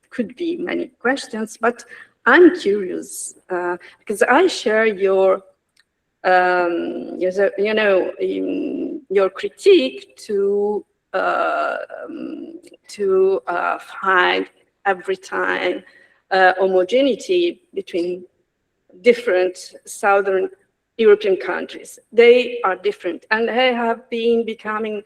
Speaker 1: could be many questions, but I'm curious because I share your, your critique to find every time homogeneity between different Southern European countries. They are different, and they have been becoming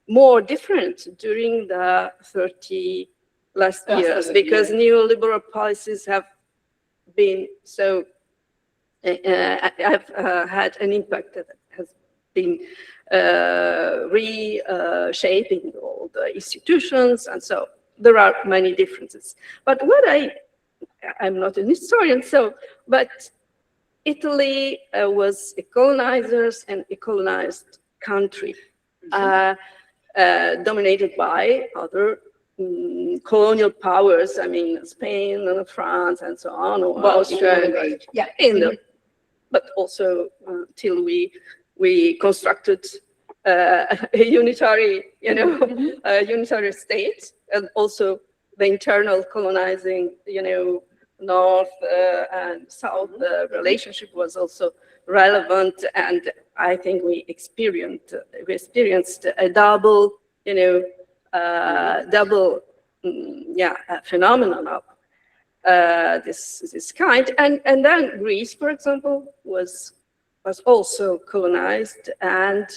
Speaker 1: more different during the 30 last years, because neoliberal policies have been so have had an impact that has been reshaping all the institutions, and so there are many differences. But what I'm not an historian, but Italy was a colonizers and a colonized country, dominated by other colonial powers. I mean, Spain and France and so on, or Austria. Yeah, but also till we constructed a unitary, unitary state, and also the internal colonizing, North and South relationship was also relevant, and I think we experienced a double, phenomenon of this kind, and then Greece, for example, was also colonized, and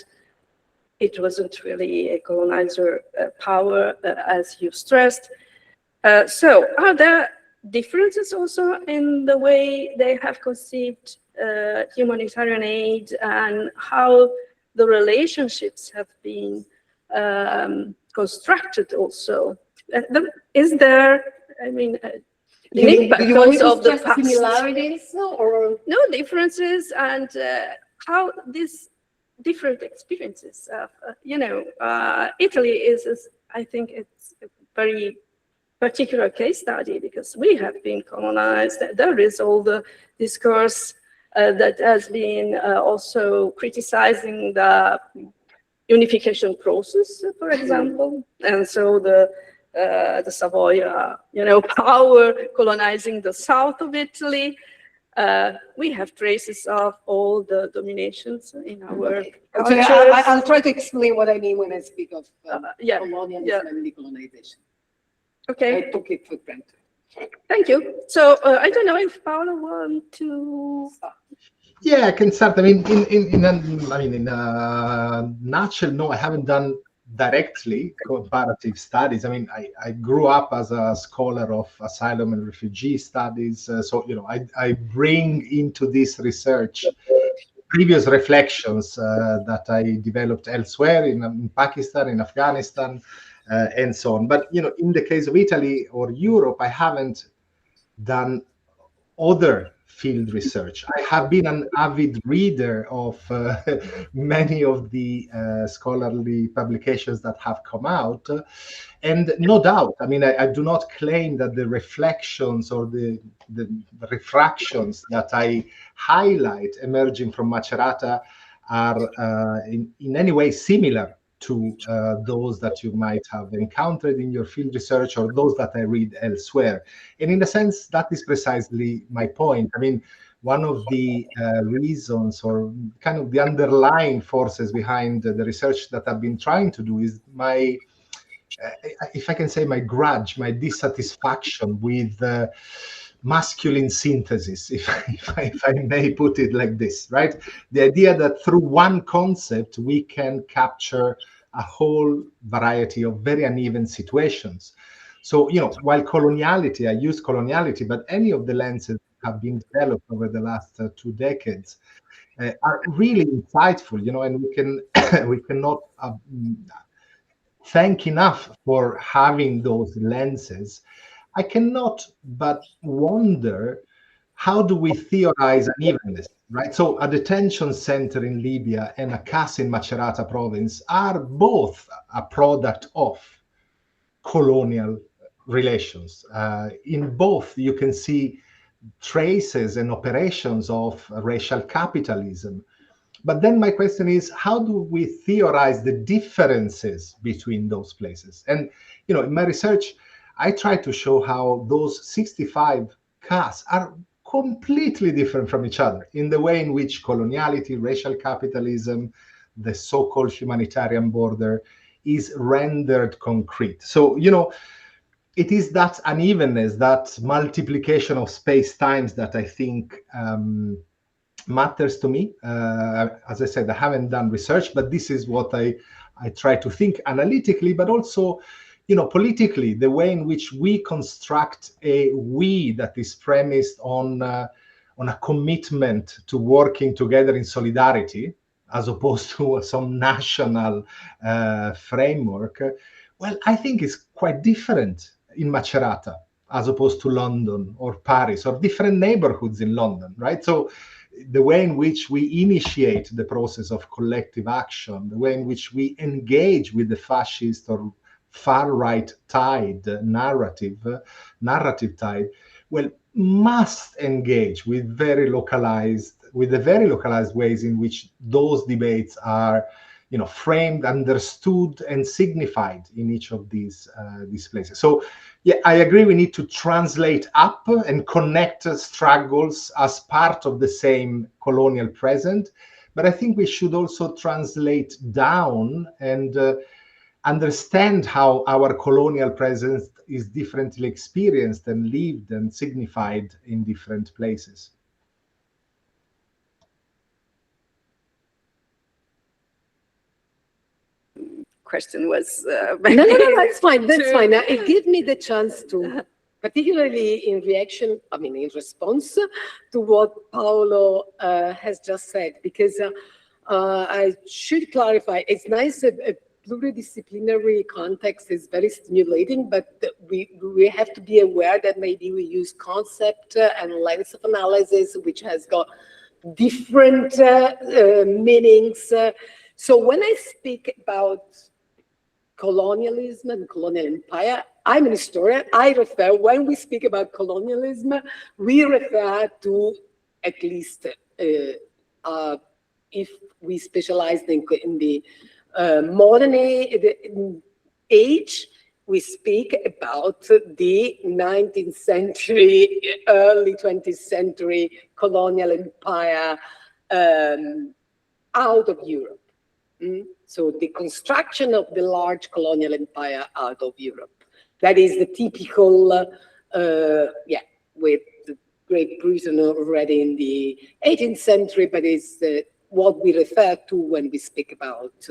Speaker 1: it wasn't really a colonizer power, as you stressed. So are there differences also in the way they have conceived humanitarian aid and how the relationships have been constructed also? Is there, I mean,
Speaker 12: do you want to
Speaker 1: of the
Speaker 12: stress
Speaker 1: past?
Speaker 12: Similarities or
Speaker 1: no differences, and how these different experiences of, Italy is, I think it's a very particular case study, because we have been colonized. There is all the discourse that has been also criticizing the unification process, for example, and so the Savoy, power colonizing the south of Italy. We have traces of all the dominations in our cultures.
Speaker 12: I'll try to explain what I mean when I speak of colonialism and decolonization.
Speaker 1: Okay.
Speaker 12: I took it for granted.
Speaker 1: Thank you. So I don't know if Paolo wants to.
Speaker 11: Yeah, I can start. I mean, in a nutshell, no, I haven't done directly comparative studies. I mean, I grew up as a scholar of asylum and refugee studies, so I bring into this research previous reflections that I developed elsewhere in Pakistan, in Afghanistan, and so on. But in the case of Italy or Europe, I haven't done other field research. I have been an avid reader of many of the scholarly publications that have come out, and no doubt, I mean, I do not claim that the reflections or the refractions that I highlight emerging from Macerata are in any way similar to those that you might have encountered in your field research or those that I read elsewhere. And in a sense, that is precisely my point. I mean, one of the reasons or kind of the underlying forces behind the research that I've been trying to do is my, if I can say, my grudge, my dissatisfaction with masculine synthesis, if I may put it like this, right? The idea that through one concept, we can capture a whole variety of very uneven situations. So, while coloniality, I use coloniality, but any of the lenses that have been developed over the last 2 decades are really insightful, and we cannot thank enough for having those lenses. I cannot but wonder, how do we theorize unevenness, right? So a detention center in Libya and a CAS in Macerata province are both a product of colonial relations. In both, you can see traces and operations of racial capitalism. But then my question is, how do we theorize the differences between those places? And, in my research, I try to show how those 65 castes are completely different from each other in the way in which coloniality, racial capitalism, the so-called humanitarian border is rendered concrete. So, you know, it is that unevenness, that multiplication of space-times that I think matters to me. As I said, I haven't done research, but this is what I try to think analytically, but also, you know, politically, the way in which we construct a we that is premised on a commitment to working together in solidarity, as opposed to some national framework. Well, I think it's quite different in Macerata as opposed to London or Paris or different neighborhoods in London, right? So the way in which we initiate the process of collective action, the way in which we engage with the fascist or far-right tide, narrative tide, well, must engage with the very localized ways in which those debates are, you know, framed, understood, and signified in each of these places. So, yeah, I agree. We need to translate up and connect struggles as part of the same colonial present, but I think we should also translate down and understand how our colonial presence is differently experienced and lived and signified in different places.
Speaker 1: Question was
Speaker 12: no, that's fine. That's fine. It gives me the chance to, particularly in reaction, I mean, in response to what Paolo has just said, because I should clarify. It's nice a pluridisciplinary context is very stimulating, but we have to be aware that maybe we use concept and lens of analysis, which has got different meanings. So when I speak about colonialism and colonial empire, I'm an historian. I refer, when we speak about colonialism, we refer to, at least if we specialize in the modern age, we speak about the 19th century, early 20th century colonial empire out of Europe. So the construction of the large colonial empire out of Europe. That is the typical, with Great Britain already in the 18th century, but it's what we refer to when we speak about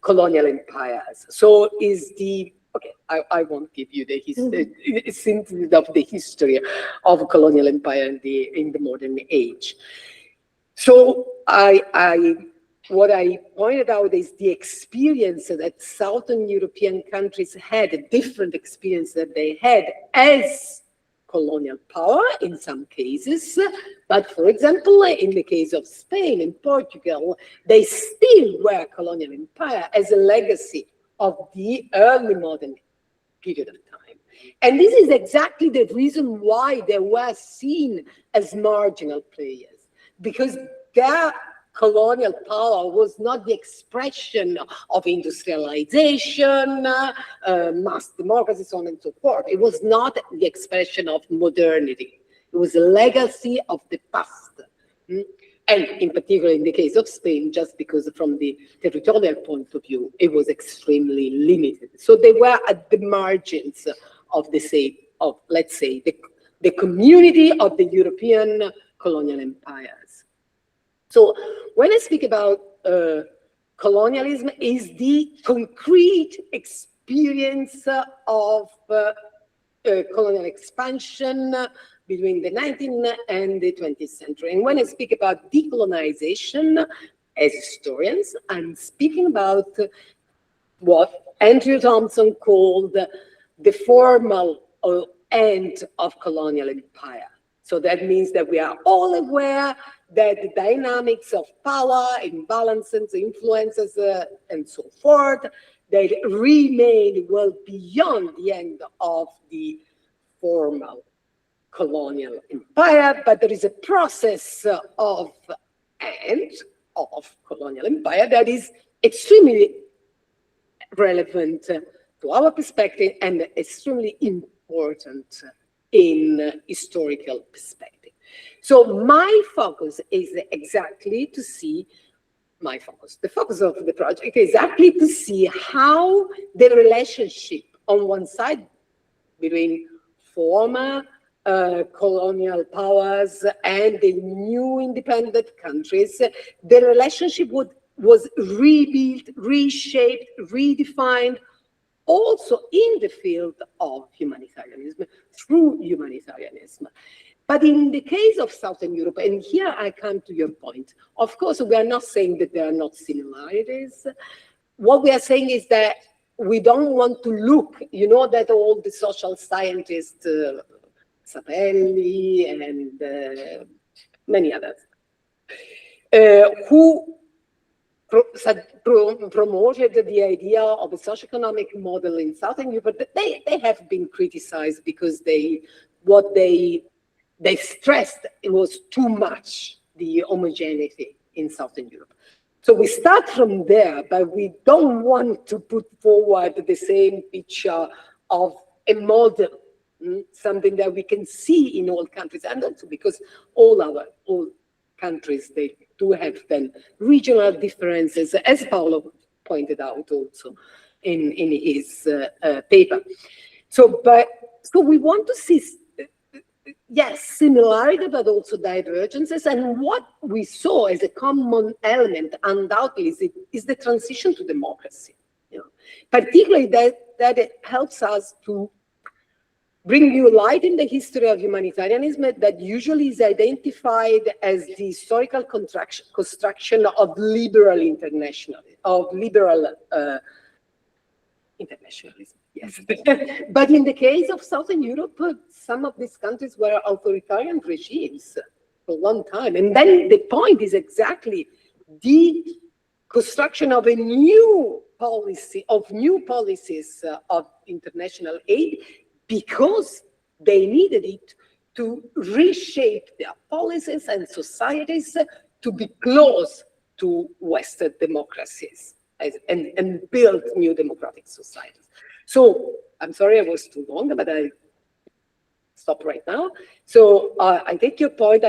Speaker 12: colonial empires. So is the, okay, I won't give you the synthesis of the history of colonial empire in the modern age. So what I pointed out is the experience that Southern European countries had, a different experience that they had as colonial power in some cases. But for example, in the case of Spain and Portugal, they still were colonial empire as a legacy of the early modern period of time. And this is exactly the reason why they were seen as marginal players, because their colonial power was not the expression of industrialization, mass democracy, so on and so forth. It was not the expression of modernity. It was a legacy of the past. And in particular, in the case of Spain, just because from the territorial point of view, it was extremely limited. So they were at the margins of let's say, the community of the European colonial empires. So when I speak about colonialism, is the concrete experience of colonial expansion between the 19th and the 20th century. And when I speak about decolonization, as historians, I'm speaking about what Andrew Thompson called the formal end of colonial empire. So that means that we are all aware that the dynamics of power, imbalances, influences, and so forth, they remain well beyond the end of the formal colonial empire, but there is a process of end of colonial empire that is extremely relevant to our perspective and extremely important in historical perspective. So my focus is exactly to see my focus. The focus of the project is exactly to see how the relationship on one side between former colonial powers and the new independent countries, the relationship was rebuilt, reshaped, redefined, also in the field of humanitarianism, through humanitarianism. But in the case of Southern Europe, and here I come to your point, of course, we are not saying that there are not similarities. What we are saying is that we don't want to look, you know, that all the social scientists, Sapelli and many others, who promoted the idea of a socioeconomic model in Southern Europe, they have been criticized because what they stressed it was too much, the homogeneity in Southern Europe. So we start from there, but we don't want to put forward the same picture of a model, something that we can see in all countries, and also because all countries, they do have then regional differences, as Paolo pointed out also in his paper. So we want to see, yes, similarity, but also divergences. And what we saw as a common element, undoubtedly, is the transition to democracy. You know, particularly that it helps us to bring new light in the history of humanitarianism that usually is identified as the historical construction of liberal internationalism, internationalism, yes. But in the case of Southern Europe, some of these countries were authoritarian regimes for a long time. And then the point is exactly the construction of a new policy, of new policies of international aid, because they needed it to reshape their policies and societies to be close to Western democracies and build new democratic societies. So I'm sorry I was too long, but I stop right now. So I take your point.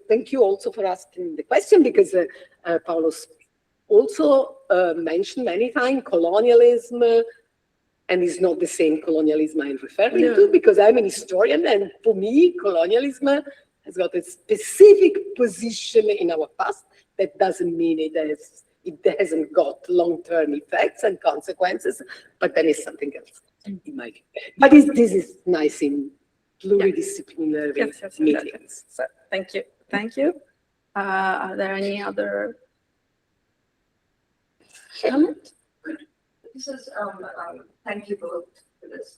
Speaker 12: Thank you also for asking the question, because Paolo's also mentioned many times colonialism, and it's not the same colonialism I'm referring to, because I'm an historian, and for me, colonialism has got a specific position in our past. That doesn't mean it hasn't got long-term effects and consequences, but then it's something else, in my view. But this is nice in pluridisciplinary meetings.
Speaker 1: So, thank you. Thank you. Are there any other comments?
Speaker 3: This is, thank you both for this.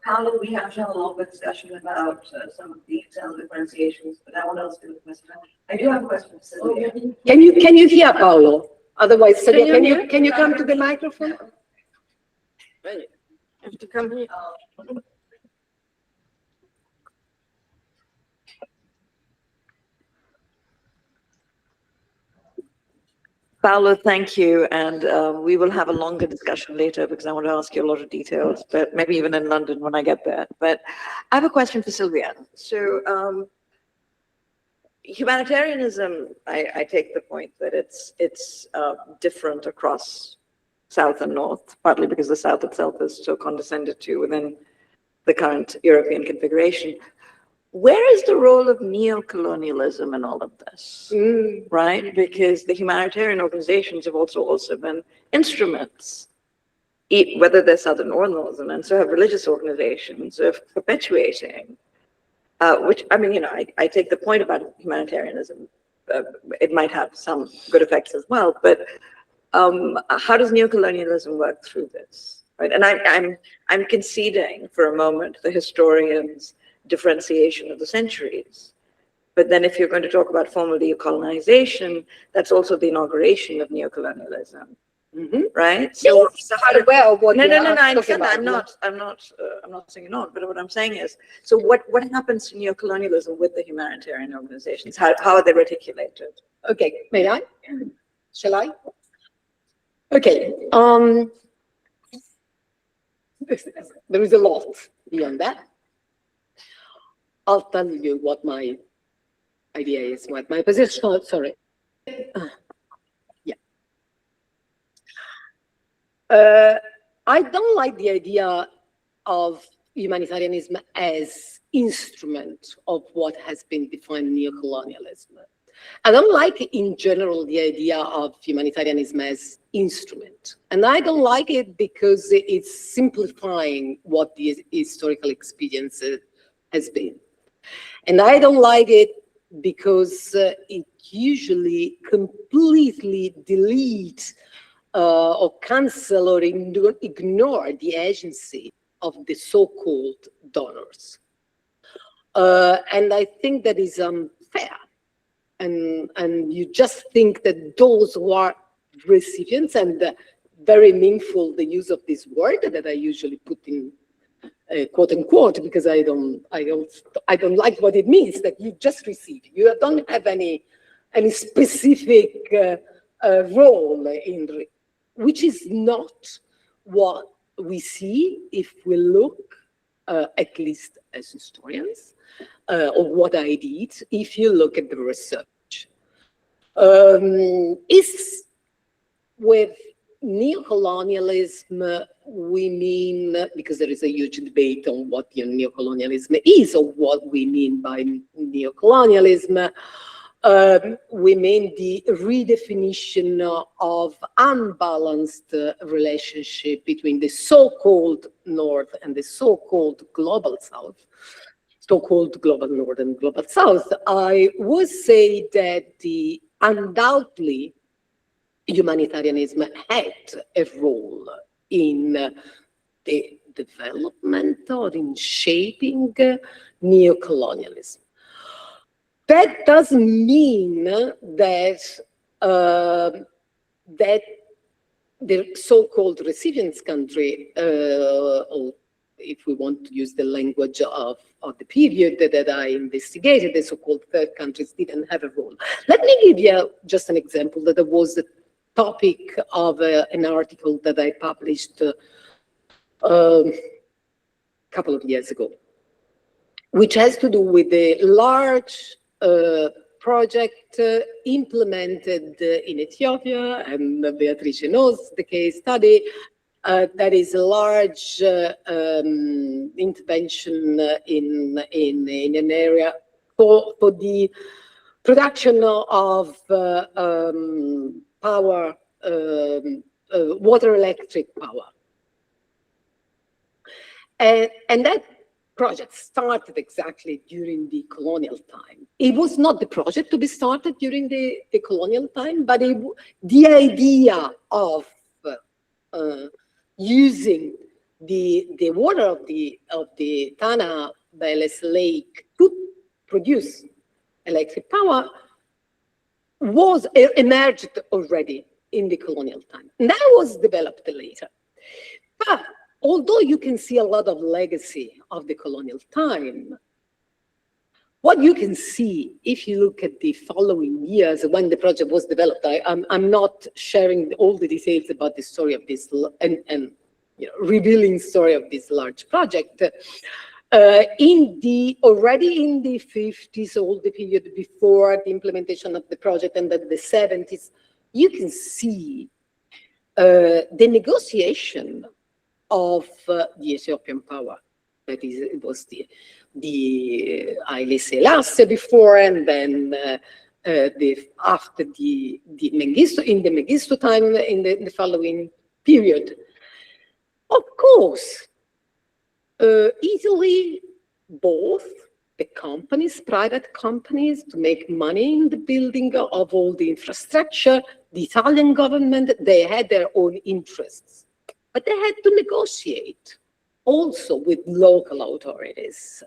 Speaker 3: Paolo, we have had a long discussion about some of the cell differentiations, but I want to ask you a question. I do have a question for Sylvia.
Speaker 12: Can you hear Paolo? Otherwise, Sadia, can you come to the microphone?
Speaker 1: You have to come here.
Speaker 10: Paolo, thank you. And we will have a longer discussion later because I want to ask you a lot of details, but maybe even in London when I get there. But I have a question for Sylvia. So humanitarianism, I take the point that it's different across South and North, partly because the South itself is so condescended to within the current European configuration. Where is the role of neo-colonialism in all of this, right? Because the humanitarian organizations have also been instruments, whether they're Southern or Northern, and so have religious organizations of perpetuating, which, I mean, you know, I take the point about humanitarianism. It might have some good effects as well, but how does neo-colonialism work through this, right? And I'm conceding for a moment the historians' differentiation of the centuries. But then if you're going to talk about formal decolonization, that's also the inauguration of neocolonialism, right? So, how do, no, I understand that. I'm not saying not, but what I'm saying is, so what happens to neocolonialism with the humanitarian organizations? How are they reticulated?
Speaker 12: Okay, may I? Shall I? Okay, there is a lot beyond that. I'll tell you what my idea is, what my position, sorry. I don't like the idea of humanitarianism as instrument of what has been defined neocolonialism. I don't like, in general, the idea of humanitarianism as instrument. And I don't like it because it's simplifying what the historical experience has been. And I don't like it because it usually completely deletes or cancel or ignore the agency of the so-called donors. And I think that is unfair. And you just think that those who are recipients, and very meaningful the use of this word that I usually put in quote unquote, because I don't like what it means, that you just receive. You don't have any specific role in, which is not what we see if we look, at least as historians, or what I did, if you look at the research. Is with neocolonialism, we mean, because there is a huge debate on what neocolonialism is or what we mean by neocolonialism, we mean the redefinition of unbalanced relationship between the so-called North and the so-called global South, so-called global North and global South. I would say that undoubtedly humanitarianism had a role in the development or in shaping neocolonialism. That doesn't mean that that the so-called recipients country, or if we want to use the language of the period that I investigated, the so-called third countries didn't have a role. Let me give you just an example that was the topic of an article that I published a couple of years ago, which has to do with the large project implemented in Ethiopia, and Beatrice knows the case study. That is a large intervention in an area for the production of power, water electric power. And that project started exactly during the colonial time. It was not the project to be started during the colonial time, but the idea of using the water of the Tana Beles Lake to produce electric power was emerged already in the colonial time. And that was developed later. But although you can see a lot of legacy of the colonial time, what you can see if you look at the following years when the project was developed, I'm not sharing all the details about the story of this and revealing story of this large project. Already in the 50s, all the period before the implementation of the project, and then the 70s, you can see the negotiation of the Ethiopian power. That is, it was the Haile Selassie before, and then after the Mengistu, in the Mengistu time, in the following period. Of course, Italy, both the companies, private companies, to make money in the building of all the infrastructure, the Italian government, they had their own interests. But they had to negotiate also with local authorities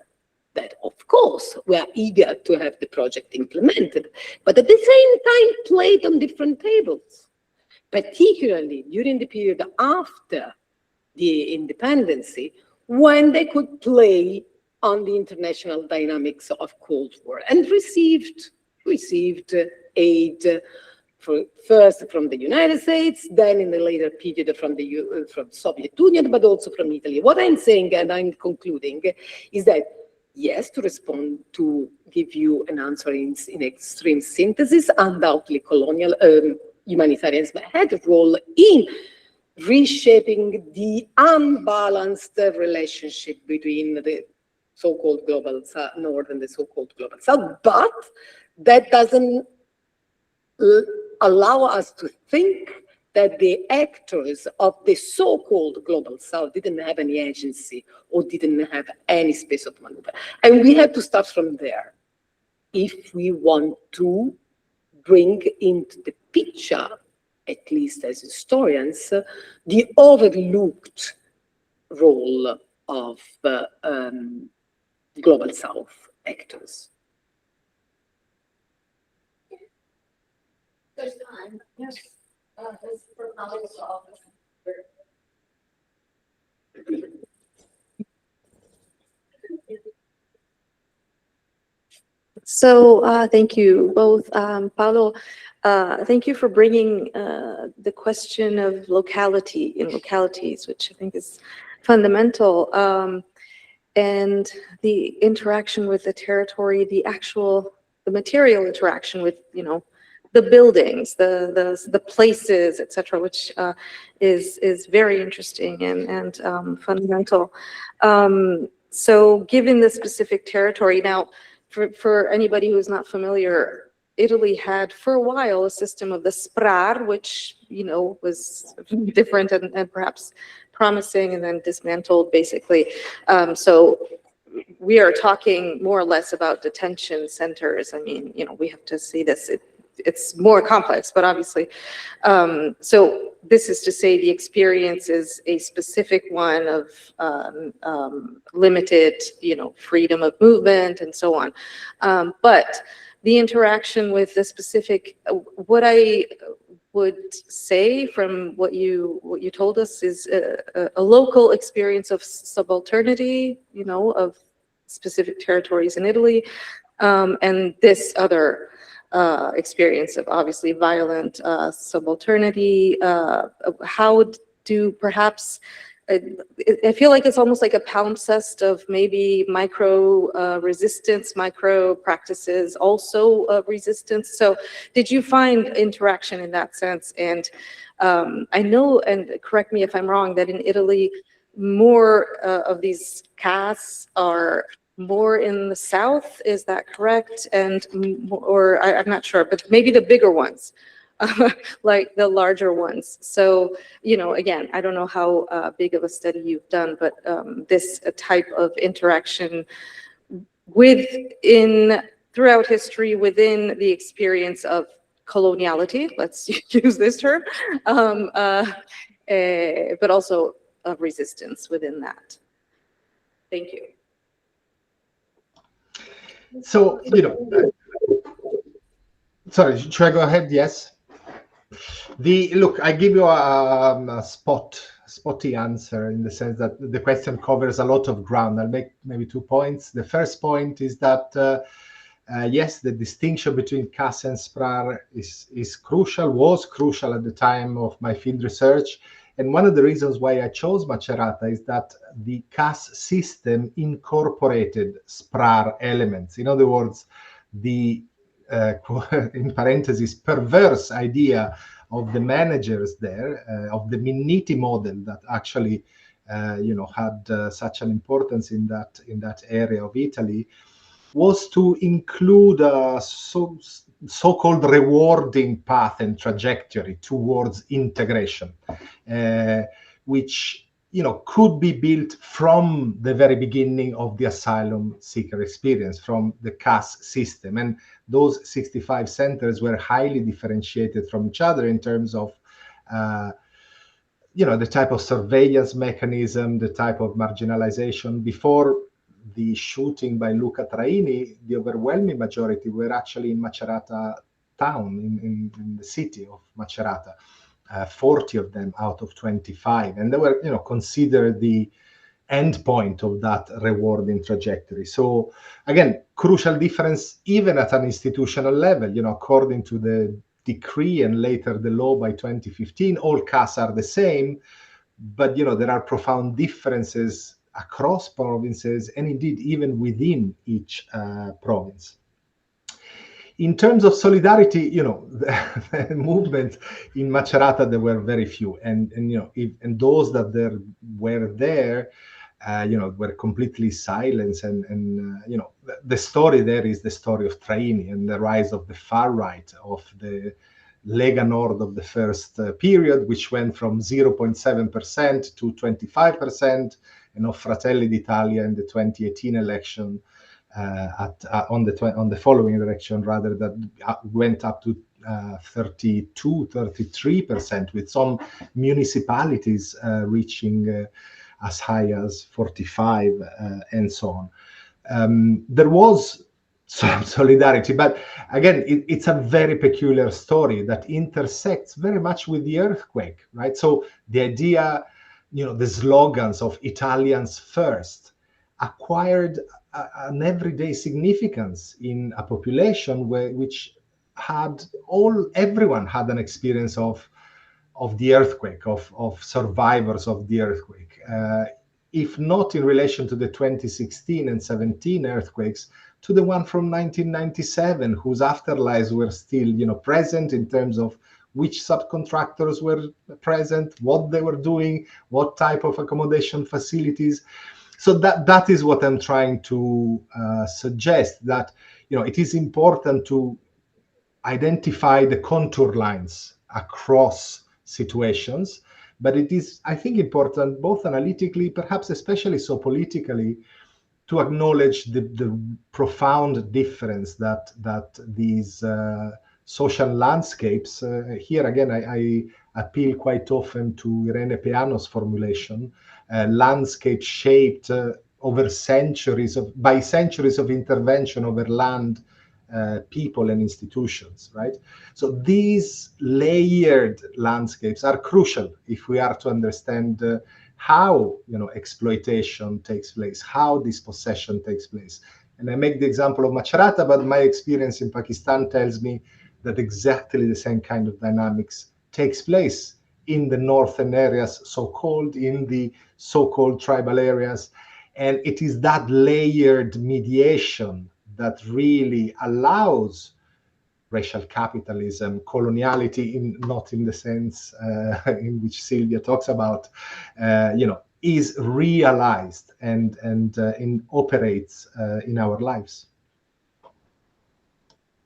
Speaker 12: that, of course, were eager to have the project implemented, but at the same time played on different tables, particularly during the period after the independence, when they could play on the international dynamics of Cold War, and received aid first from the United States, then in the later period from Soviet Union, but also from Italy. What I'm saying, and I'm concluding, is that yes, to respond, to give you an answer in extreme synthesis, undoubtedly colonial humanitarianism had a role in reshaping the unbalanced relationship between the so-called global north and the so-called global south, but that doesn't allow us to think that the actors of the so-called global south didn't have any agency or didn't have any space of maneuver. And we have to start from there if we want to bring into the picture, at least as historians, the overlooked role of global south actors.
Speaker 1: There's time. Yes.
Speaker 13: So thank you both. Paolo, thank you for bringing the question of locality in localities, which I think is fundamental, and the interaction with the territory, the material interaction with, the buildings, the places, etc., which is very interesting and fundamental. So given the specific territory, now for anybody who's not familiar, Italy had for a while a system of the SPRAR, which was different and perhaps promising, and then dismantled basically. So we are talking more or less about detention centers. I mean, we have to see this. It's more complex, but obviously. So this is to say the experience is a specific one of limited, freedom of movement and so on. But the interaction with the specific, what I would say from what you told us is a local experience of subalternity, of specific territories in Italy, and this other experience of obviously violent subalternity. How do perhaps, I feel like it's almost like a palimpsest of maybe micro resistance, micro practices, also of resistance. So did you find interaction in that sense? And I know, and correct me if I'm wrong, that in Italy, more of these castes are more in the south, is that correct? And or I'm not sure, but maybe the bigger ones, like the larger ones. So again, I don't know how big of a study you've done, but this type of interaction throughout history within the experience of coloniality, let's use this term, but also of resistance within that. Thank you.
Speaker 11: So, sorry, should I go ahead? Yes. Look, I give you a spotty answer in the sense that the question covers a lot of ground. I'll make maybe 2 points. The first point is that, yes, the distinction between CAS and SPRAR is crucial, was crucial at the time of my field research. And one of the reasons why I chose Macerata is that the CAS system incorporated SPRAR elements. In other words, the, in parentheses, perverse idea of the managers there, of the Minniti model that actually, had such an importance in that area of Italy, was to include a so-called rewarding path and trajectory towards integration, which could be built from the very beginning of the asylum seeker experience, from the CAS system. And those 65 centers were highly differentiated from each other in terms of the type of surveillance mechanism, the type of marginalization. Before the shooting by Luca Traini, the overwhelming majority were actually in Macerata town, in the city of Macerata, 40 of them out of 25. And they were, considered the end point of that rewarding trajectory. So again, crucial difference even at an institutional level, according to the decree and later the law by 2015, all CAS are the same, but there are profound differences across provinces and indeed even within each province. In terms of solidarity, you know, the movement in Macerata, there were very few, and you know, and those that were there, you know, were completely silent, and you know, the story there is the story of Traini and the rise of the far right, of the Lega Nord of the first period, which went from 0.7% to 25%, and of Fratelli d'Italia in the 2018 election, on the following election, rather, that went up to 32, 33%, with some municipalities reaching as high as 45, and so on. There was some solidarity, but again, it's a very peculiar story that intersects very much with the earthquake, right? So the idea, you know, the slogans of Italians first acquired an everyday significance in a population which had everyone had an experience of the earthquake, of survivors of the earthquake. If not in relation to the 2016 and 17 earthquakes, to the one from 1997, whose afterlives were still, you know, present in terms of which subcontractors were present, what they were doing, what type of accommodation facilities. So that is what I'm trying to suggest, that, you know, it is important to identify the contour lines across situations, but it is, I think, important both analytically, perhaps especially so politically, to acknowledge the profound difference that these social landscapes, here again, I appeal quite often to Irene Peano's formulation, landscape shaped over centuries by centuries of intervention over land, people and institutions, right? So these layered landscapes are crucial if we are to understand how, you know, exploitation takes place, how dispossession takes place. And I make the example of Macerata, but my experience in Pakistan tells me that exactly the same kind of dynamics takes place in the northern areas, so-called, in the so-called tribal areas. And it is that layered mediation that really allows racial capitalism, coloniality, not in the sense in which Silvia talks about, you know, is realized and operates in our lives.